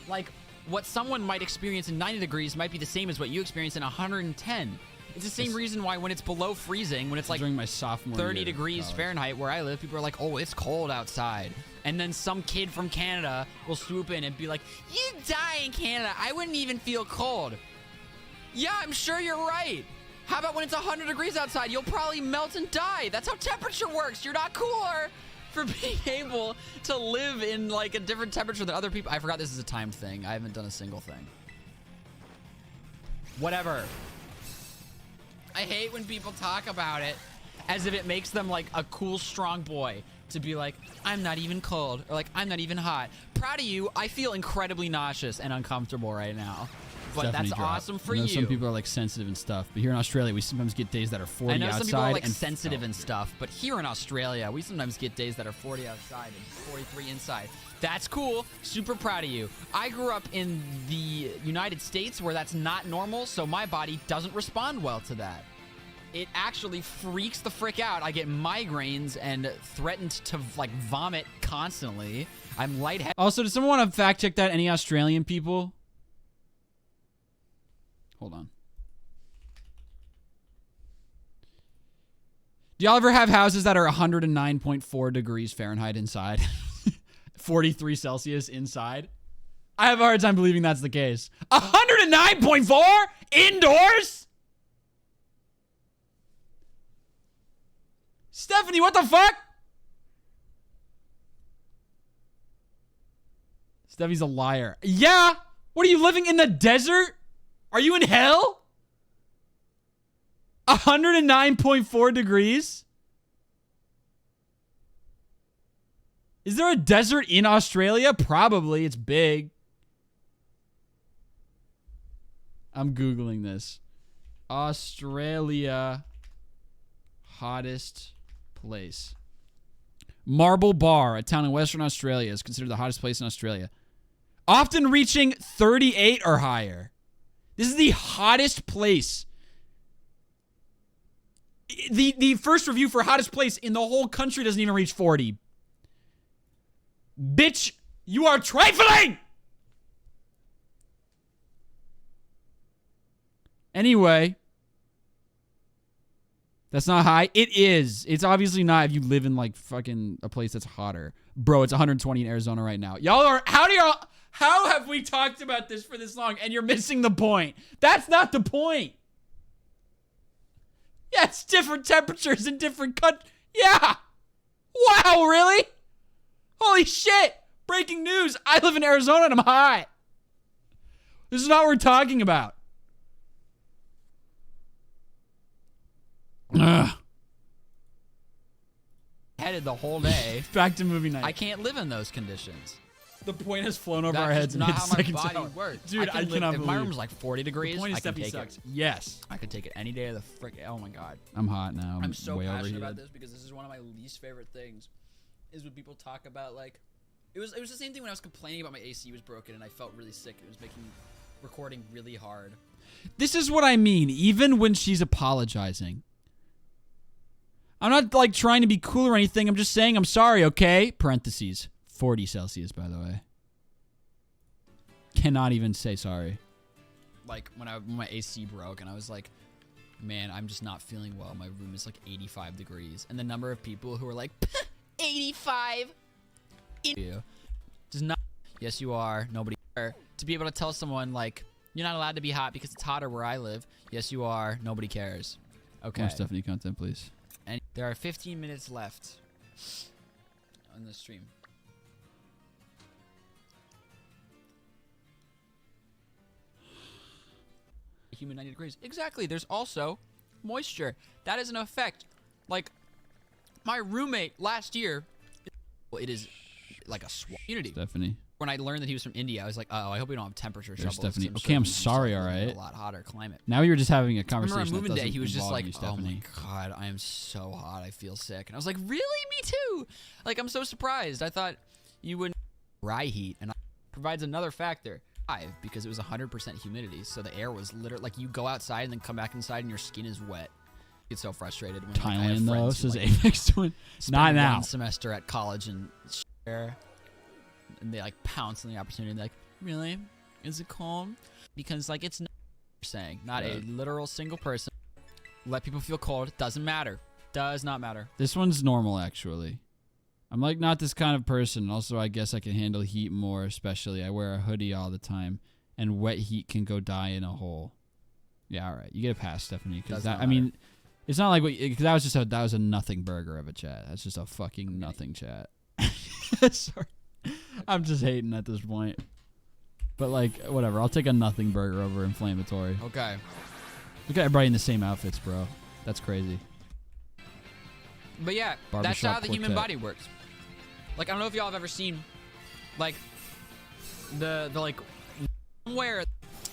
Like, what someone might experience in 90 degrees might be the same as what you experience in 110. It's the same reason why when it's below freezing, when it's like during my sophomore 30 degrees Fahrenheit where I live, people are like, oh, it's cold outside. And then some kid from Canada will swoop in and be like, you die in Canada. I wouldn't even feel cold. Yeah, I'm sure you're right. How about when it's 100 degrees outside? You'll probably melt and die. That's how temperature works. You're not cooler for being able to live in like a different temperature than other people. I forgot this is a timed thing. I haven't done a single thing. Whatever. I hate when people talk about it as if it makes them like a cool, strong boy to be like, I'm not even cold, or like, I'm not even hot. Proud of you. I feel incredibly nauseous and uncomfortable right now. But that's awesome for you. Some people are like sensitive and stuff, but here in Australia, we sometimes get days that are 40 outside. I know some people are like sensitive and stuff, but here in Australia, we sometimes get days that are 40 outside and 43 inside. That's cool. Super proud of you. I grew up in the United States where that's not normal, so my body doesn't respond well to that. It actually freaks the frick out. I get migraines and threatened to like vomit constantly. I'm lightheaded. Also, does someone want to fact check that? Any Australian people? Hold on. Do y'all ever have houses that are 109.4 degrees Fahrenheit inside? 43 Celsius inside? I have a hard time believing that's the case. 109.4 indoors? Stephanie, what the fuck? Steffi's a liar. Yeah? What are you, living in the desert? Are you in hell? 109.4 degrees? Is there a desert in Australia? Probably. It's big. I'm Googling this. Australia hottest place. Marble Bar, a town in Western Australia, is considered the hottest place in Australia. Often reaching 38 or higher. This is the hottest place. The first review for hottest place in the whole country doesn't even reach 40. Bitch, you are trifling! Anyway. That's not high. It is. It's obviously not if you live in like fucking a place that's hotter. Bro, it's 120 in Arizona right now. Y'all are, how have we talked about this for this long and you're missing the point? That's not the point. Yeah, it's different temperatures in different countries. Yeah. Wow, really? Holy shit. Breaking news. I live in Arizona and I'm hot. This is not what we're talking about. Ugh. Headed the whole day. Back to movie night. I can't live in those conditions. The point has flown over our heads. That's not how my body works. Dude, I cannot believe. If my room's like 40 degrees, The point is I can Steffi take sucks. it. Yes. I could take it any day of the frick. Oh my god. I'm hot now. I'm so way passionate overheated. about this because this is one of my least favorite things. Is when people talk about like, it was the same thing when I was complaining about my AC was broken and I felt really sick. It was making recording really hard. This is what I mean. Even when she's apologizing. I'm not like trying to be cool or anything. I'm just saying I'm sorry, okay? Parentheses. 40 Celsius, by the way. Cannot even say sorry. Like when my AC broke and I was like, man, I'm just not feeling well. My room is like 85 degrees. And the number of people who were like, 85? Does not. Yes, you are. Nobody. To be able to tell someone like, you're not allowed to be hot because it's hotter where I live. Yes, you are. Nobody cares. Okay. More Stephanie content, please. And there are 15 minutes left on the stream. Human 90 degrees. Exactly. There's also moisture. That is an effect. Like, my roommate last year, well, it is like a community. Stephanie. When I learned that he was from India, I was like, oh, I hope we don't have temperature There's troubles. Stephanie. I'm Okay, sure I'm he's just, sorry, like, all living in right. a lot hotter climate. Now you're just having a I conversation. remember on moving day, he was just like, you, oh my Stephanie. God, I am so hot. I feel sick. And I was like, really? Me too. Like, I'm so surprised. I thought you wouldn't dry heat. And it provides another factor. Because it was 100% humidity. So the air was literally, like, you go outside and then come back inside and your skin is wet. Get so frustrated when I have Thailand, though, friends who, says like, Apex Twin. Not now. one semester at college and share, and they like pounce on the opportunity. And they're like, really? Is it cold? Because like it's not saying, not a literal single person. Let people feel cold. Doesn't matter. Does not matter. This one's normal, actually. I'm like not this kind of person. Also, I guess I can handle heat more, especially I wear a hoodie all the time, and wet heat can go die in a hole. Yeah, all right. You get a pass, Stephanie. Because I mean, it's not like because that was a nothing burger of a chat. That's just a fucking nothing chat. Sorry, I'm just hating at this point. But like, whatever. I'll take a nothing burger over inflammatory. Okay. Look at everybody in the same outfits, bro. That's crazy. But yeah, that's how the human body works. Like, I don't know if y'all have ever seen, like, the like, where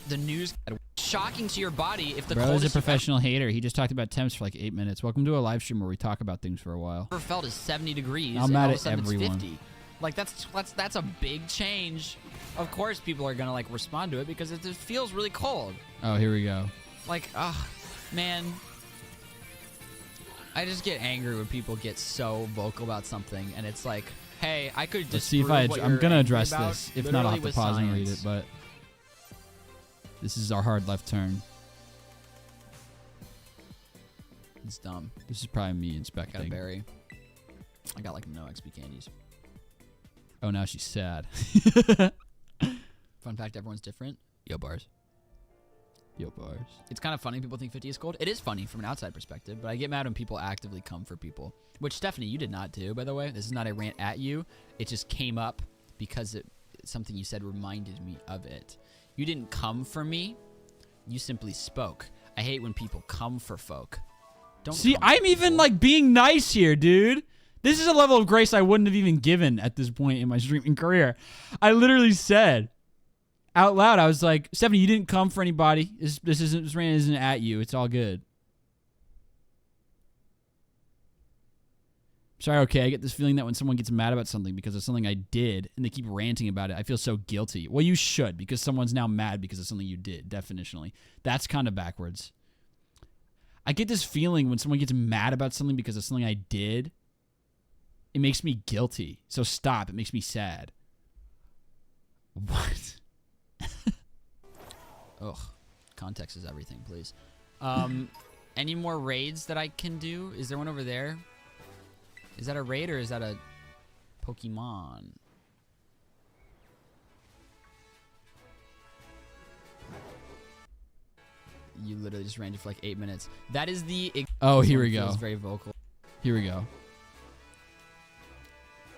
the news shocking to your body if the Bro coldest is a professional hater. He just talked about temps for like 8 minutes. Welcome to a live stream where we talk about things for a while. Ever felt is 70 degrees. I'm and mad all of at a sudden everyone. It's 50. Like that's a big change. Of course, people are gonna like respond to it because it just feels really cold. Oh, here we go. Like, man. I just get angry when people get so vocal about something, and it's like, hey, I could just. Let's see if I'm gonna address this. If not, I'll have to pause and read it. But this is our hard left turn. It's dumb. This is probably me I got a inspecting. berry. I got like no XP candies. Oh, now she's sad. Fun fact: everyone's different. Yo bars. Yo, bars. It's kind of funny people think 50 is cold. It is funny from an outside perspective, but I get mad when people actively come for people. Which, Stephanie, you did not do, by the way. This is not a rant at you. It just came up because something you said reminded me of it. You didn't come for me. You simply spoke. I hate when people come for folk. Don't See, come I'm for even people. like being nice here, dude. This is a level of grace I wouldn't have even given at this point in my streaming career. I literally said out loud, I was like, Stephanie, you didn't come for anybody. This rant isn't at you. It's all good. Sorry, okay, I get this feeling that when someone gets mad about something because of something I did and they keep ranting about it, I feel so guilty. Well, you should, because someone's now mad because of something you did, definitionally. That's kind of backwards. I get this feeling when someone gets mad about something because of something I did, it makes me guilty. So stop. It makes me sad. What? Ugh. Context is everything, please. Any more raids that I can do? Is there one over there? Is that a raid or is that a Pokemon? You literally just ran it for like 8 minutes. That is the... Oh, here we go. Feels very vocal. Here we go.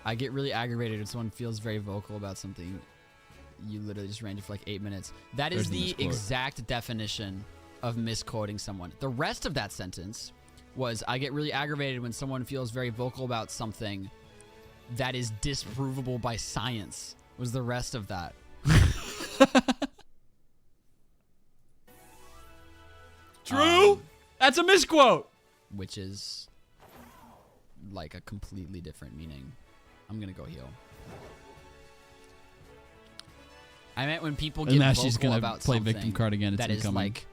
I get really aggravated when someone feels very vocal about something. You literally just ran it for like 8 minutes. That is There's the the misquote. exact definition of misquoting someone. The rest of that sentence was, I get really aggravated when someone feels very vocal about something that is disprovable by science, was the rest of that. True? That's a misquote. Which is like a completely different meaning. I'm gonna go heal. I meant when people get And now vocal she's gonna about play something victim card again. It's that is incoming. like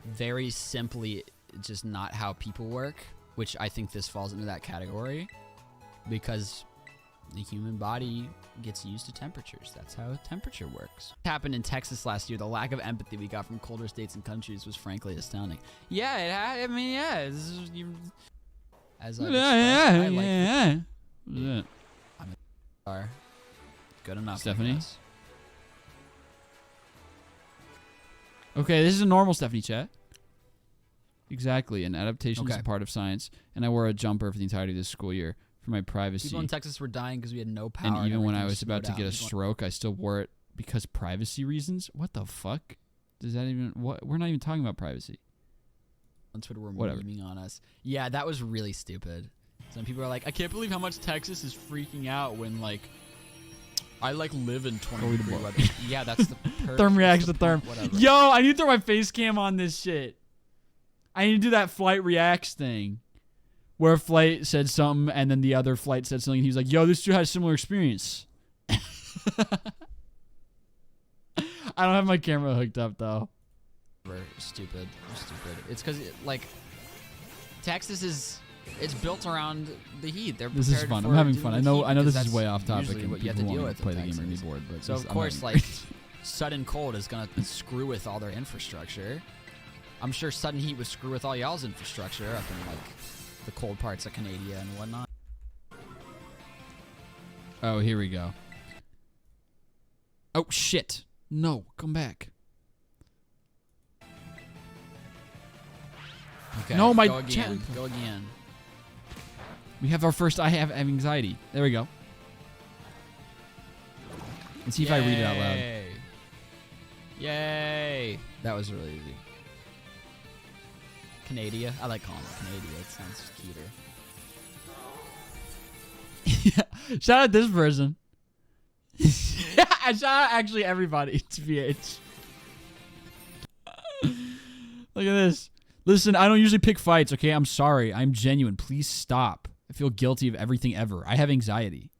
very simply just not how people work, which I think this falls into that category because the human body gets used to temperatures. That's how temperature works. It happened in Texas last year. The lack of empathy we got from colder states and countries was frankly astounding. Yeah, I mean, yeah. As I've expressed, I like yeah. What is that? are good enough. Stephanie? I guess. Okay, this is a normal Stephanie chat. Exactly. An adaptation is Okay. a part of science, and I wore a jumper for the entirety of this school year for my privacy. People in Texas were dying because we had no power. And even when I everything was about to slowed get a down. stroke, I still wore it because privacy reasons? What the fuck? Does that even... What? We're not even talking about privacy. on Twitter were Whatever. memeing on us. Yeah, that was really stupid. Some people are like, I can't believe how much Texas is freaking out when like I like live in 20 degree weather. Yeah, that's the Therm reacts to therm. Whatever. Yo, I need to throw my face cam on this shit. I need to do that flight reacts thing. Where a flight said something and then the other flight said something and he was like, yo, this dude has a similar experience. I don't have my camera hooked up though. Stupid. It's because like Texas is it's built around the heat. This is fun. I'm having fun. I know this is way off topic and what you have to people deal want with to play the game or be bored, but so of course like sudden cold is gonna screw with all their infrastructure. I'm sure sudden heat would screw with all y'all's infrastructure up in like the cold parts of Canada and whatnot. Oh, here we go. Oh shit! No, come back. Okay. No, my go again. Go again. We have our first I have anxiety. There we go. Let's see if I read it out loud. Yay! That was really easy. Canada. I like calling it Canada. It sounds cuter. Yeah. Shout out this person. Shout out actually everybody. It's VH. Look at this. Listen, I don't usually pick fights, okay? I'm sorry. I'm genuine. Please stop. I feel guilty of everything ever. I have anxiety.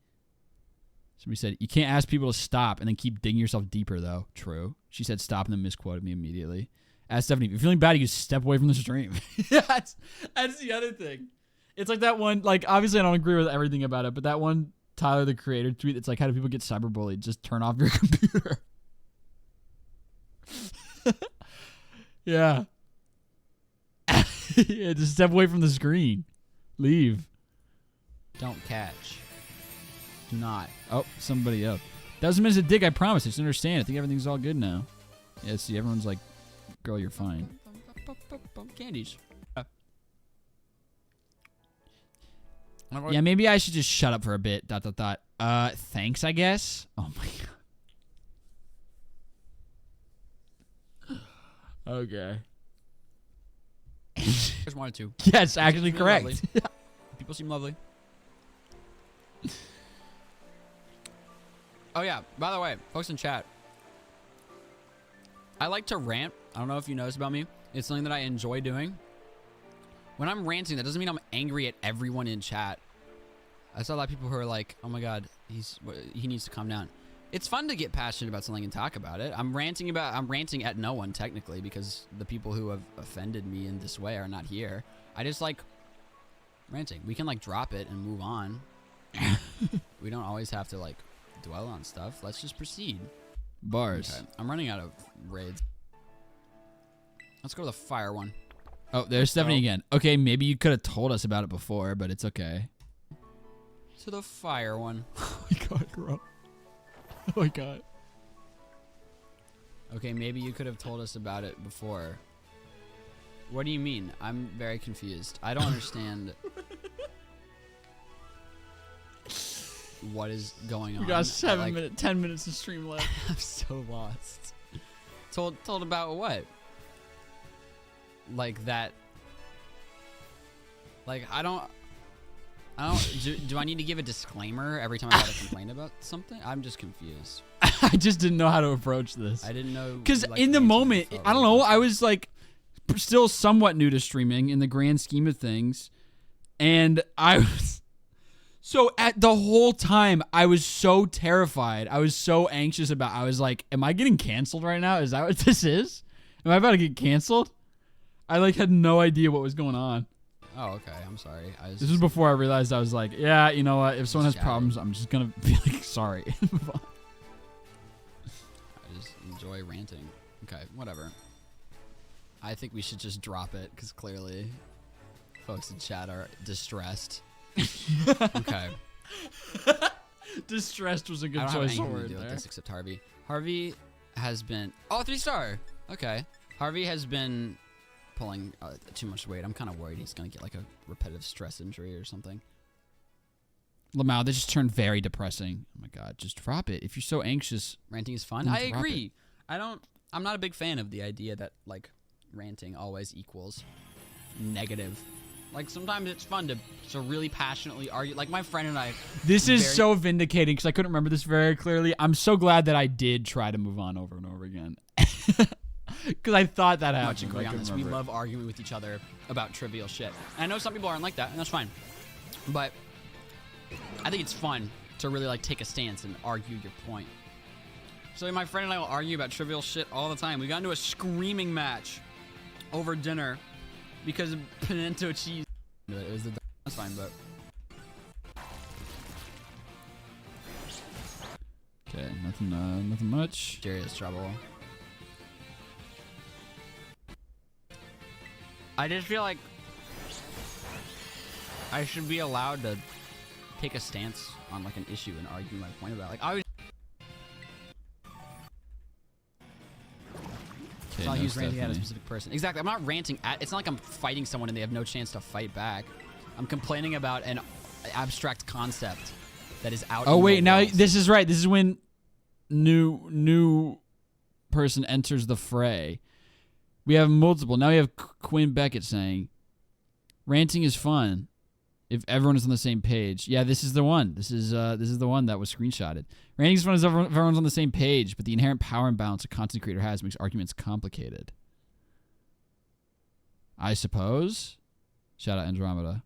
Somebody said, you can't ask people to stop and then keep digging yourself deeper, though. True. She said stop and then misquoted me immediately. Ask Stephanie, if you're feeling bad, you can step away from the stream. that's the other thing. It's like that one, like, obviously I don't agree with everything about it, but that one Tyler, the creator, tweet that's like, how do people get cyberbullied? Just turn off your computer. Yeah. Yeah, just step away from the screen. Leave. Don't catch. Do not. Oh, somebody else. Doesn't mean it's a dig, I promise. I just understand. I think everything's all good now. Yeah, see, everyone's like, girl, you're fine. Candies. Yeah, maybe I should just shut up for a bit. ... Thanks, I guess. Oh my god. Okay. Just wanted to. Yes, actually correct. People seem lovely. Oh yeah, by the way, folks in chat, I like to rant. I don't know if you know this about me. It's something that I enjoy doing. When I'm ranting, that doesn't mean I'm angry at everyone in chat. I saw a lot of people who are like, oh my god, he needs to calm down. It's fun to get passionate about something and talk about it. I'm ranting at no one technically because the people who have offended me in this way are not here. I just like ranting. We can like drop it and move on. We don't always have to like dwell on stuff. Let's just proceed. Bars. Okay. I'm running out of raids. Let's go to the fire one. Oh, there's Stephanie again. Okay, maybe you could have told us about it before, but it's okay. To the fire one. Oh my god, bro. Oh my god. Okay, maybe you could have told us about it before. What do you mean? I'm very confused. I don't understand what is going on. We got 10 minutes of stream left. I'm so lost. Told about what? Like that. Like I don't. Do I need to give a disclaimer every time I got to complain about something? I'm just confused. I just didn't know how to approach this. I didn't know. Because in the moment, I don't know, I was like still somewhat new to streaming in the grand scheme of things. And I was. So at the whole time, I was so terrified. I was so anxious I was like, am I getting canceled right now? Is that what this is? Am I about to get canceled? I like had no idea what was going on. Oh, okay. I'm sorry. This was before I realized I was like, yeah, you know what? If someone has problems, I'm just going to be like, sorry. Move on. I just enjoy ranting. Okay, whatever. I think we should just drop it because clearly folks in chat are distressed. Okay. Distressed was a good I don't choice have of anything word to do with there. this except Harvey. Harvey has been 3-star. Okay. Harvey has been pulling too much weight. I'm kind of worried he's gonna get like a repetitive stress injury or something. Lamau, that just turned very depressing. Oh my god, just drop it. If you're so anxious, ranting is fun. I agree. I'm not a big fan of the idea that like ranting always equals negative. Like, sometimes it's fun to really passionately argue. Like, my friend and I... This is so vindicating because I couldn't remember this very clearly. I'm so glad that I did try to move on over and over again. Because I thought that happened. Much agree on this. We love arguing with each other about trivial shit. And I know some people aren't like that, and that's fine. But I think it's fun to really, like, take a stance and argue your point. So my friend and I will argue about trivial shit all the time. We got into a screaming match over dinner because of pimento cheese. It was that's fine, but... Okay, nothing much. Serious trouble. I just feel like I should be allowed to take a stance on like an issue and argue my point about it. Like I always it's not use ranting at a specific person. Exactly. I'm not ranting at. It's not like I'm fighting someone and they have no chance to fight back. I'm complaining about an abstract concept that is out. Oh wait, now this is right. This is when new person enters the fray. We have multiple. Now we have Quinn Beckett saying, "Ranting is fun if everyone is on the same page." Yeah, this is the one. This is the one that was screenshotted. Ranting is fun if everyone's on the same page, but the inherent power imbalance a content creator has makes arguments complicated. I suppose. Shout out Andromeda.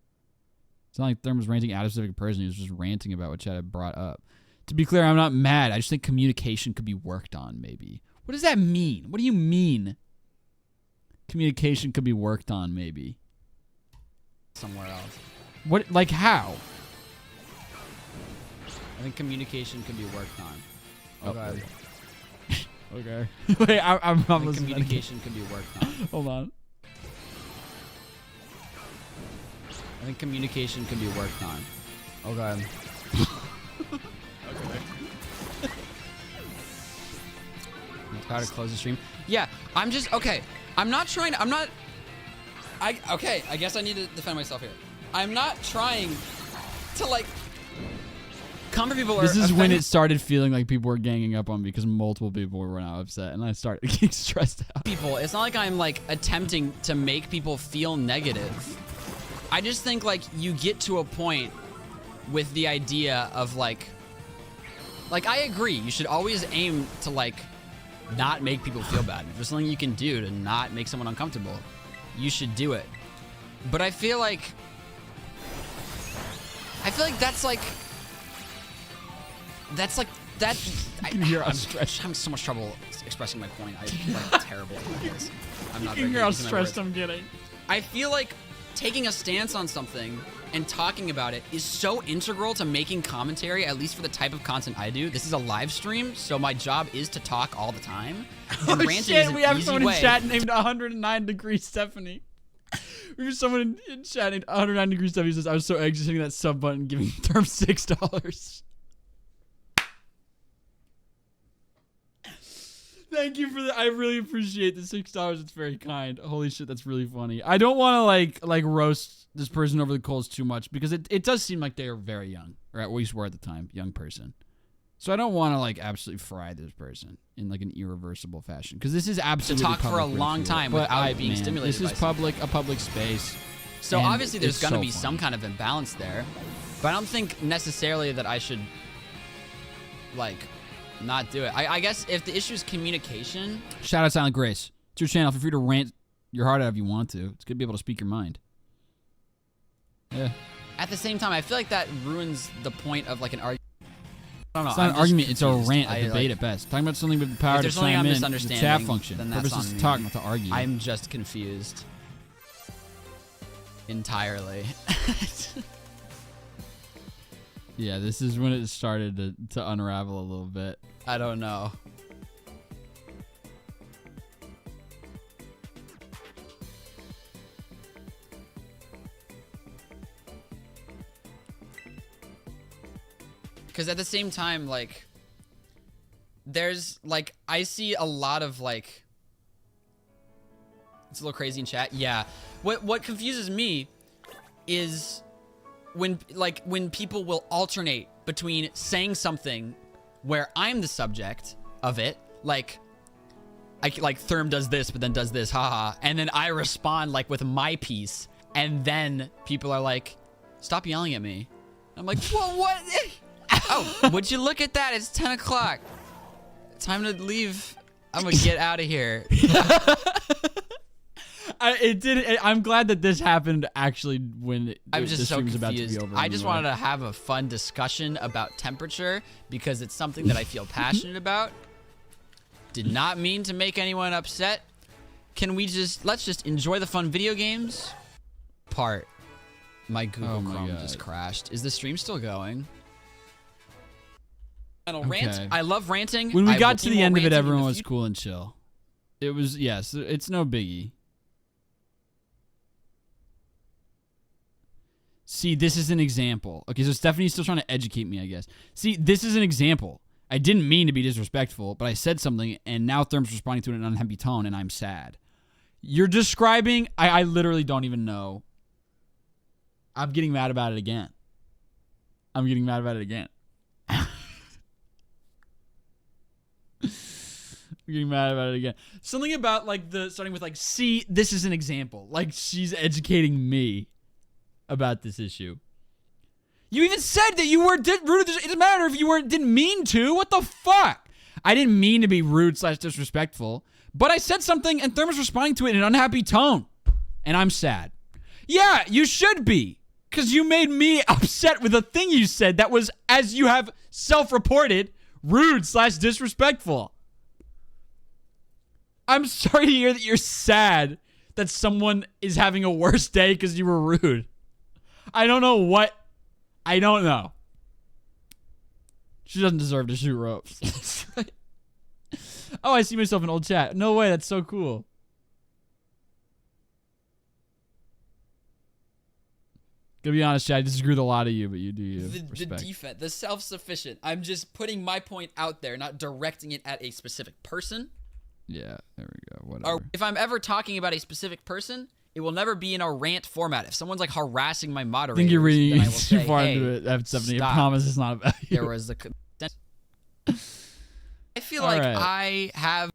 It's not like Therm was ranting at a specific person. He was just ranting about what Chad had brought up. To be clear, I'm not mad. I just think communication could be worked on, maybe. What does that mean? What do you mean? Communication could be worked on, maybe. Somewhere else. What? Like how? I think communication could be worked on. Okay. Okay. Wait, I'm listening. Communication could be worked on. Hold on. I think communication can be worked on. Okay. Okay. How to close the stream? Yeah, I'm just okay. I'm not trying. Okay. I guess I need to defend myself here. I'm not trying to like come for people. This is when it started feeling like people were ganging up on me because multiple people were now upset, and I started getting stressed out. People, it's not like I'm like attempting to make people feel negative. I just think like you get to a point with the idea of like I agree. You should always aim to like not make people feel bad. If there's something you can do to not make someone uncomfortable, you should do it. But I feel like that's like that. You can hear how stressed. I'm having so much trouble expressing my point. I'm like terrible at this. I'm not. You can hear how stressed I'm getting. I feel like taking a stance on something and talking about it is so integral to making commentary, at least for the type of content I do. This is a live stream, so my job is to talk all the time. And ranting shit, is an we have easy someone way. in chat named 109 Degree Stephanie. We have someone in chat named 109 Degree Stephanie who says, I was so anxious hitting that sub button, giving Term $6. Thank you for that. I really appreciate the $6. It's very kind. Holy shit, that's really funny. I don't want to like roast this person over the coals too much because it does seem like they are very young, or at least were at the time, young person. So I don't want to like absolutely fry this person in like an irreversible fashion because this is absolutely to talk for a long time without being stimulated. This is a public space. So obviously there's going to be some kind of imbalance there, but I don't think necessarily that I should like not do it. I guess if the issue is communication. Shout out Silent Grace. It's your channel. Feel free to rant your heart out if you want to. It's good to be able to speak your mind. Yeah. At the same time, I feel like that ruins the point of like an argument. I don't know. It's not an argument. It's a rant, a debate at best. Talking about something with the power to chime in, the chat function. Then Purpose is to talk, not to argue. I'm just confused. Entirely. Yeah, this is when it started to unravel a little bit. I don't know. Because at the same time, like, there's, like, I see a lot of, like, it's a little crazy in chat. Yeah. What confuses me is when people will alternate between saying something where I'm the subject of it, like like Therm does this, but then does this, haha. And then I respond like with my piece. And then people are like, stop yelling at me. I'm like, well, what? Oh, would you look at that? It's 10 o'clock. Time to leave. I'm gonna get out of here. I'm glad that this happened actually when I'm just so stream's about to confused. be over. I just wanted to have a fun discussion about temperature because it's something that I feel passionate about. Did not mean to make anyone upset. Let's just enjoy the fun video games part. My Google Chrome just crashed. Is the stream still going? Rant. I love ranting. When we got to the end of it, everyone was cool and chill. It was, yes, it's no biggie. See, this is an example. Okay, so Stephanie's still trying to educate me, I guess. See, this is an example. I didn't mean to be disrespectful, but I said something, and now Therm's responding to it in an unhappy tone, and I'm sad. You're describing... I literally don't even know. I'm getting mad about it again. I'm getting mad about it again. Something about, like, starting with, like, see, this is an example. Like, she's educating me about this issue. You even said that you were rude. It doesn't matter if you didn't mean to. What the fuck? I didn't mean to be rude / disrespectful, but I said something and Therm was responding to it in an unhappy tone, and I'm sad. Yeah, you should be, because you made me upset with a thing you said that was, as you have self-reported, rude / disrespectful. I'm sorry to hear that you're sad that someone is having a worse day because you were rude. I don't know what. I don't know. She doesn't deserve to shoot ropes. Oh, I see myself in old chat. No way, that's so cool. Gonna be honest, chat, I disagree with a lot of you, but you do you. The defense, the self-sufficient. I'm just putting my point out there, not directing it at a specific person. Yeah, there we go. Whatever. Or if I'm ever talking about a specific person, it will never be in a rant format. If someone's like harassing my moderator, I think you're reading too say, far hey, into it. F70. stop. I promise it's not about you. There was the. I feel like I have.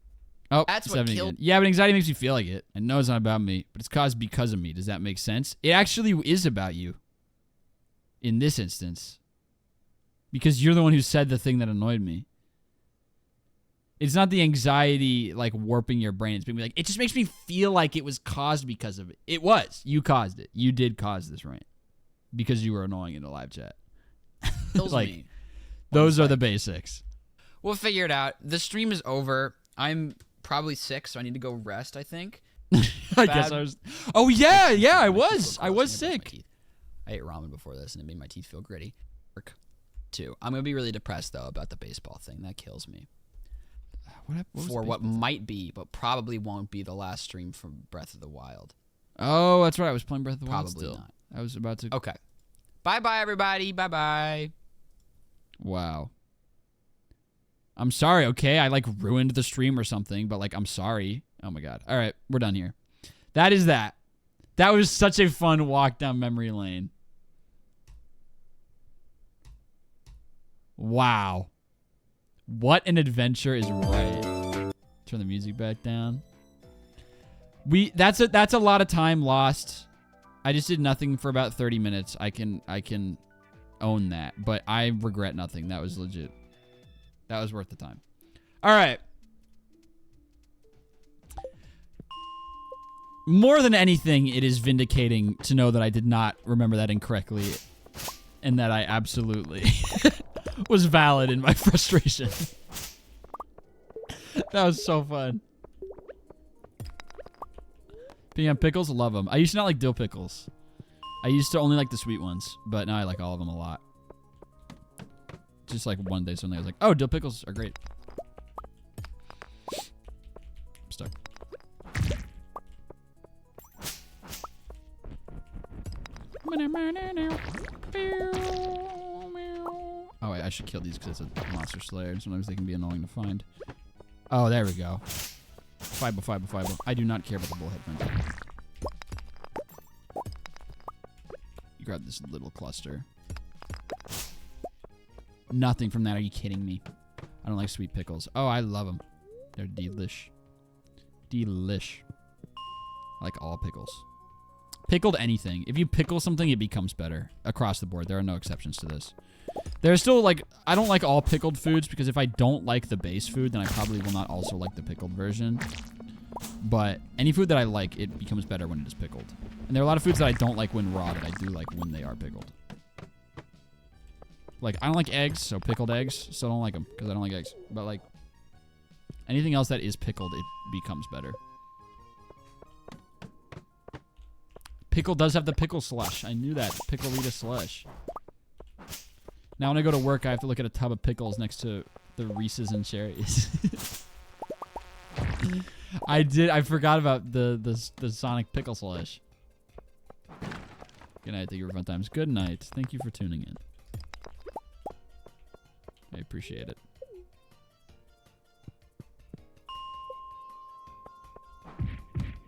Oh, that's what killed. Yeah, but anxiety makes me feel like it. I know it's not about me, but it's caused because of me. Does that make sense? It actually is about you. In this instance, because you're the one who said the thing that annoyed me. It's not the anxiety like warping your brain. It's being like, it just makes me feel like it was caused because of it. It was. You caused it. You did cause this rant because you were annoying in the live chat. Like, me. Those are the basics. We'll figure it out. The stream is over. I'm probably sick, so I need to go rest, I think. I guess I was. Oh, yeah, I was. I was sick. I ate ramen before this, and it made my teeth feel gritty. Too. I'm going to be really depressed, though, about the baseball thing. That kills me. What might be, but probably won't be the last stream from Breath of the Wild. Oh, that's right. I was playing Breath of the Wild Probably still. not. I was about to. Okay. Bye-bye, everybody. Bye-bye. Wow. I'm sorry, okay? I, like, ruined the stream or something, but, like, I'm sorry. Oh, my God. All right, we're done here. That is that. That was such a fun walk down memory lane. Wow. What an adventure is right. Turn the music back down. That's a lot of time lost. I just did nothing for about 30 minutes. I can own that, but I regret nothing. That was legit. That was worth the time. All right. More than anything, it is vindicating to know that I did not remember that incorrectly and that I absolutely was valid in my frustration. That was so fun. Peanut pickles, love them. I used to not like dill pickles. I used to only like the sweet ones, but now I like all of them a lot. Just like one day suddenly I was like, oh, dill pickles are great. I'm stuck. Oh, wait, I should kill these because it's a monster slayer, and sometimes they can be annoying to find. Oh, there we go. Fibo. I do not care about the bullhead friends. You grab this little cluster. Nothing from that. Are you kidding me? I don't like sweet pickles. Oh, I love them. They're delish. Delish. I like all pickles. Pickled anything. If you pickle something, it becomes better. Across the board. There are no exceptions to this. There's still, like, I don't like all pickled foods because if I don't like the base food, then I probably will not also like the pickled version. But any food that I like, it becomes better when it is pickled. And there are a lot of foods that I don't like when raw that I do like when they are pickled. Like, I don't like eggs, so pickled eggs, so I don't like them because I don't like eggs. But, like, anything else that is pickled, it becomes better. Pickle does have the pickle slush. I knew that. Pickle-lita slush. Now when I go to work, I have to look at a tub of pickles next to the Reese's and cherries. I forgot about the Sonic pickle slush. Good night. Thank you for fun times. Good night. Thank you for tuning in. I appreciate it.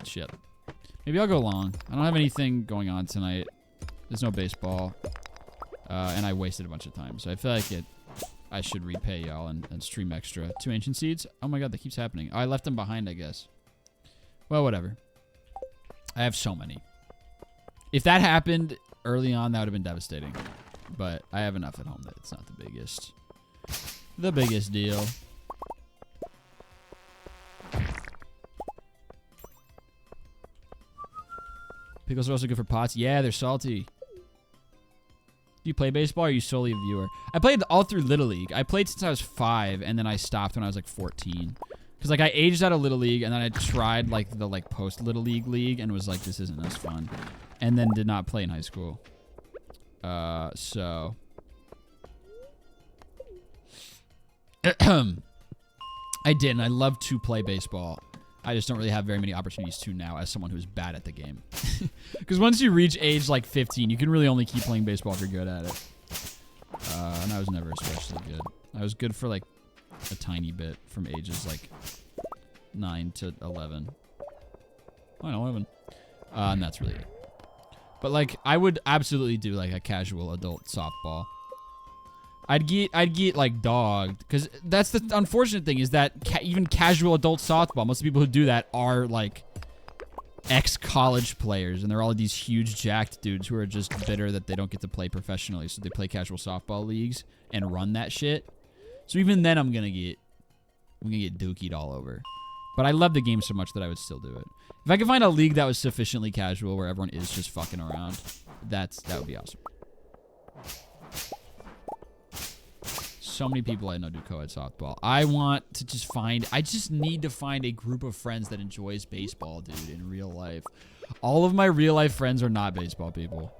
Shit. Maybe I'll go long. I don't have anything going on tonight. There's no baseball. And I wasted a bunch of time. So I feel like I should repay y'all and stream extra. 2 ancient seeds? Oh my god, that keeps happening. Oh, I left them behind, I guess. Well, whatever. I have so many. If that happened early on, that would have been devastating. But I have enough at home that it's not the biggest deal. Pickles are also good for pots. Yeah, they're salty. Do you play baseball or are you solely a viewer? I played all through Little League. I played since I was 5, and then I stopped when I was like 14. Because like I aged out of Little League, and then I tried like the post Little League and was like, this isn't as fun. And then did not play in high school. So I did, and I love to play baseball. I just don't really have very many opportunities to now as someone who's bad at the game. Because once you reach age like 15, you can really only keep playing baseball if you're good at it. And I was never especially good. I was good for like a tiny bit from ages like 9 to 11. Oh, no, 11. And that's really it. But like, I would absolutely do like a casual adult softball. I'd get like dogged, because that's the unfortunate thing is that even casual adult softball, most of the people who do that are like ex-college players, and they're all these huge jacked dudes who are just bitter that they don't get to play professionally, so they play casual softball leagues and run that shit. So even then, I'm gonna get dookied all over. But I love the game so much that I would still do it. If I could find a league that was sufficiently casual where everyone is just fucking around, that would be awesome. So many people I know do co-ed softball. I just need to find a group of friends that enjoys baseball, dude, in real life. All of my real life friends are not baseball people.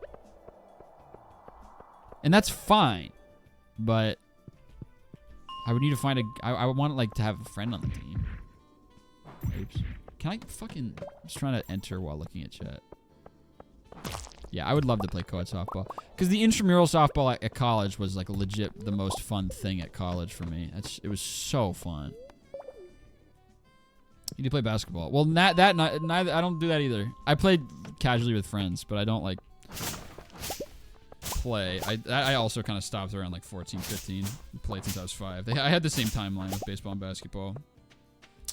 And that's fine. But I would need to find I want like to have a friend on the team. Oops. Can I fucking... I'm just trying to enter while looking at chat. Yeah, I would love to play co-ed softball. Because the intramural softball at college was like legit the most fun thing at college for me. It was so fun. You do play basketball. Well, neither, I don't do that either. I played casually with friends, but I don't like play. I also kind of stopped around like 14, 15. Played since I was 5. I had the same timeline with baseball and basketball.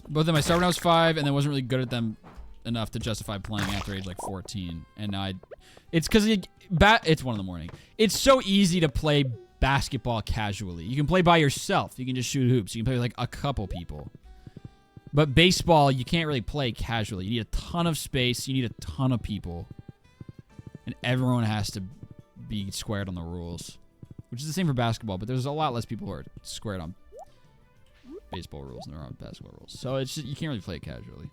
Both of them I started when I was 5, and then wasn't really good at them enough to justify playing after age like 14. And now it's because it's 1 in the morning. It's so easy to play basketball casually. You can play by yourself. You can just shoot hoops. You can play with like a couple people. But baseball, you can't really play casually. You need a ton of space. You need a ton of people. And everyone has to be squared on the rules. Which is the same for basketball, but there's a lot less people who are squared on baseball rules than there are on basketball rules. So it's just, you can't really play it casually.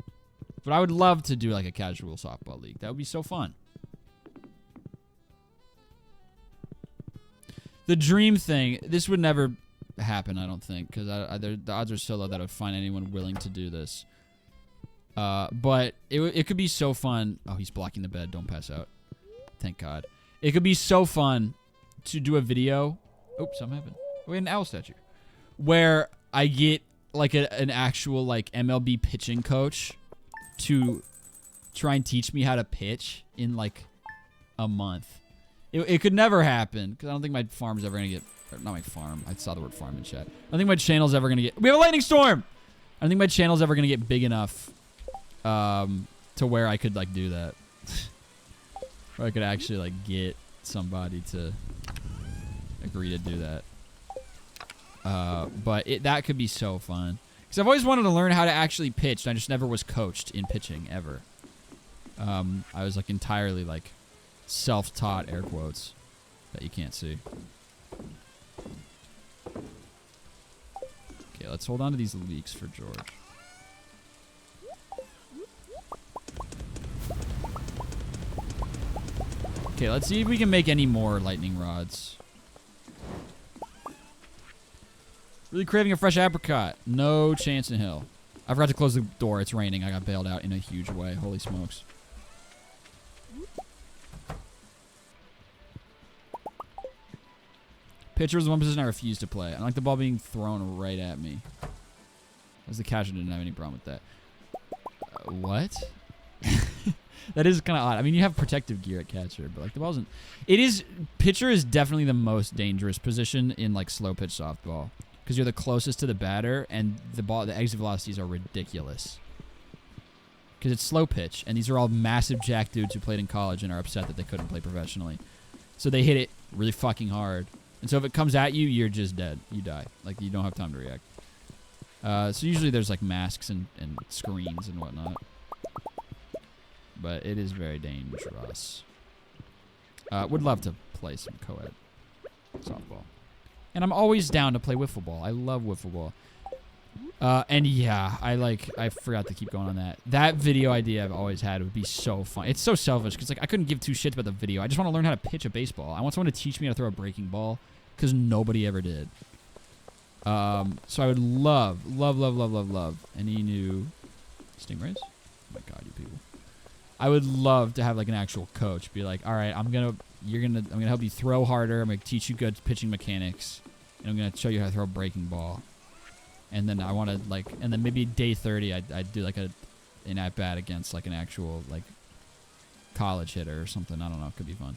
But I would love to do like a casual softball league. That would be so fun. The dream thing, this would never happen, I don't think, because the odds are so low that I would find anyone willing to do this. But it could be so fun. Oh, he's blocking the bed. Don't pass out. Thank God. It could be so fun to do a video. Oops, something happened. We had an owl statue. Where I get like an actual like MLB pitching coach to try and teach me how to pitch in like a month. It could never happen because I don't think my farm's ever gonna get, not my farm. I saw the word farm in chat. I don't think my channel's ever gonna get. We have a lightning storm. I don't think my channel's ever gonna get big enough to where I could like do that. Where I could actually like get somebody to agree to do that. But that could be so fun. Because I've always wanted to learn how to actually pitch, and I just never was coached in pitching, ever. I was, like, entirely, like, self-taught, air quotes, that you can't see. Okay, let's hold on to these leeks for George. Okay, let's see if we can make any more lightning rods. Really craving a fresh apricot. No chance in hell. I forgot to close the door. It's raining. I got bailed out in a huge way. Holy smokes. Pitcher was the one position I refused to play. I like the ball being thrown right at me. As the catcher didn't have any problem with that. What? That is kind of odd. I mean, you have protective gear at catcher, but like the ball isn't. Pitcher is definitely the most dangerous position in like slow pitch softball. Because you're the closest to the batter, and the exit velocities are ridiculous. Because it's slow pitch, and these are all massive jack dudes who played in college and are upset that they couldn't play professionally. So they hit it really fucking hard. And so if it comes at you, you're just dead. You die. Like, you don't have time to react. So usually there's, like, masks and screens and whatnot. But it is very dangerous. Would love to play some co-ed softball. And I'm always down to play wiffle ball. I love wiffle ball. And yeah, I forgot to keep going on that. That video idea I've always had would be so fun. It's so selfish because like I couldn't give two shits about the video. I just want to learn how to pitch a baseball. I want someone to teach me how to throw a breaking ball because nobody ever did. So I would love any new stingrays. Oh my god, you people. I would love to have like an actual coach be like, all right, I'm gonna help you throw harder. I'm gonna teach you good pitching mechanics, and I'm gonna show you how to throw a breaking ball. And then I want to like, and then maybe day 30, I'd do like an at bat against like an actual like college hitter or something. I don't know. Could be fun.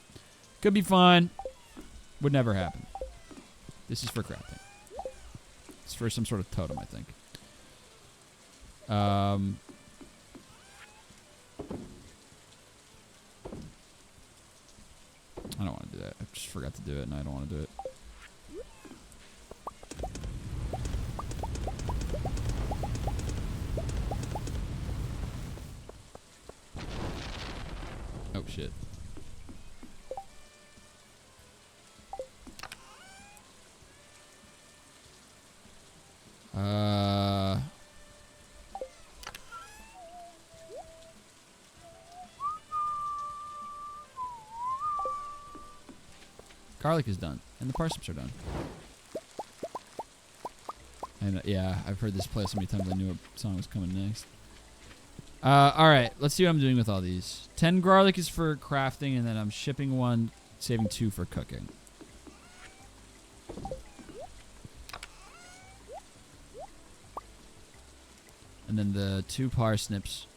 Could be fun. Would never happen. This is for crafting. It's for some sort of totem, I think. I don't want to do that. I just forgot to do it, and I don't want to do it. Oh, shit. Garlic is done, and the parsnips are done. And yeah, I've heard this play so many times I knew a song was coming next. Alright, let's see what I'm doing with all these. 10 garlic is for crafting, and then I'm shipping 1, saving 2 for cooking. And then the 2 parsnips,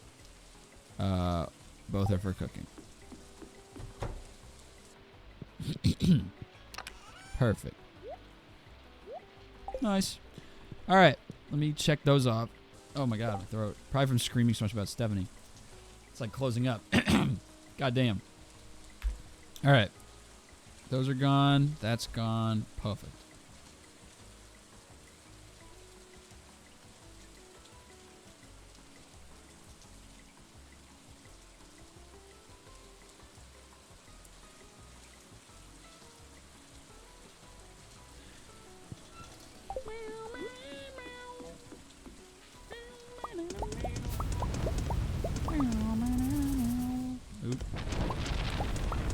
both are for cooking. Perfect. Nice. Alright, let me check those off. Oh my god, my throat. Probably from screaming so much about Stephanie. It's like closing up. God damn. Alright. Those are gone. That's gone. Perfect.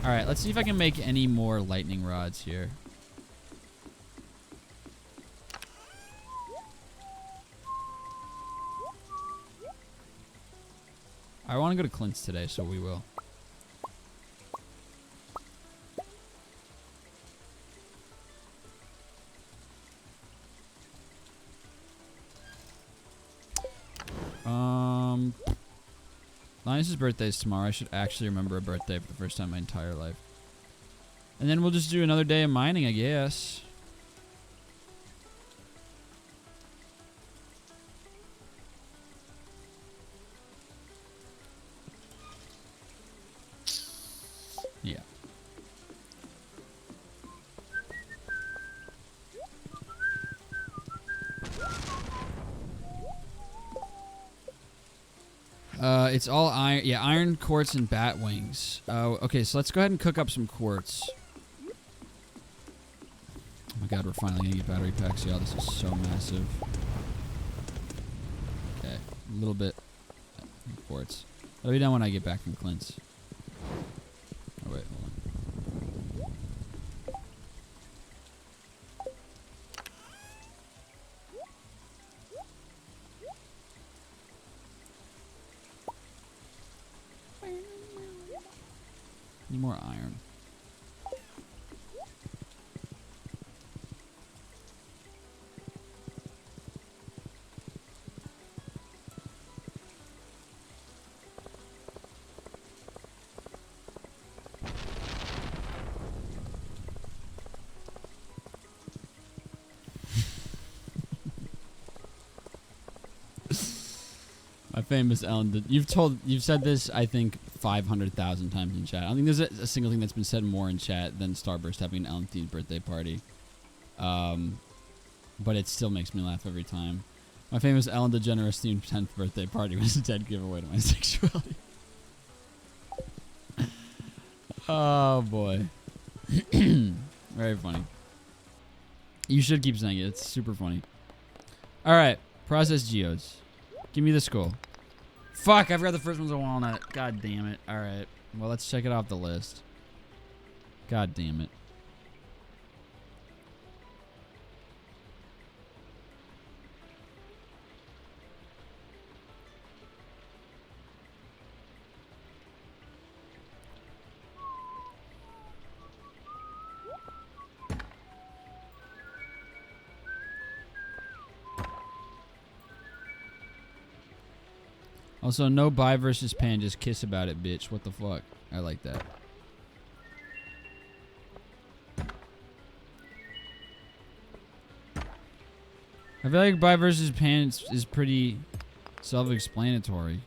Alright, let's see if I can make any more lightning rods here. I want to go to Clint's today, so we will. Linus's birthday is tomorrow. I should actually remember a birthday for the first time in my entire life. And then we'll just do another day of mining, I guess. It's all iron. Yeah, iron, quartz, and bat wings. Okay, so let's go ahead and cook up some quartz. Oh my god, we're finally gonna get battery packs, y'all. This is so massive. Okay, a little bit quartz. That'll be done when I get back from Clint's. Oh wait, hold on. Need more iron. My famous Ellen. You've said this, I think, 500,000 times in chat. I don't think there's a single thing that's been said more in chat than Starburst having an Ellen-themed birthday party. But it still makes me laugh every time. My famous Ellen DeGeneres themed 10th birthday party was a dead giveaway to my sexuality. Oh boy. Very funny. You should keep saying it. It's super funny. Alright. Process geodes. Give me the skull. Fuck, I forgot the first one's a walnut. God damn it. Alright. Well, let's check it off the list. God damn it. Also, no buy versus pan, just kiss about it, bitch. What the fuck? I like that. I feel like buy versus pan is pretty self-explanatory.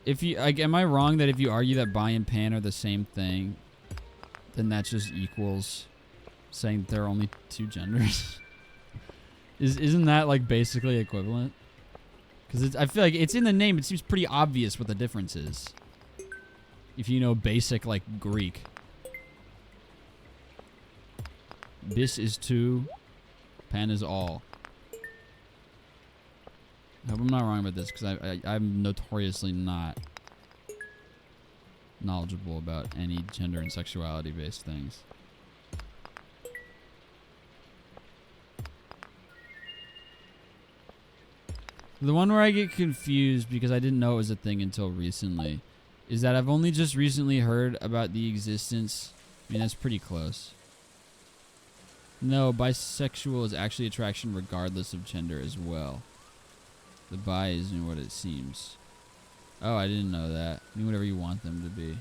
If you, like, am I wrong that if you argue that buy and pan are the same thing, then that just equals saying there are only two genders? Isn't that like basically equivalent? Because I feel like it's in the name. It seems pretty obvious what the difference is. If you know basic, like, Greek. Bis is two. Pan is all. I hope I'm not wrong about this, because I'm notoriously not knowledgeable about any gender and sexuality-based things. The one where I get confused because I didn't know it was a thing until recently is that I've only just recently heard about the existence. I mean, that's pretty close. No, bisexual is actually attraction regardless of gender as well. The bi isn't what it seems. Oh, I didn't know that. I mean, whatever you want them to be.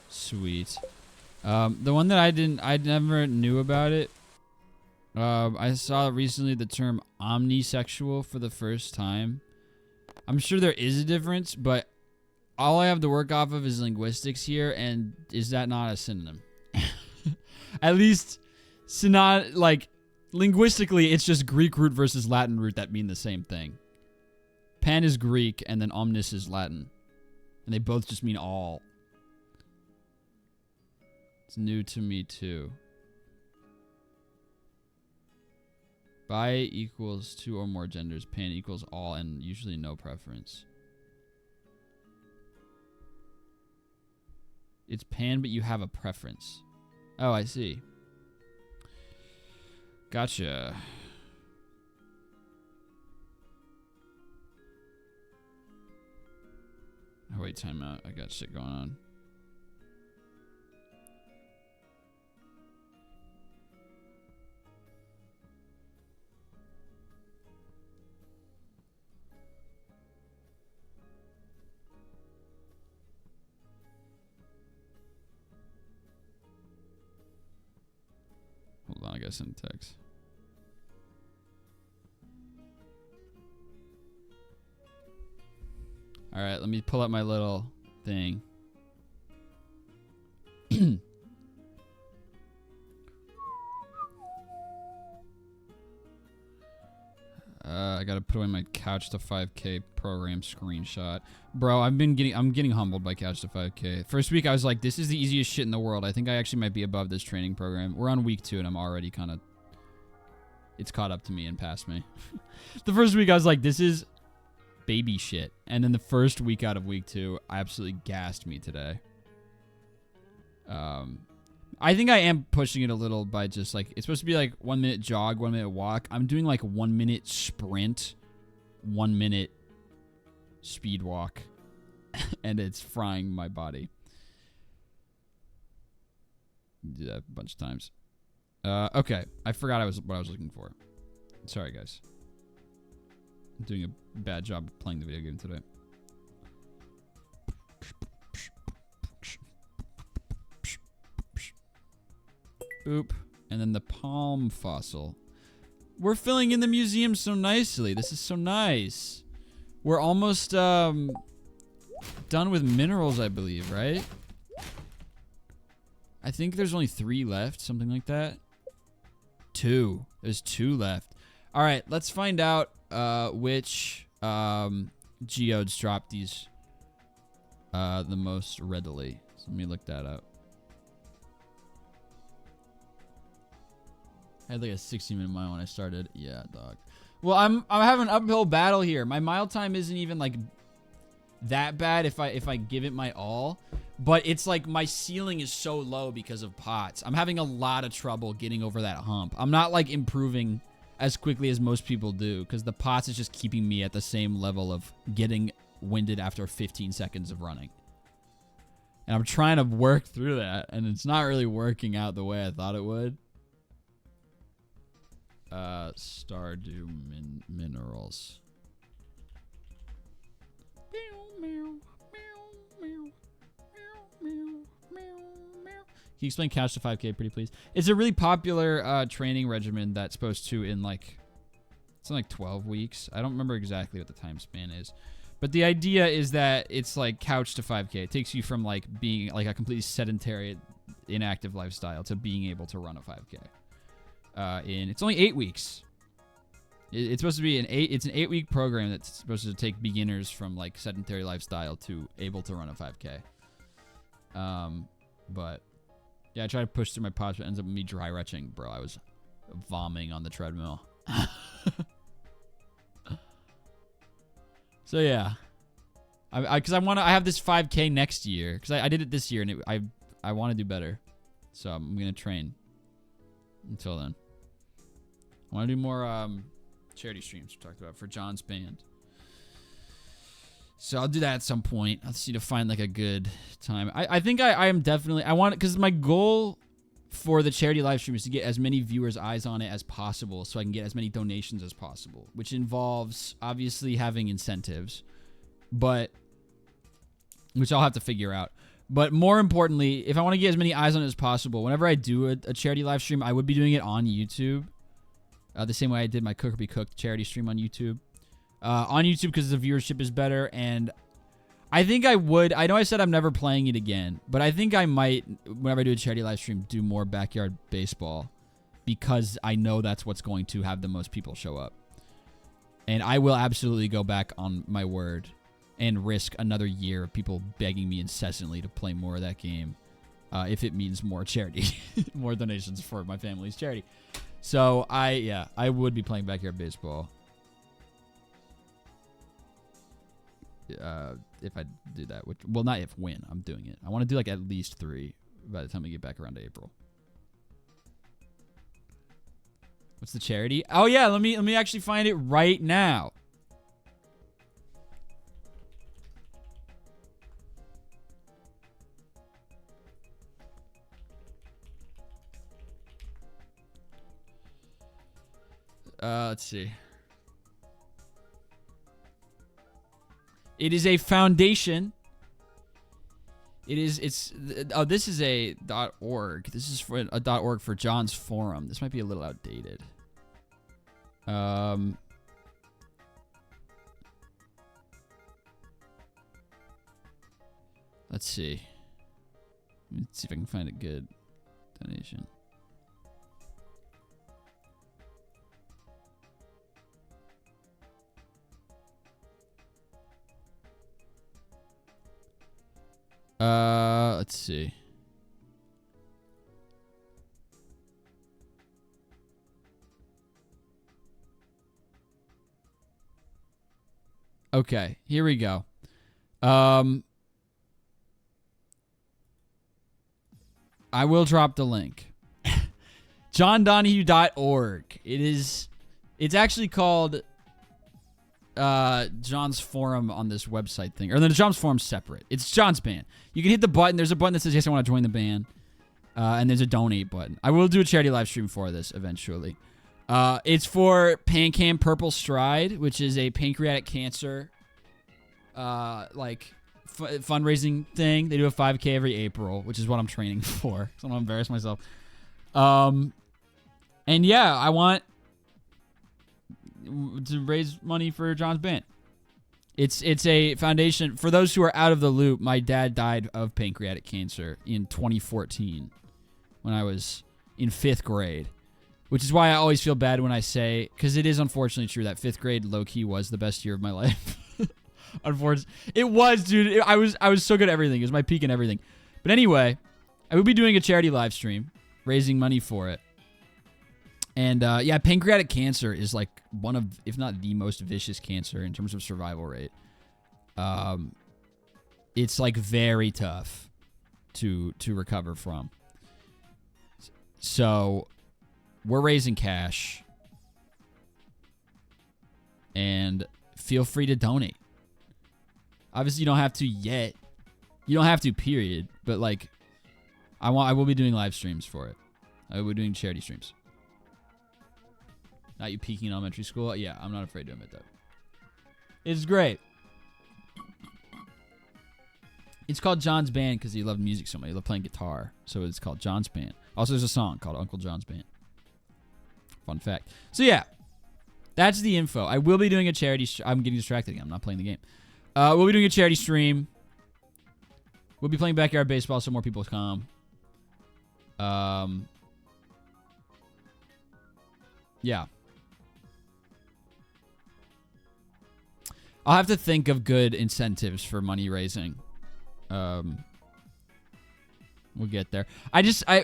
Sweet. The one that I never knew about it. I saw recently the term omnisexual for the first time. I'm sure there is a difference, but all I have to work off of is linguistics here, and is that not a synonym? At least, like, linguistically, it's just Greek root versus Latin root that mean the same thing. Pan is Greek, and then omnis is Latin. And they both just mean all. It's new to me, too. Bi equals two or more genders. Pan equals all and usually no preference. It's pan, but you have a preference. Oh, I see. Gotcha. Oh, wait, time out. I got shit going on. Hold on, I gotta send a text. Alright, let me pull up my little thing. I gotta put away my Couch to 5K program screenshot. Bro, I'm getting humbled by Couch to 5K. First week I was like, this is the easiest shit in the world. I think I actually might be above this training program. We're on week 2 and I'm already kind of, it's caught up to me and past me. The first week I was like, this is baby shit. And then the first week out of week 2 absolutely gassed me today. I think I am pushing it a little by just like, it's supposed to be like 1 minute jog, 1 minute walk. I'm doing like 1 minute sprint, 1 minute speed walk, and it's frying my body. Do that a bunch of times. Okay, I forgot what I was looking for. Sorry, guys. I'm doing a bad job of playing the video game today. Boop. And then the palm fossil. We're filling in the museum so nicely. This is so nice. We're almost done with minerals, I believe, right? I think there's only 3 left, something like that. 2. There's 2 left. All right, let's find out which geodes drop these the most readily. So let me look that up. I had like a 60-minute mile when I started. Yeah, dog. Well, I'm having an uphill battle here. My mile time isn't even like that bad if I give it my all, but it's like my ceiling is so low because of pots. I'm having a lot of trouble getting over that hump. I'm not like improving as quickly as most people do because the pots is just keeping me at the same level of getting winded after 15 seconds of running. And I'm trying to work through that, and it's not really working out the way I thought it would. Stardew minerals. Can you explain Couch to 5K pretty please? It's a really popular training regimen that's supposed to in like, it's in like 12 weeks. I don't remember exactly what the time span is. But the idea is that it's like Couch to 5K. It takes you from like being like a completely sedentary, inactive lifestyle to being able to run a 5K. It's only 8 weeks. It's supposed to be it's an 8-week program that's supposed to take beginners from like sedentary lifestyle to able to run a 5K. But yeah, I tried to push through my pots, but it ends up with me dry retching, bro. I was vomiting on the treadmill. So yeah, because I have this 5K next year because I did it this year and I want to do better, so I'm gonna train until then. I want to do more charity streams we talked about for John's band. So I'll do that at some point. I'll see to find like a good time. I think I am definitely, I want it because my goal for the charity live stream is to get as many viewers' eyes on it as possible so I can get as many donations as possible, which involves obviously having incentives, but which I'll have to figure out. But more importantly, if I want to get as many eyes on it as possible, whenever I do a charity live stream, I would be doing it on YouTube. The same way I did my Cook or Be Cooked charity stream on YouTube. On YouTube because the viewership is better, and I think I would. I know I said I'm never playing it again, but I think I might, whenever I do a charity live stream, do more backyard baseball because I know that's what's going to have the most people show up. And I will absolutely go back on my word and risk another year of people begging me incessantly to play more of that game if it means more charity, more donations for my family's charity. So I would be playing backyard baseball. If I do that, which, well, not if, when I'm doing it. I want to do like at least 3 by the time we get back around to April. What's the charity? Oh yeah, let me actually find it right now. Let's see. It is a foundation. This is a .org. This is for a .org for John's Forum. This might be a little outdated. Let's see. Let's see if I can find a good donation. Let's see. Okay, here we go. I will drop the link. JohnDonahue.org. It's actually called John's forum on this website thing. Or the John's forum's separate. It's John's band. You can hit the button. There's a button that says, yes, I want to join the band. And there's a donate button. I will do a charity live stream for this eventually. It's for PanCam Purple Stride, which is a pancreatic cancer fundraising thing. They do a 5K every April, which is what I'm training for. So I don't embarrass myself. And yeah, I want to raise money for John's band. It's a foundation. For those who are out of the loop, my dad died of pancreatic cancer in 2014 when I was in 5th grade. Which is why I always feel bad when I say, because it is unfortunately true that 5th grade low-key was the best year of my life. Unfortunately, it was, dude. I was so good at everything. It was my peak in everything. But anyway, I will be doing a charity live stream, raising money for it. And yeah, pancreatic cancer is like one of, if not the most vicious cancer in terms of survival rate. It's like very tough to recover from. So we're raising cash, and feel free to donate. Obviously, you don't have to yet. You don't have to, period. But like, I will be doing live streams for it. I will be doing charity streams. Not you peaking in elementary school. Yeah, I'm not afraid to admit that. It's great. It's called John's Band because he loved music so much. He loved playing guitar, so it's called John's Band. Also, there's a song called Uncle John's Band. Fun fact. So yeah, that's the info. I will be doing a charity. I'm getting distracted again. I'm not playing the game. We'll be doing a charity stream. We'll be playing backyard baseball so more people come. Yeah. I'll have to think of good incentives for money raising. We'll get there.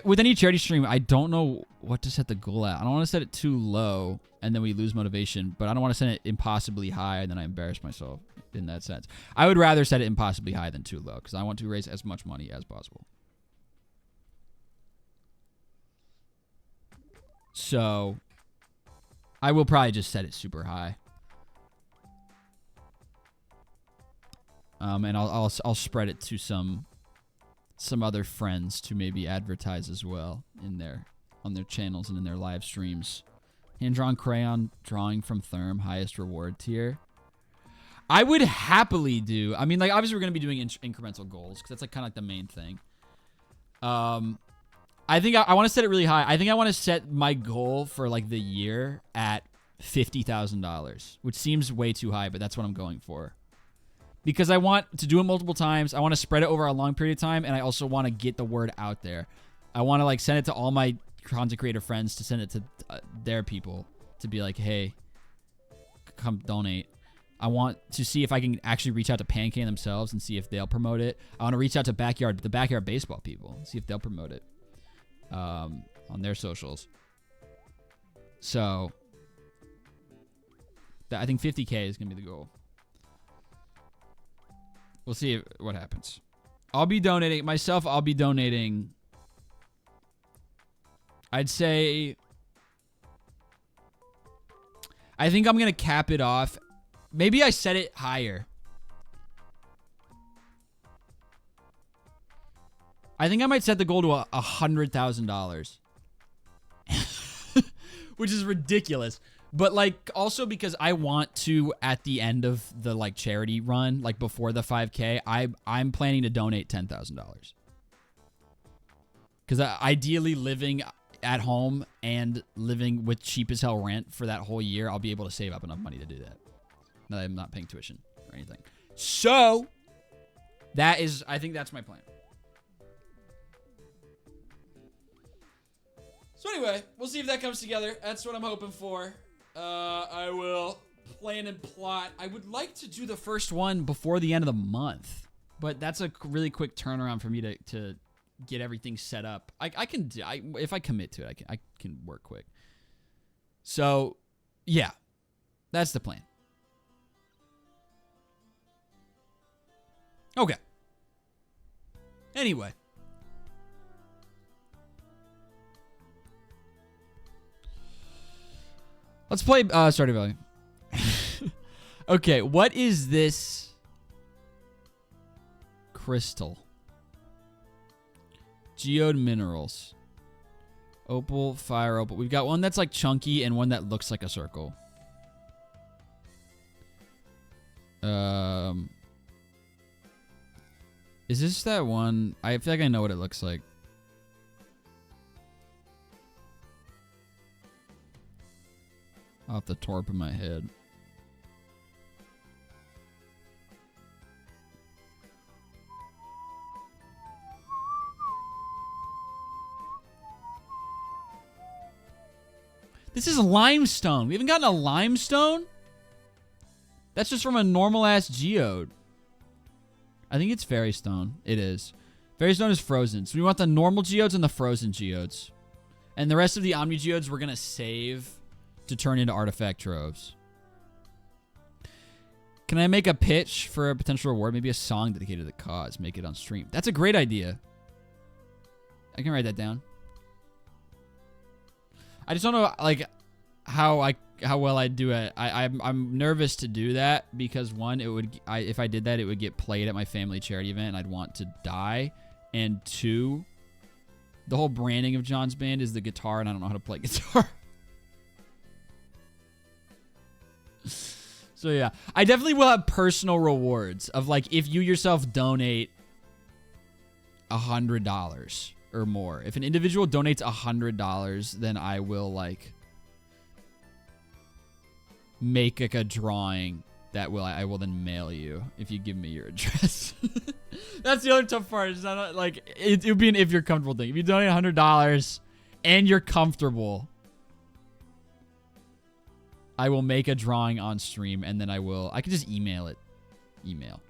With any charity stream, I don't know what to set the goal at. I don't want to set it too low and then we lose motivation, but I don't want to set it impossibly high and then I embarrass myself in that sense. I would rather set it impossibly high than too low because I want to raise as much money as possible. So I will probably just set it super high. And I'll spread it to some other friends to maybe advertise as well on their channels and in their live streams. Hand-drawn crayon drawing from Therm, highest reward tier. I would happily do. I mean, like, obviously we're going to be doing incremental goals because that's like kind of like the main thing. I think I want to set it really high. I think I want to set my goal for like the year at $50,000, which seems way too high, but that's what I'm going for. Because I want to do it multiple times. I want to spread it over a long period of time, and I also want to get the word out there. I want to like send it to all my content creator friends to send it to their people to be like, hey, come donate. I want to see if I can actually reach out to Pancake themselves and see if they'll promote it. I want to reach out to the backyard baseball people and see if they'll promote it on their socials. So I think 50K is going to be the goal. We'll see what happens. I'll be donating myself. I'll be donating. I'd say. I think I'm going to cap it off. Maybe I set it higher. I think I might set the goal to $100,000. Which is ridiculous. But, like, also because I want to, at the end of the, like, charity run, like, before the 5K, I'm planning to donate $10,000. Because ideally living at home and living with cheap as hell rent for that whole year, I'll be able to save up enough money to do that. Now that I'm not paying tuition or anything. So, I think that's my plan. So anyway, we'll see if that comes together. That's what I'm hoping for. I will plan and plot. I would like to do the first one before the end of the month. But that's a really quick turnaround for me to get everything set up. I can if I commit to it, I can work quick. So, yeah. That's the plan. Okay. Anyway. Let's play Stardew Valley. Okay, what is this crystal? Geode minerals. Opal, fire opal. We've got one that's like chunky and one that looks like a circle. Is this that one? I feel like I know what it looks like. Off the top of my head. This is limestone. We haven't gotten a limestone? That's just from a normal-ass geode. I think it's fairy stone. It is. Fairy stone is frozen. So we want the normal geodes and the frozen geodes. And the rest of the omni geodes we're going to save to turn into artifact troves. Can I make a pitch for a potential reward? Maybe a song dedicated to the cause. Make it on stream. That's a great idea. I can write that down. I just don't know, like, how well I do it. I'm nervous to do that because one, if I did that, it would get played at my family charity event, and I'd want to die. And two, the whole branding of John's band is the guitar, and I don't know how to play guitar. So yeah, I definitely will have personal rewards of like if you yourself donate $100 or more. If an individual donates $100, then I will like make like a drawing that I will then mail you if you give me your address. That's the other tough part. Is not like it would be an if you're comfortable thing. If you donate $100 and you're comfortable, I will make a drawing on stream, and then I can just email it. Email.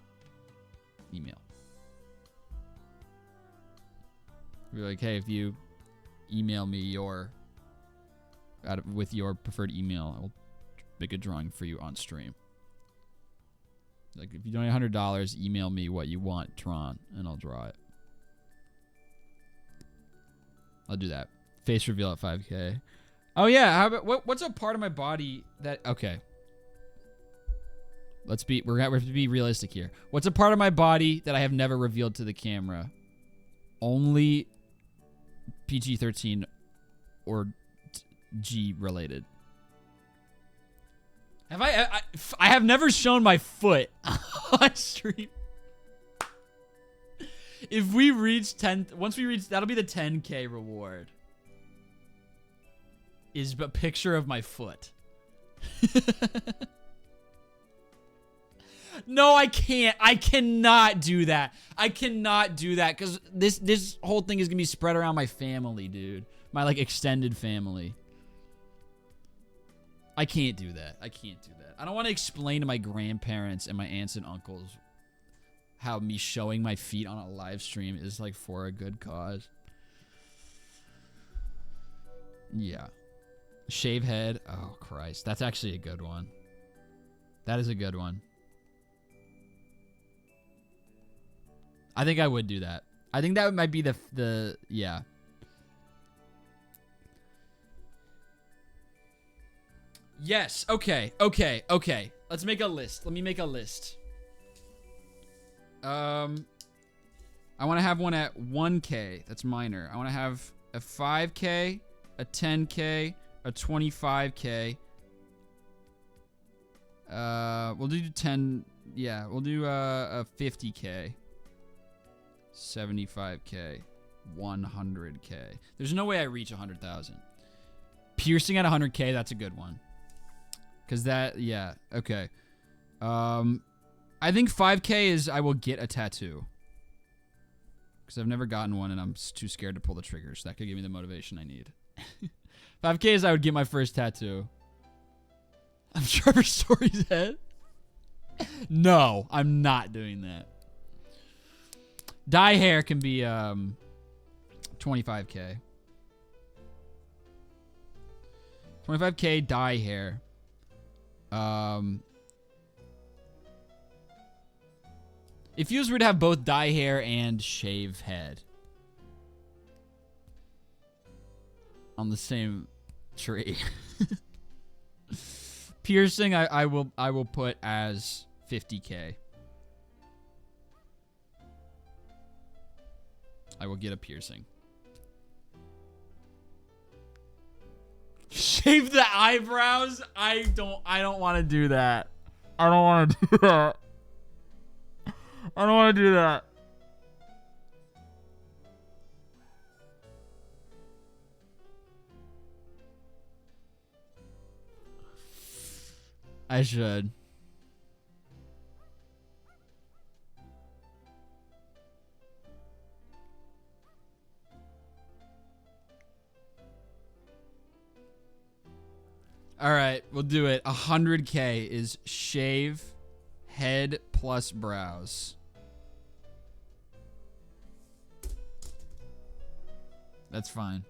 Be like, hey, if you email me with your preferred email, I will make a drawing for you on stream. Like, if you donate $100, email me what you want drawn, and I'll draw it. I'll do that. Face reveal at 5K. Oh yeah, how about what's a part of my body that okay. We have to be realistic here. What's a part of my body that I have never revealed to the camera? Only PG-13 or G related. Have I have never shown my foot on stream. If we reach once we reach, that'll be the 10K reward. Is a picture of my foot. No, I can't. I cannot do that. I cannot do that because this whole thing is gonna be spread around my family, dude. My like extended family. I can't do that. I can't do that. I don't want to explain to my grandparents and my aunts and uncles how me showing my feet on a live stream is like for a good cause. Yeah. Shave head. Oh, Christ. That's actually a good one. That is a good one. I think I would do that. I think that might be yeah. Yes. Okay. Let's make a list. Let me make a list. I want to have one at 1K. That's minor. I want to have a 5K, a 10K, a 25K. We'll do 10. Yeah, we'll do a 50K, 75K, 100K. There's no way I reach 100,000. Piercing at 100K, that's a good one. Cause that, yeah, okay. I think 5K is I will get a tattoo. Cause I've never gotten one and I'm too scared to pull the trigger. So that could give me the motivation I need. 5K is I would get my first tattoo. I'm Trevor Story's head. No, I'm not doing that. Dye hair can be 25K. 25K dye hair. It feels weird to have both dye hair and shave head on the same tree. Piercing, I will put as 50K. I will get a piercing. Shave the eyebrows? I don't want to do that. I don't want to do that. I don't want to do that. I should. All right, we'll do it. 100K is shave, head plus brows. That's fine.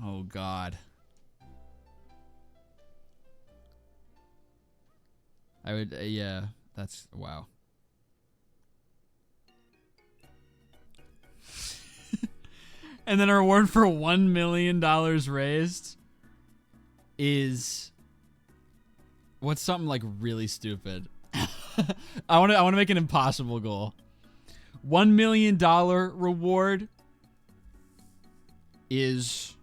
Oh, God. I would, yeah, that's, wow. And then our reward for $1 million raised is, what's something like really stupid? I want to make an impossible goal. $1 million reward is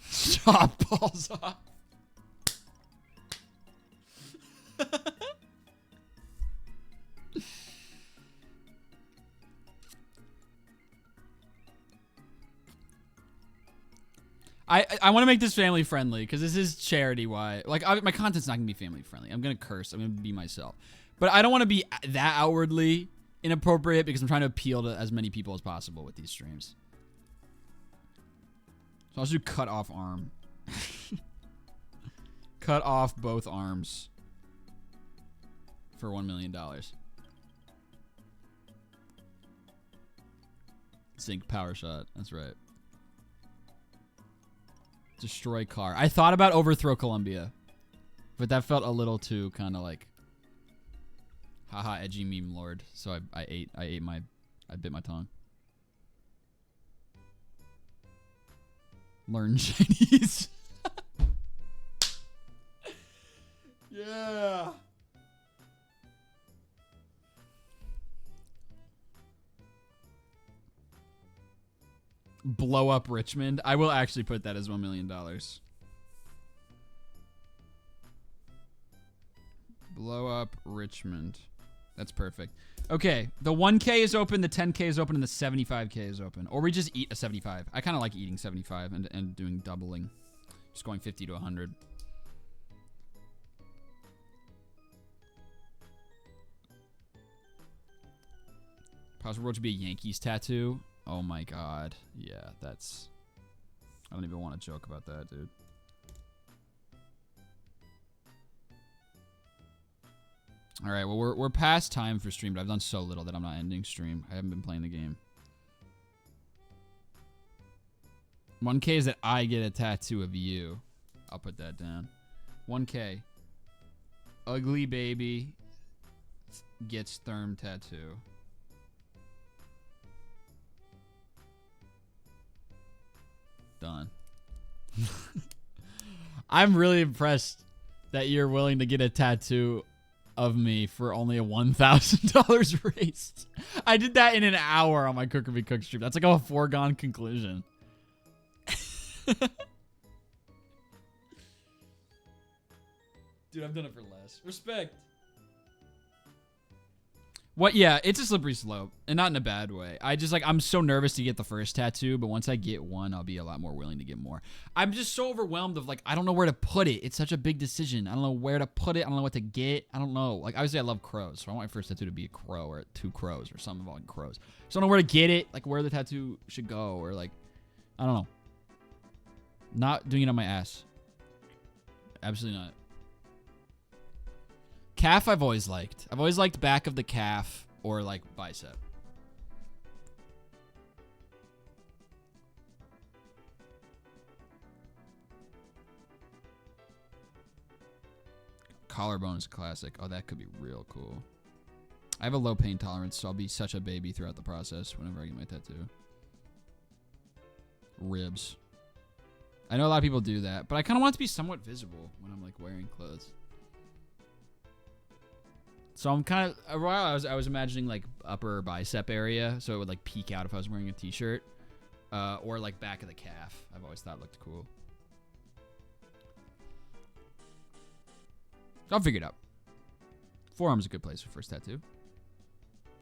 chop balls off. I want to make this family friendly because this is charity. Why? Like, my content's not gonna be family friendly. I'm gonna curse. I'm gonna be myself, but I don't want to be that outwardly inappropriate because I'm trying to appeal to as many people as possible with these streams. So I'll just do cut off arm. Cut off both arms for $1 million. Sync power shot. That's right. Destroy car. I thought about overthrow Columbia, but that felt a little too kind of like, haha, edgy meme lord. So I bit my tongue. Learn Chinese. Yeah. Blow up Richmond. I will actually put that as $1 million. Blow up Richmond. That's perfect. Okay, the 1K is open, the 10K is open, and the 75K is open. Or we just eat a 75. I kind of like eating 75 and doing doubling. Just going 50 to 100. Possible road to be a Yankees tattoo. Oh my god. Yeah, that's... I don't even want to joke about that, dude. Alright, well, we're past time for stream, but I've done so little that I'm not ending stream. I haven't been playing the game. 1K is that I get a tattoo of you. I'll put that down. 1K. Ugly baby gets therm tattoo. Done. I'm really impressed that you're willing to get a tattoo of me for only a $1,000 raised. I did that in an hour on my Cooker Be Cook stream. That's like a foregone conclusion. Dude, I've done it for less. Respect. What? Yeah, it's a slippery slope, and not in a bad way. I'm so nervous to get the first tattoo, but once I get one, I'll be a lot more willing to get more. I'm just so overwhelmed of I don't know where to put it. It's such a big decision. I don't know where to put it. I don't know what to get. I don't know. Obviously I love crows, so I want my first tattoo to be a crow or 2 crows or something involving crows. So I don't know where to get it, where the tattoo should go, or I don't know. Not doing it on my ass. Absolutely not. Calf I've always liked. I've always liked back of the calf or bicep. Collarbone is a classic. Oh, that could be real cool. I have a low pain tolerance, so I'll be such a baby throughout the process whenever I get my tattoo. Ribs. I know a lot of people do that, but I kind of want it to be somewhat visible when I'm wearing clothes. So I'm kind of, I was imagining upper bicep area, so it would peek out if I was wearing a t-shirt, or back of the calf. I've always thought it looked cool. I'll figure it out. Forearm's a good place for first tattoo.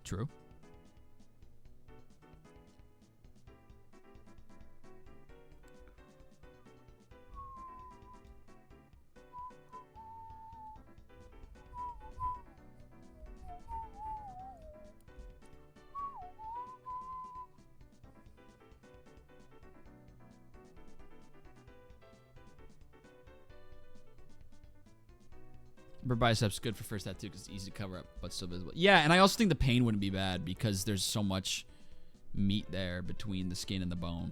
True. Upper biceps good for first tattoo because it's easy to cover up, but still visible. Yeah, and I also think the pain wouldn't be bad because there's so much meat there between the skin and the bone.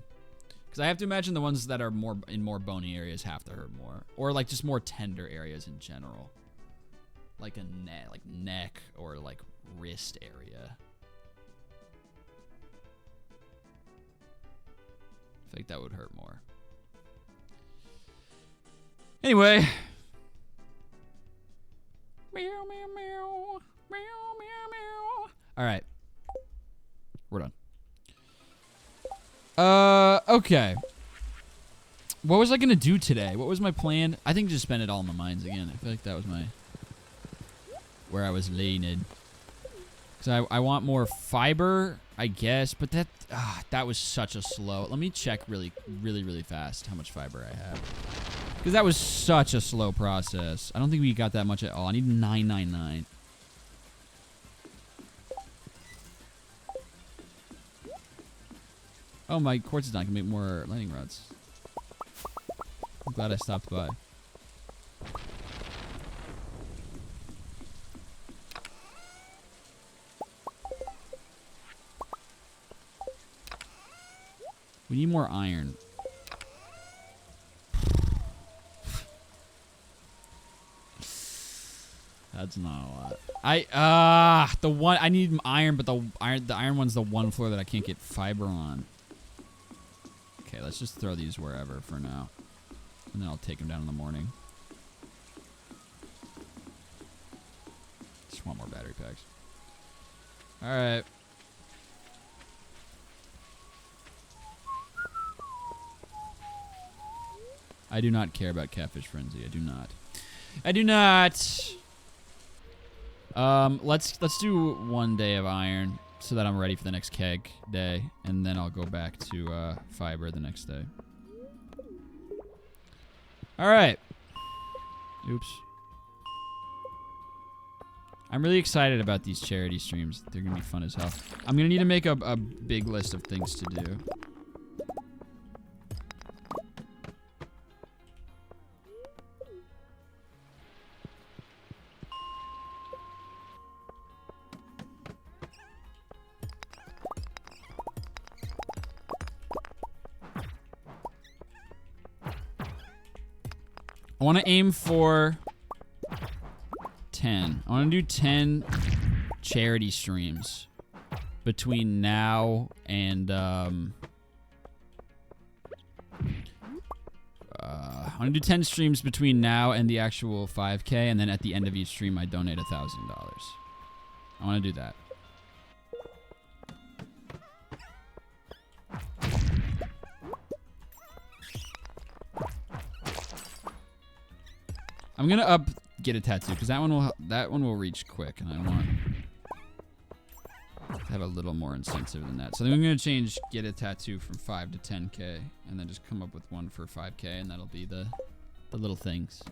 Because I have to imagine the ones that are in more bony areas have to hurt more, or just more tender areas in general, like a neck or wrist area. I think that would hurt more. Anyway. Meow, meow, meow. Meow, meow, meow. All right. We're done. Okay. What was I going to do today? What was my plan? I think just spend it all in the mines again. I feel like that was where I was leaning. Because I want more fiber, I guess. But that was such a slow. Let me check really fast how much fiber I have. Because that was such a slow process. I don't think we got that much at all. I need 999. Oh, my quartz is not going to make more lightning rods. I'm glad I stopped by. We need more iron. That's not a lot. I need iron, but the iron one's the one floor that I can't get fiber on. Okay, let's just throw these wherever for now. And then I'll take them down in the morning. Just want more battery packs. Alright. I do not care about Catfish Frenzy. I do not. I do not. Let's do 1 day of iron so that I'm ready for the next keg day, and then I'll go back to fiber the next day. All right. Oops. I'm really excited about these charity streams. They're gonna be fun as hell. I'm gonna need to make a big list of things to do. I want to aim for 10. I want to do 10 charity streams between now and I want to do 10 streams between now and the actual 5K, and then at the end of each stream I donate $1,000. I want to do that. I'm gonna get a tattoo because that one will reach quick, and I want have a little more incentive than that. So then I'm going to change get a tattoo from 5 to 10k, and then just come up with one for 5k, and that'll be the little things.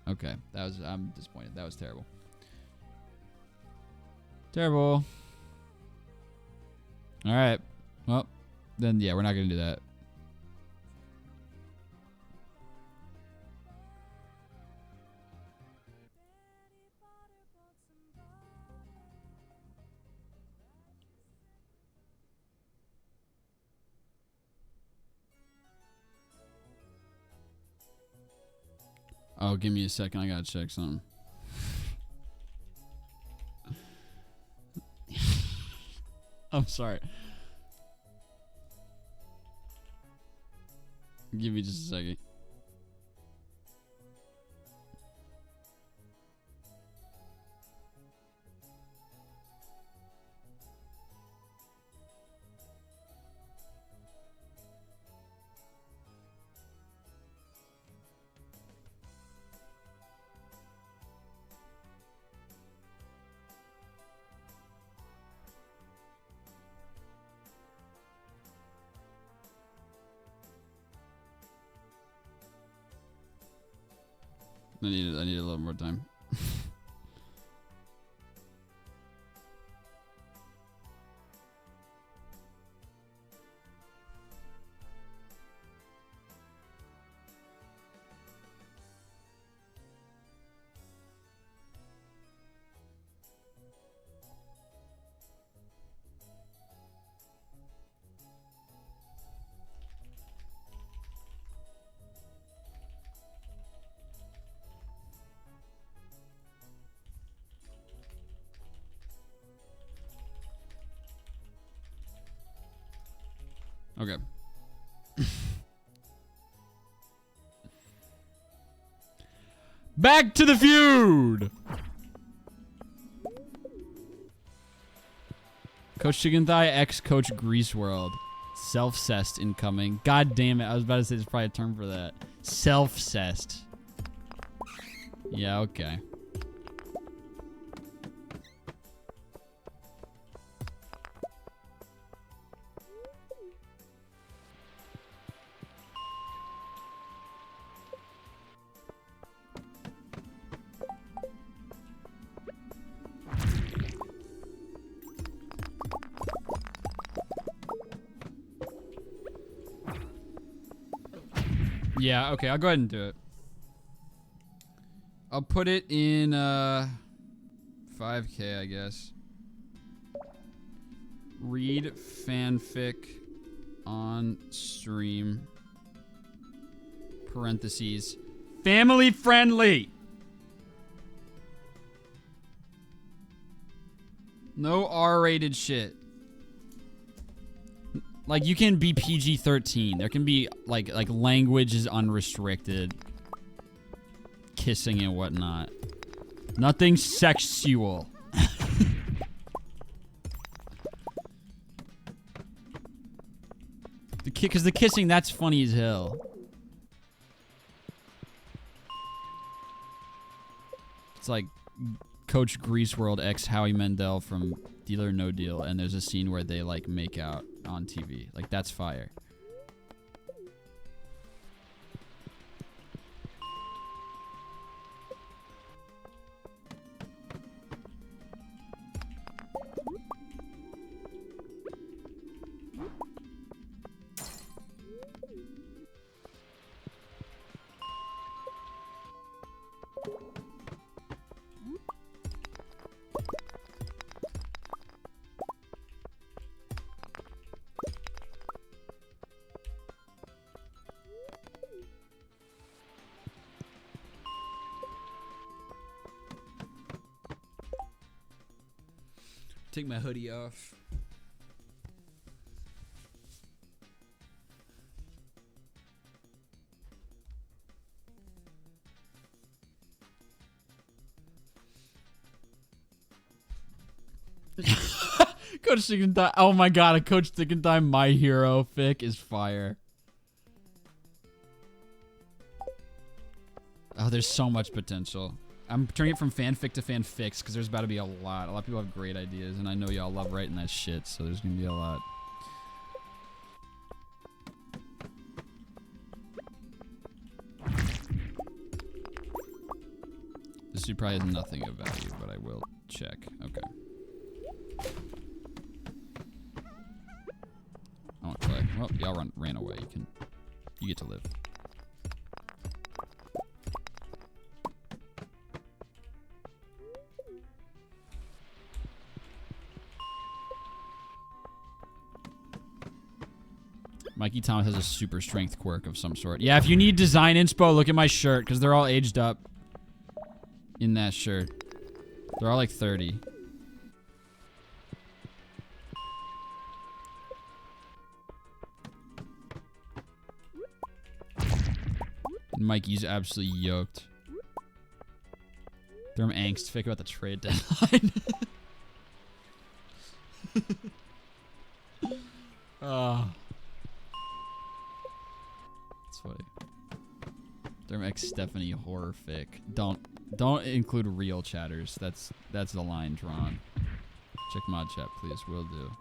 Okay, I'm disappointed. That was terrible. Terrible. All right. Well, then yeah, we're not gonna do that. Oh, give me a second. I gotta check something. I'm sorry. Give me just a second. I need a little more time. Okay. Back to the feud! Coach Chicken Thigh, ex-Coach Grease World. Self-cessed incoming. God damn it, I was about to say there's probably a term for that. Self-cessed. Yeah, okay. Yeah, okay, I'll go ahead and do it. I'll put it in 5K, I guess. Read fanfic on stream. Parentheses. Family friendly. No R-rated shit. Like, you can be PG-13. There can be, like language is unrestricted. Kissing and whatnot. Nothing sexual. Because the kissing, that's funny as hell. It's like Coach Grease World X Howie Mandel from Deal or No Deal, and there's a scene where they, like, make out on TV. Like, that's fire. Take my hoodie off. Coach Chicken Thigh. Oh my god, a Coach Chicken Thigh My Hero fic is fire. Oh, there's so much potential. I'm turning it from fanfic to fanfics because there's about to be a lot. A lot of people have great ideas, and I know y'all love writing that shit, so there's gonna be a lot. This dude probably has nothing of value, but I will check. Okay. I want clay. Well, y'all ran away. You get to live. Mikey Thomas has a super strength quirk of some sort. Yeah, if you need design inspo, look at my shirt, because they're all aged up in that shirt. They're all like 30. And Mikey's absolutely yoked. Therm angst fic about the trade deadline. Oh. That's funny. Therm X Stephanie horror fic. Don't include real chatters. That's the line drawn. Check mod chat, please. Will do.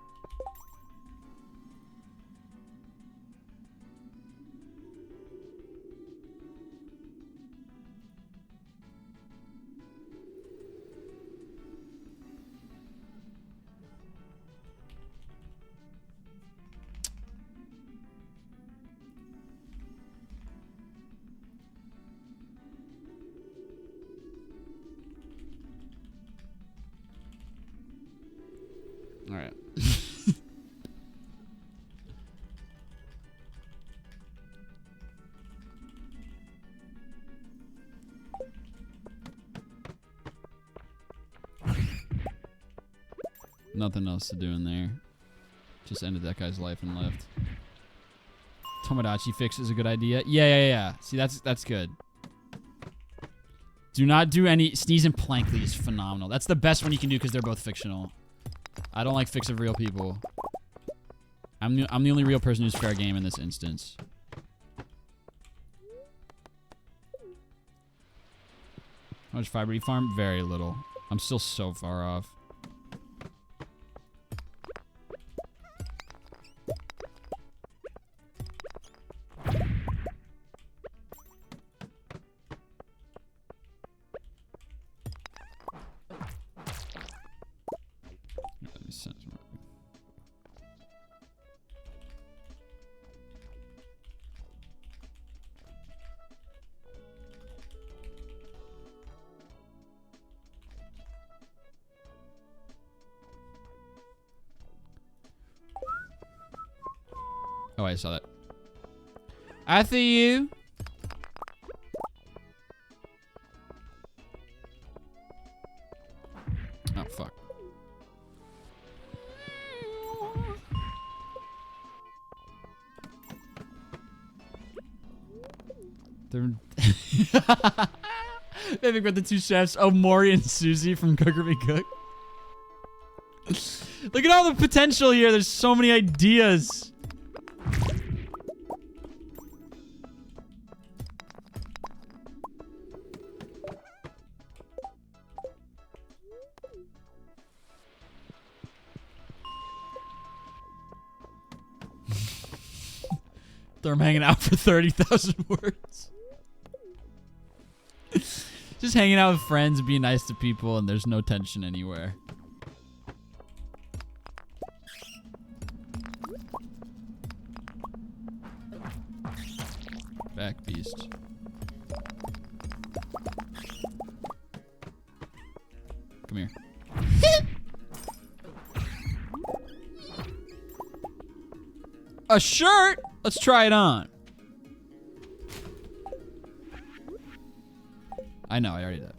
All right. Nothing else to do in there. Just ended that guy's life and left. Tomodachi fix is a good idea. Yeah. See, that's good. Do not do any... Sneeze and Plankly is phenomenal. That's the best one you can do because they're both fictional. I don't like fix of real people. I'm the only real person who's fair game in this instance. How much fiber do you farm? Very little. I'm still so far off. Oh, I saw that. I see you. Oh, fuck. They're... Maybe with the two chefs. Oh, Maury and Susie from Cooker Me Cook. Look at all the potential here. There's so many ideas. I'm hanging out for 30,000 words. Just hanging out with friends, being nice to people, and there's no tension anywhere. Back beast. Come here. A shirt? Let's try it on. I know, I already did.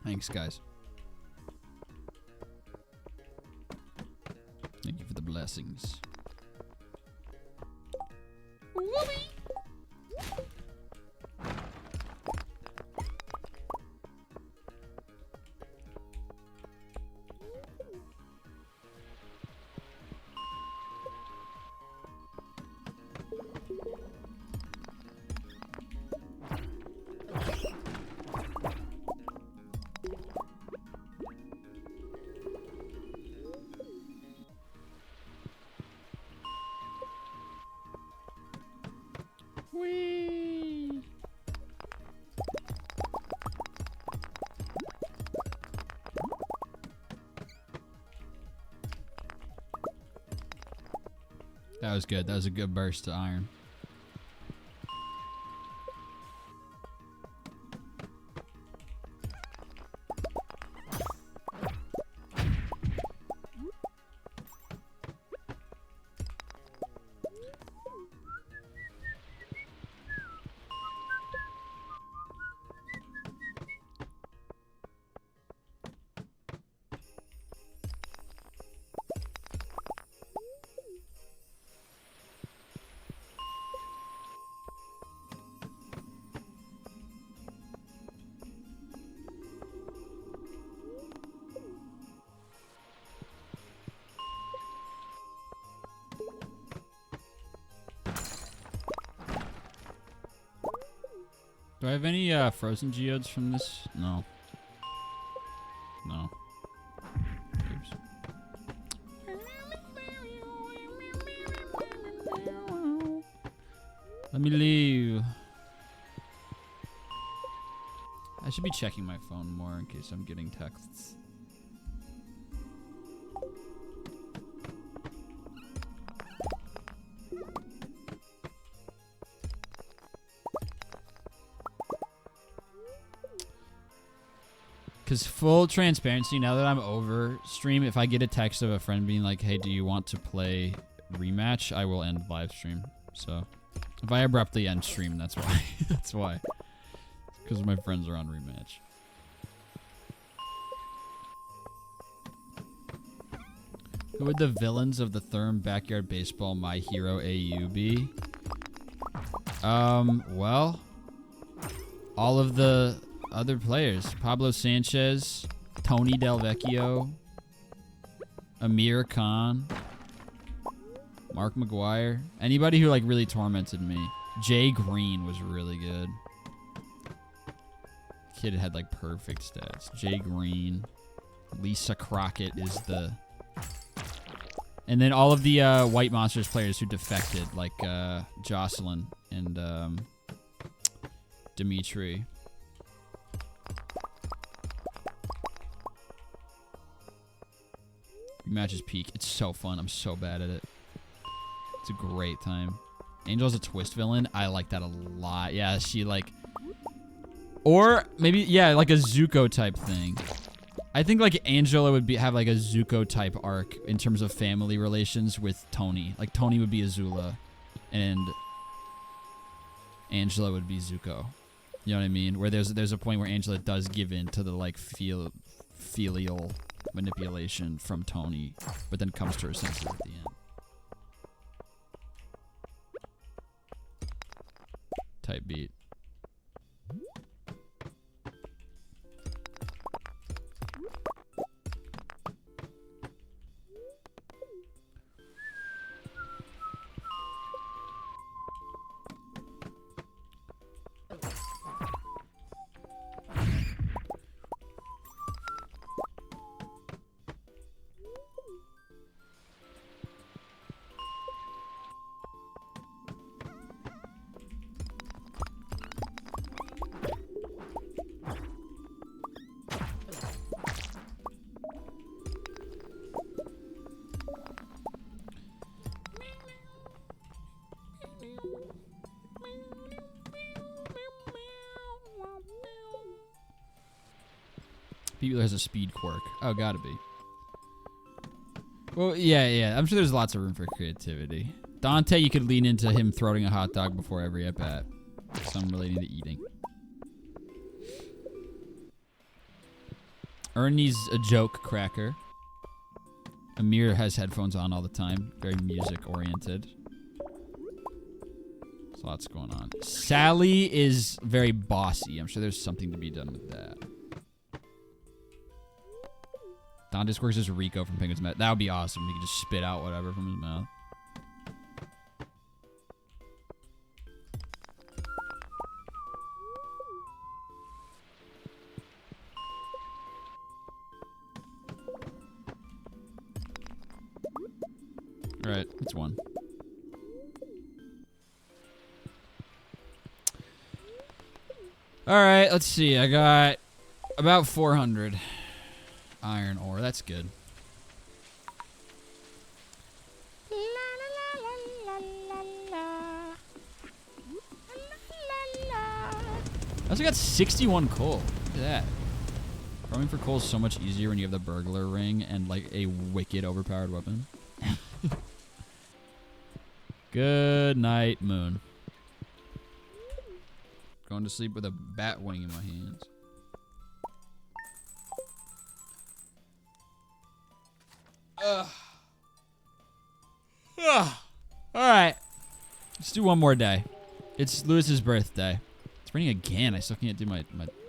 Thanks, guys. Thank you for the blessings. Whoopee. Whee! That was good. That was a good burst to iron. Do I have any frozen geodes from this? No. No. Oops. Let me leave. I should be checking my phone more in case I'm getting texts. Because full transparency, now that I'm over stream, if I get a text of a friend being like, hey, do you want to play rematch, I will end live stream. So if I abruptly end stream, that's why. That's why. Because my friends are on rematch. Who would the villains of the Therm Backyard Baseball My Hero AU be? Well, all of the other players. Pablo Sanchez, Tony Del Vecchio, Amir Khan, Mark McGuire. Anybody who like really tormented me. Jay Green was really good. Kid had like perfect stats. Jay Green. Lisa Crockett is the... And then all of the White Monsters players who defected, like Jocelyn and Dimitri. Matches peak. It's so fun. I'm so bad at it. It's a great time. Angel's a twist villain. I like that a lot. Yeah, she like... Or maybe, yeah, like a Zuko type thing. I think like Angela would have like a Zuko type arc in terms of family relations with Tony. Like Tony would be Azula and Angela would be Zuko. You know what I mean? Where there's a point where Angela does give in to the like filial manipulation from Tony, but then comes to her senses at the end. Type beat. People has a speed quirk. Oh, gotta be. Well, yeah. I'm sure there's lots of room for creativity. Dante, you could lean into him throwing a hot dog before every at-bat. Some relating to eating. Ernie's a joke cracker. Amir has headphones on all the time. Very music-oriented. There's lots going on. Sally is very bossy. I'm sure there's something to be done with that. Dante's quirk is Rico from Penguin's Mouth. That would be awesome. He could just spit out whatever from his mouth. Alright, it's one. Alright, let's see. I got about 400 iron ore. That's good. I also got 61 coal. Look at that. Farming for coal is so much easier when you have the burglar ring and like a wicked overpowered weapon. Good night, moon. Going to sleep with a bat wing in my hands. Alright. Let's do one more day. It's Lewis's birthday. It's raining again. I still can't do my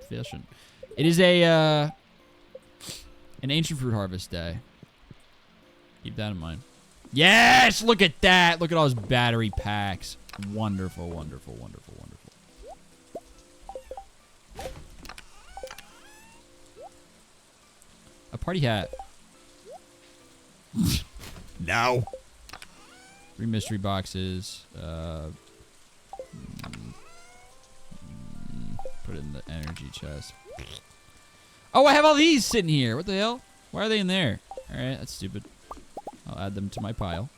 fishing. It is an ancient fruit harvest day. Keep that in mind. Yes! Look at that! Look at all those battery packs. Wonderful, wonderful, wonderful, wonderful. A party hat. No. 3 mystery boxes. it in the energy chest. Oh, I have all these sitting here. What the hell? Why are they in there? All right, that's stupid. I'll add them to my pile.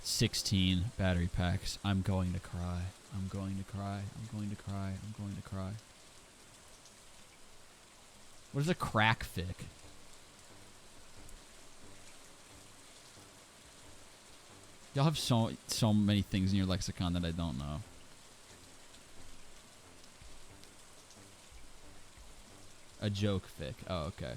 $16 battery packs. I'm going to cry. I'm going to cry. I'm going to cry. I'm going to cry. What is a crack fic? Y'all have so many things in your lexicon that I don't know. A joke fic. Oh, okay.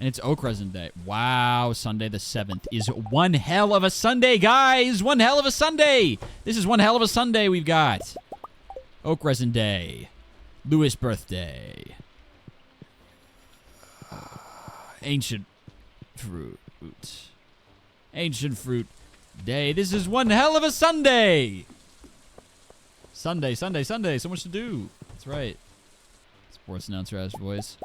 And it's Oak Resin Day. Wow, Sunday the 7th is one hell of a Sunday, guys! One hell of a Sunday! This is one hell of a Sunday we've got. Oak Resin Day. Lewis birthday. Ancient fruit. Ancient fruit day. This is one hell of a Sunday! Sunday, Sunday, Sunday. So much to do. That's right. Sports announcer ass voice.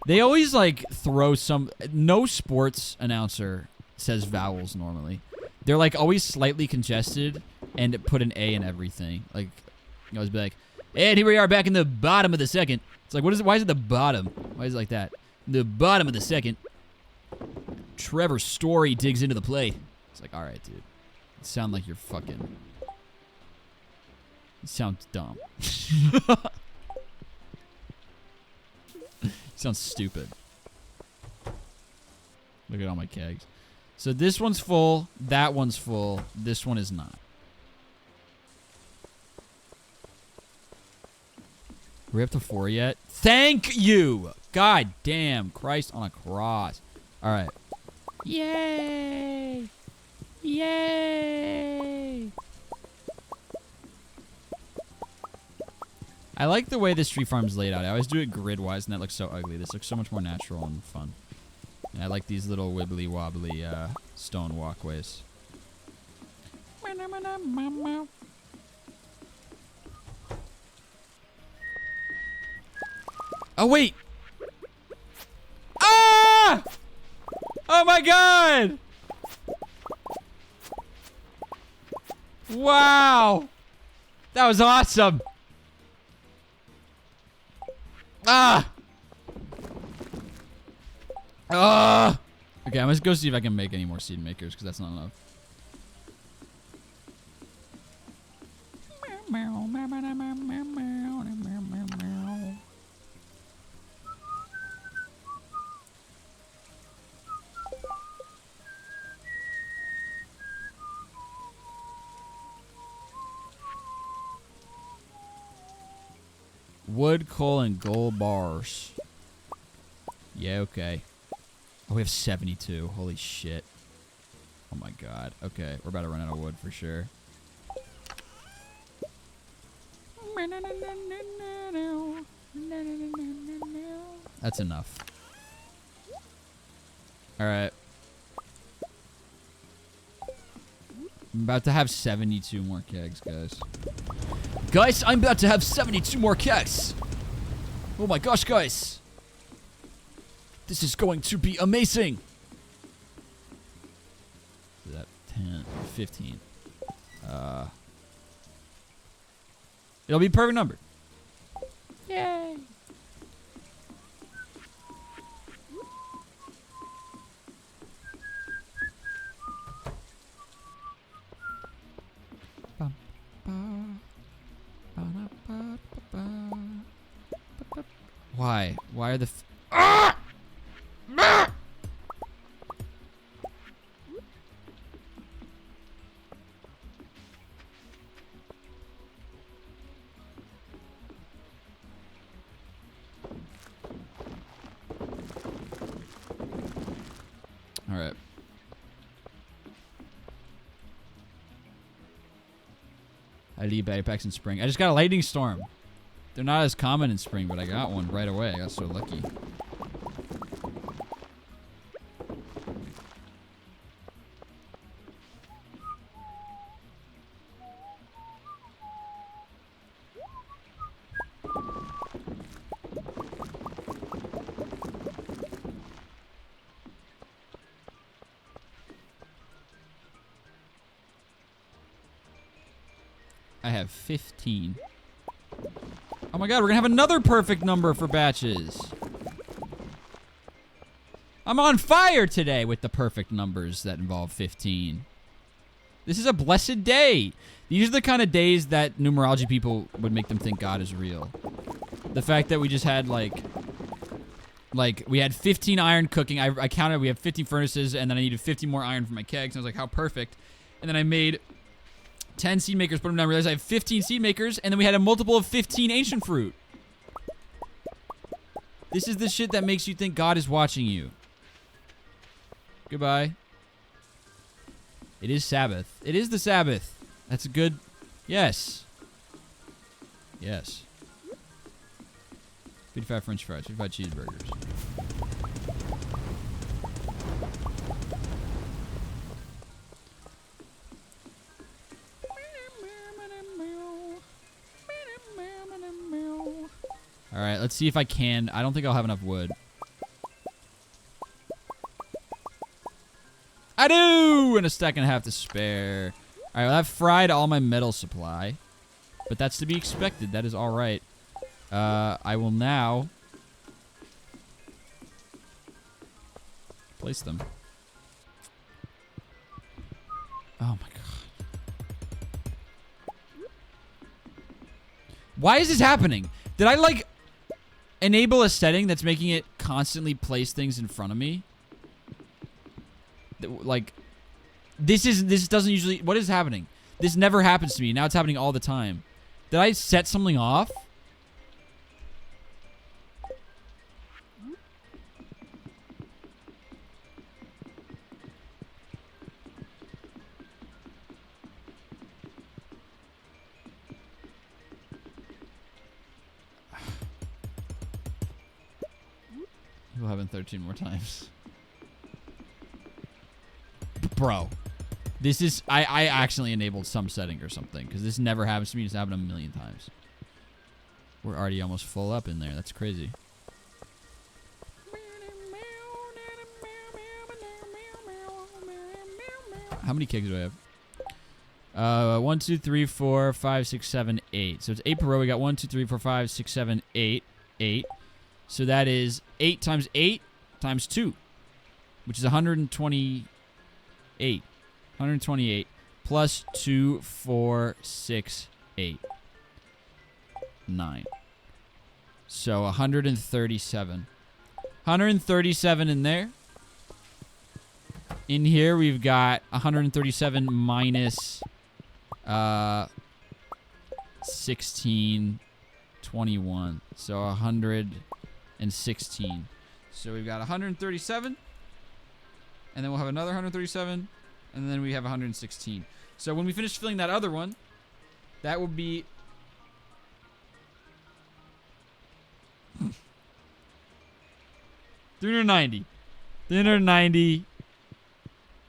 They always, like, throw some... No sports announcer says vowels normally. They're, like, always slightly congested and put an A in everything. Like, you always be like, and here we are back in the bottom of the second. It's like, what is it? Why is it the bottom? Why is it like that? The bottom of the second. Trevor Story digs into the plate. It's like, all right, dude. You sound like you're fucking... You sound dumb. Sounds stupid. Look at all my kegs. So this one's full. That one's full. This one is not. Are we up to 4 yet? Thank you! God damn. Christ on a cross. Alright. Yay! Yay! I like the way this tree farm's laid out. I always do it grid-wise, and that looks so ugly. This looks so much more natural and fun. And I like these little wibbly-wobbly stone walkways. Oh, wait! Ah! Oh, my God! Wow! That was awesome! Ah! Okay, I'm gonna go see if I can make any more seed makers, because that's not enough. Wood, coal, and gold bars. Yeah, okay. Oh, we have 72. Holy shit. Oh my god. Okay, we're about to run out of wood for sure. That's enough. Alright. I'm about to have 72 more kegs, guys. Guys, I'm about to have 72 more kegs. Oh my gosh, guys. This is going to be amazing. Is that 10, 15? It'll be a perfect number. Yay. Why? Why are the... Ah! Ah! I leave battery packs in spring. I just got a lightning storm. They're not as common in spring, but I got one right away. I got so lucky. I have 15. Oh my god, we're gonna have another perfect number for batches. I'm on fire today with the perfect numbers that involve 15. This is a blessed day. These are the kind of days that numerology people would make them think God is real. The fact that we just had like we had 15 iron cooking. I counted, we have 15 furnaces, and then I needed 50 more iron for my kegs. And I was like, how perfect. And then I made 10 seed makers, put them down, realized I have 15 seed makers, and then we had a multiple of 15 ancient fruit. This is the shit that makes you think God is watching you. Goodbye. It is Sabbath. It is the Sabbath. That's a good... Yes. Yes. 55 french fries, 55 cheeseburgers. Alright, let's see if I can. I don't think I'll have enough wood. I do! And a stack and a half to spare. Alright, well, I've fried all my metal supply. But that's to be expected. That is alright. I will now place them. Oh my god. Why is this happening? Did I, like, enable a setting that's making it constantly place things in front of me? Like, this doesn't usually... What is happening? This never happens to me. Now it's happening all the time. Did I set something off? We'll have it 13 more times. Bro. This is... I accidentally enabled some setting or something. Because this never happens to me. It's happened a million times. We're already almost full up in there. That's crazy. How many kegs do I have? 1, 2, 3, 4, 5, 6, 7, 8. So it's 8 per row. We got 1, 2, 3, 4, 5, 6, 7, 8. 8. So that is 8 times 8 times 2. Which is 128. 128 plus 2, 4, 6, 8. 9. So 137. 137 in there. In here we've got 137 minus 16, 21. So 116. So we've got 137. And then we'll have another 137. And then we have 116. So when we finish filling that other one, that will be... 390. 390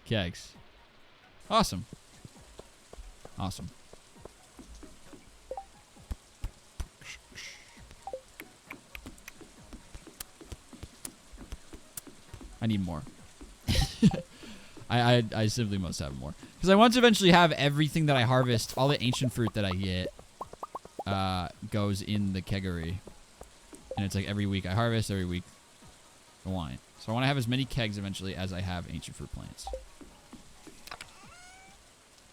kegs. Awesome. Awesome. I need more. I simply must have more. Because I want to eventually have everything that I harvest, all the ancient fruit that I get, goes in the keggery. And it's like every week I harvest, every week the wine. So I want to have as many kegs eventually as I have ancient fruit plants.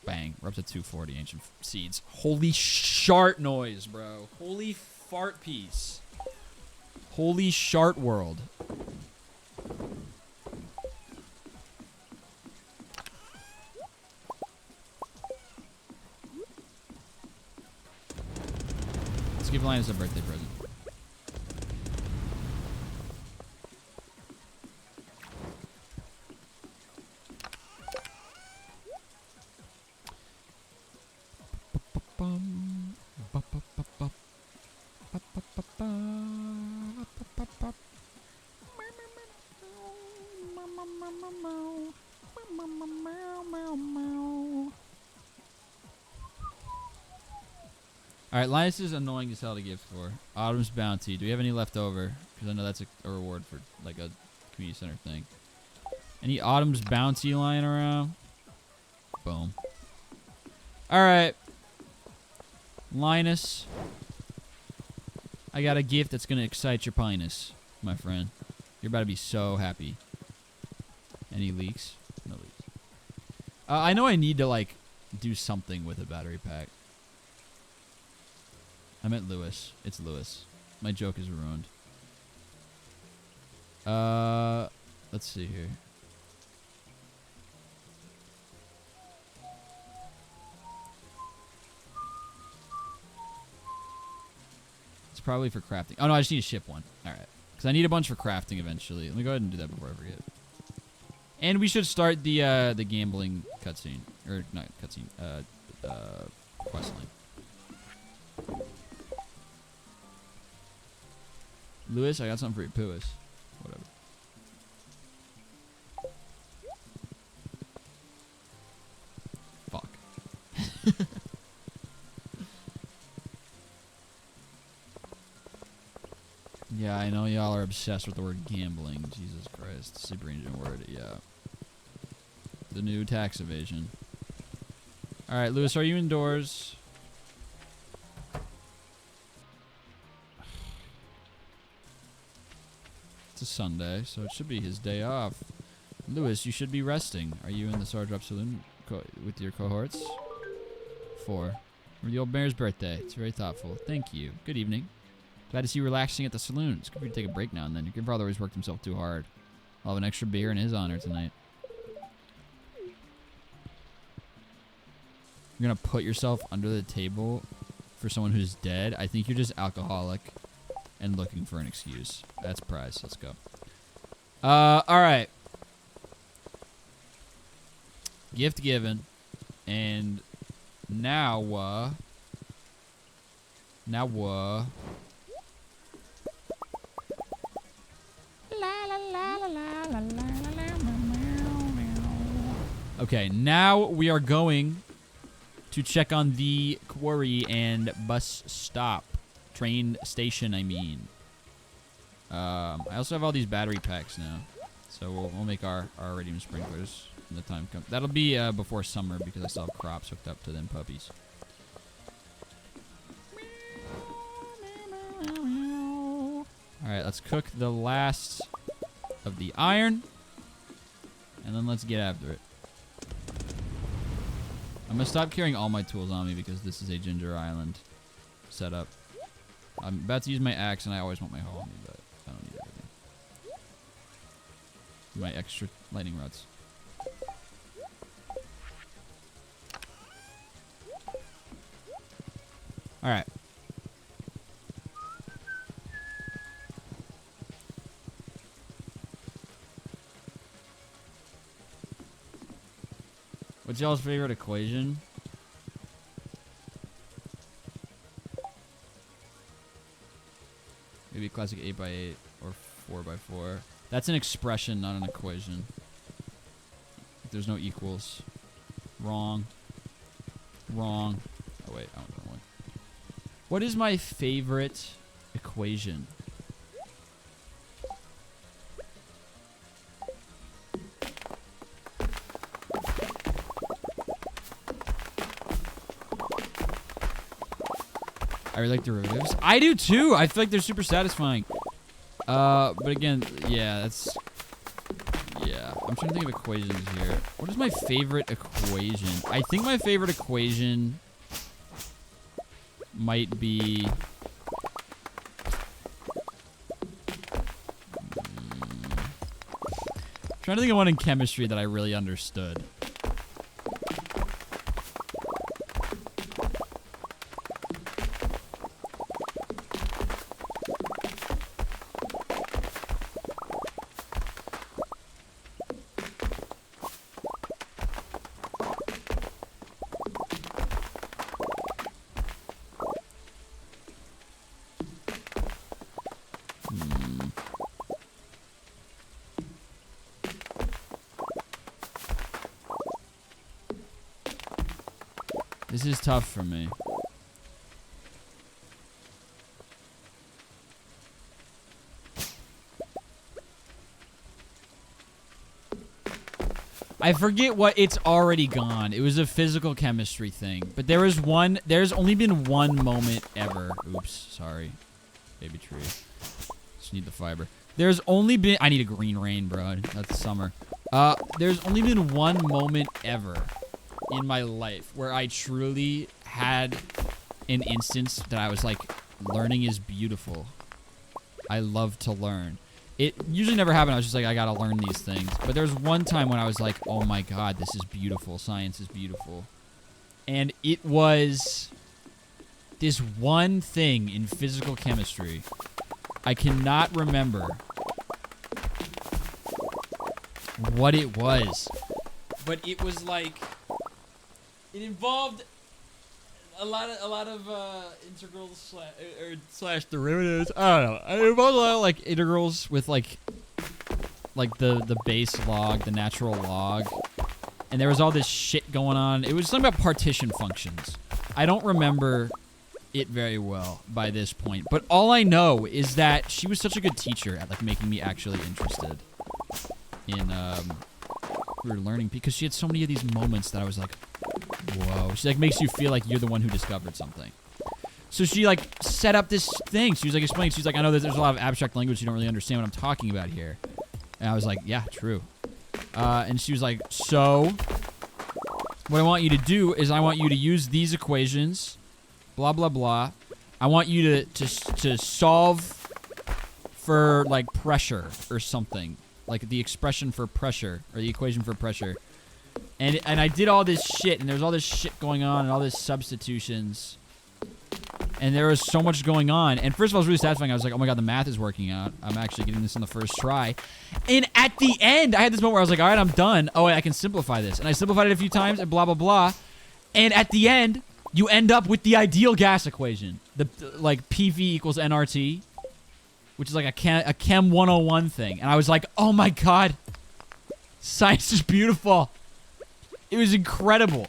Bang. We're up to 240 ancient seeds. Holy shart noise, bro. Holy fart piece. Holy shart world. Let's give Linus a birthday present. All right, Linus is annoying as hell to gift for. Autumn's Bounty. Do we have any left over? Because I know that's a reward for like a community center thing. Any Autumn's Bounty lying around? Boom. All right. Linus. I got a gift that's going to excite your pinus, my friend. You're about to be so happy. Any leaks? No leaks. I know I need to, like, do something with a battery pack. I meant Lewis. It's Lewis. My joke is ruined. Let's see here. It's probably for crafting. Oh, no, I just need to ship one. All right. Because I need a bunch for crafting eventually. Let me go ahead and do that before I forget. And we should start the gambling cutscene. Or, not cutscene. Questline. Lewis, I got something for you. Puis. Whatever. Fuck. Yeah, I know y'all are obsessed with the word gambling. Jesus Christ. Super ancient word. Yeah. The new tax evasion. Alright, Lewis, are you indoors? It's a Sunday, so it should be his day off. Lewis, you should be resting. Are you in the Stardrop Saloon with your cohorts? 4. For the old mayor's birthday. It's very thoughtful. Thank you. Good evening. Glad to see you relaxing at the saloon. It's good for you to take a break now and then. Your grandfather always worked himself too hard. I'll have an extra beer in his honor tonight. You're gonna put yourself under the table for someone who's dead? I think you're just alcoholic and looking for an excuse. That's prize. Let's go. Alright. Gift given. And now, okay, now we are going to check on the quarry and bus stop. Train station, I mean. I also have all these battery packs now. So we'll make our iridium sprinklers when the time comes. That'll be before summer because I still have crops hooked up to them puppies. Alright, let's cook the last of the iron. And then let's get after it. I'm going to stop carrying all my tools on me because this is a Ginger Island setup. I'm about to use my axe and I always want my hoe on me, but I don't need everything. My extra lightning rods. Alright. What's y'all's favorite equation? Maybe classic 8x8 or 4x4. That's an expression, not an equation. There's no equals. Wrong. Wrong. Oh wait, I went the wrong way. What is my favorite equation? I really like derivatives. I do too. I feel like they're super satisfying. But again, yeah, that's... Yeah, I'm trying to think of equations here. What is my favorite equation? I think my favorite equation might be... I'm trying to think of one in chemistry that I really understood. This is tough for me. I forget what it's already gone. It was a physical chemistry thing. But there's only been one moment ever. Oops, sorry. Baby tree. Just need the fiber. There's only been, I need a green rain, bro. That's summer. There's only been one moment ever in my life where I truly had an instance that I was like, learning is beautiful. I love to learn. It usually never happened. I was just like, I gotta learn these things. But there was one time when I was like, oh my god, this is beautiful. Science is beautiful. And it was this one thing in physical chemistry. I cannot remember what it was. But it was like, it involved a lot of integrals slash derivatives. I don't know. It involved a lot of like integrals with like the base log, the natural log, and there was all this shit going on. It was something about partition functions. I don't remember it very well by this point, but all I know is that she was such a good teacher at like making me actually interested in we were learning, because she had so many of these moments that I was like, whoa. She like makes you feel like you're the one who discovered something. So she like set up this thing. She was like explaining. She's like, I know that there's a lot of abstract language. You don't really understand what I'm talking about here. And I was like, yeah, true. And she was like, so what I want you to do is I want you to use these equations, blah, blah, blah. I want you to solve for like pressure or something. Like the expression for pressure or the equation for pressure. And I did all this shit, and there was all this shit going on, and all this substitutions, and there was so much going on. And first of all, it was really satisfying. I was like, oh my god, the math is working out. I'm actually getting this on the first try. And at the end, I had this moment where I was like, all right, I'm done. Oh, wait, I can simplify this. And I simplified it a few times, and blah, blah, blah. And at the end, you end up with the ideal gas equation. The like PV equals nRT, which is like a Chem 101 thing. And I was like, oh my god, science is beautiful. It was incredible.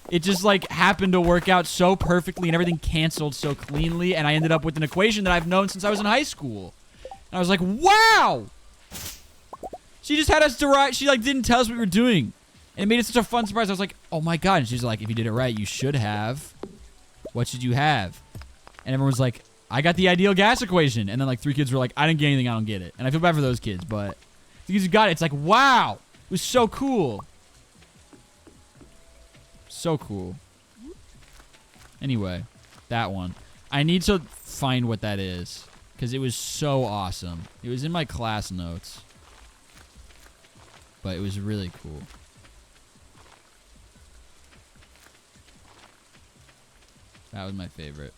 It just like happened to work out so perfectly, and everything canceled so cleanly, and I ended up with an equation that I've known since I was in high school. And I was like, wow! She just had us derive. She like didn't tell us what we were doing. And it made it such a fun surprise. I was like, oh my god. And she's like, if you did it right, you should have. What should you have? And everyone was like, I got the ideal gas equation. And then like 3 kids were like, I didn't get anything, I don't get it. And I feel bad for those kids, but the kids who got it, it's like, wow! It was so cool. So cool. Anyway, that one. I need to find what that is, because it was so awesome. It was in my class notes, but it was really cool. That was my favorite.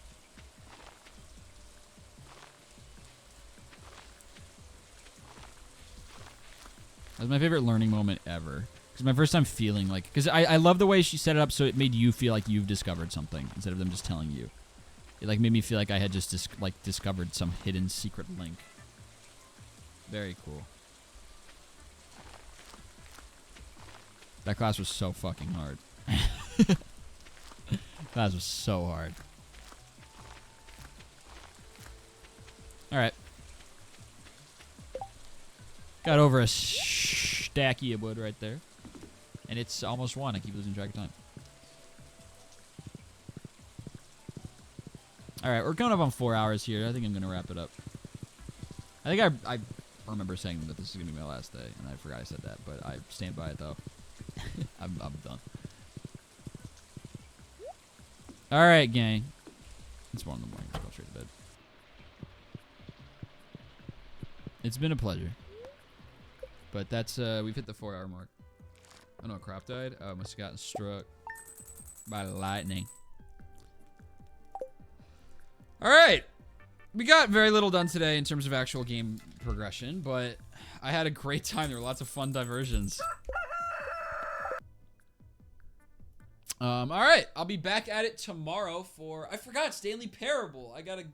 That was my favorite learning moment ever. Because my first time feeling like... Because I love the way she set it up so it made you feel like you've discovered something instead of them just telling you. It like made me feel like I had just discovered some hidden secret link. Very cool. That class was so fucking hard. Class was so hard. Alright. Got over a stacky of wood right there. And it's almost 1. I keep losing track of time. Alright, we're coming up on 4 hours here. I think I'm going to wrap it up. I think I remember saying that this is going to be my last day. And I forgot I said that. But I stand by it, though. I'm done. Alright, gang. It's 1 in the morning. I'll go straight to bed. It's been a pleasure. But that's, we've hit the 4-hour mark. Oh no, Crop died? Oh, must have gotten struck by lightning. Alright. We got very little done today in terms of actual game progression, but I had a great time. There were lots of fun diversions. Alright. I'll be back at it tomorrow for... I forgot, Stanley Parable. I gotta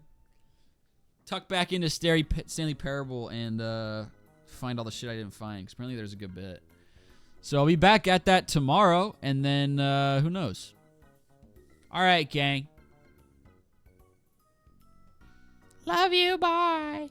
tuck back into Stanley Parable and, find all the shit I didn't find, because apparently there's a good bit. So I'll be back at that tomorrow, and then, who knows? Alright, gang. Love you, bye.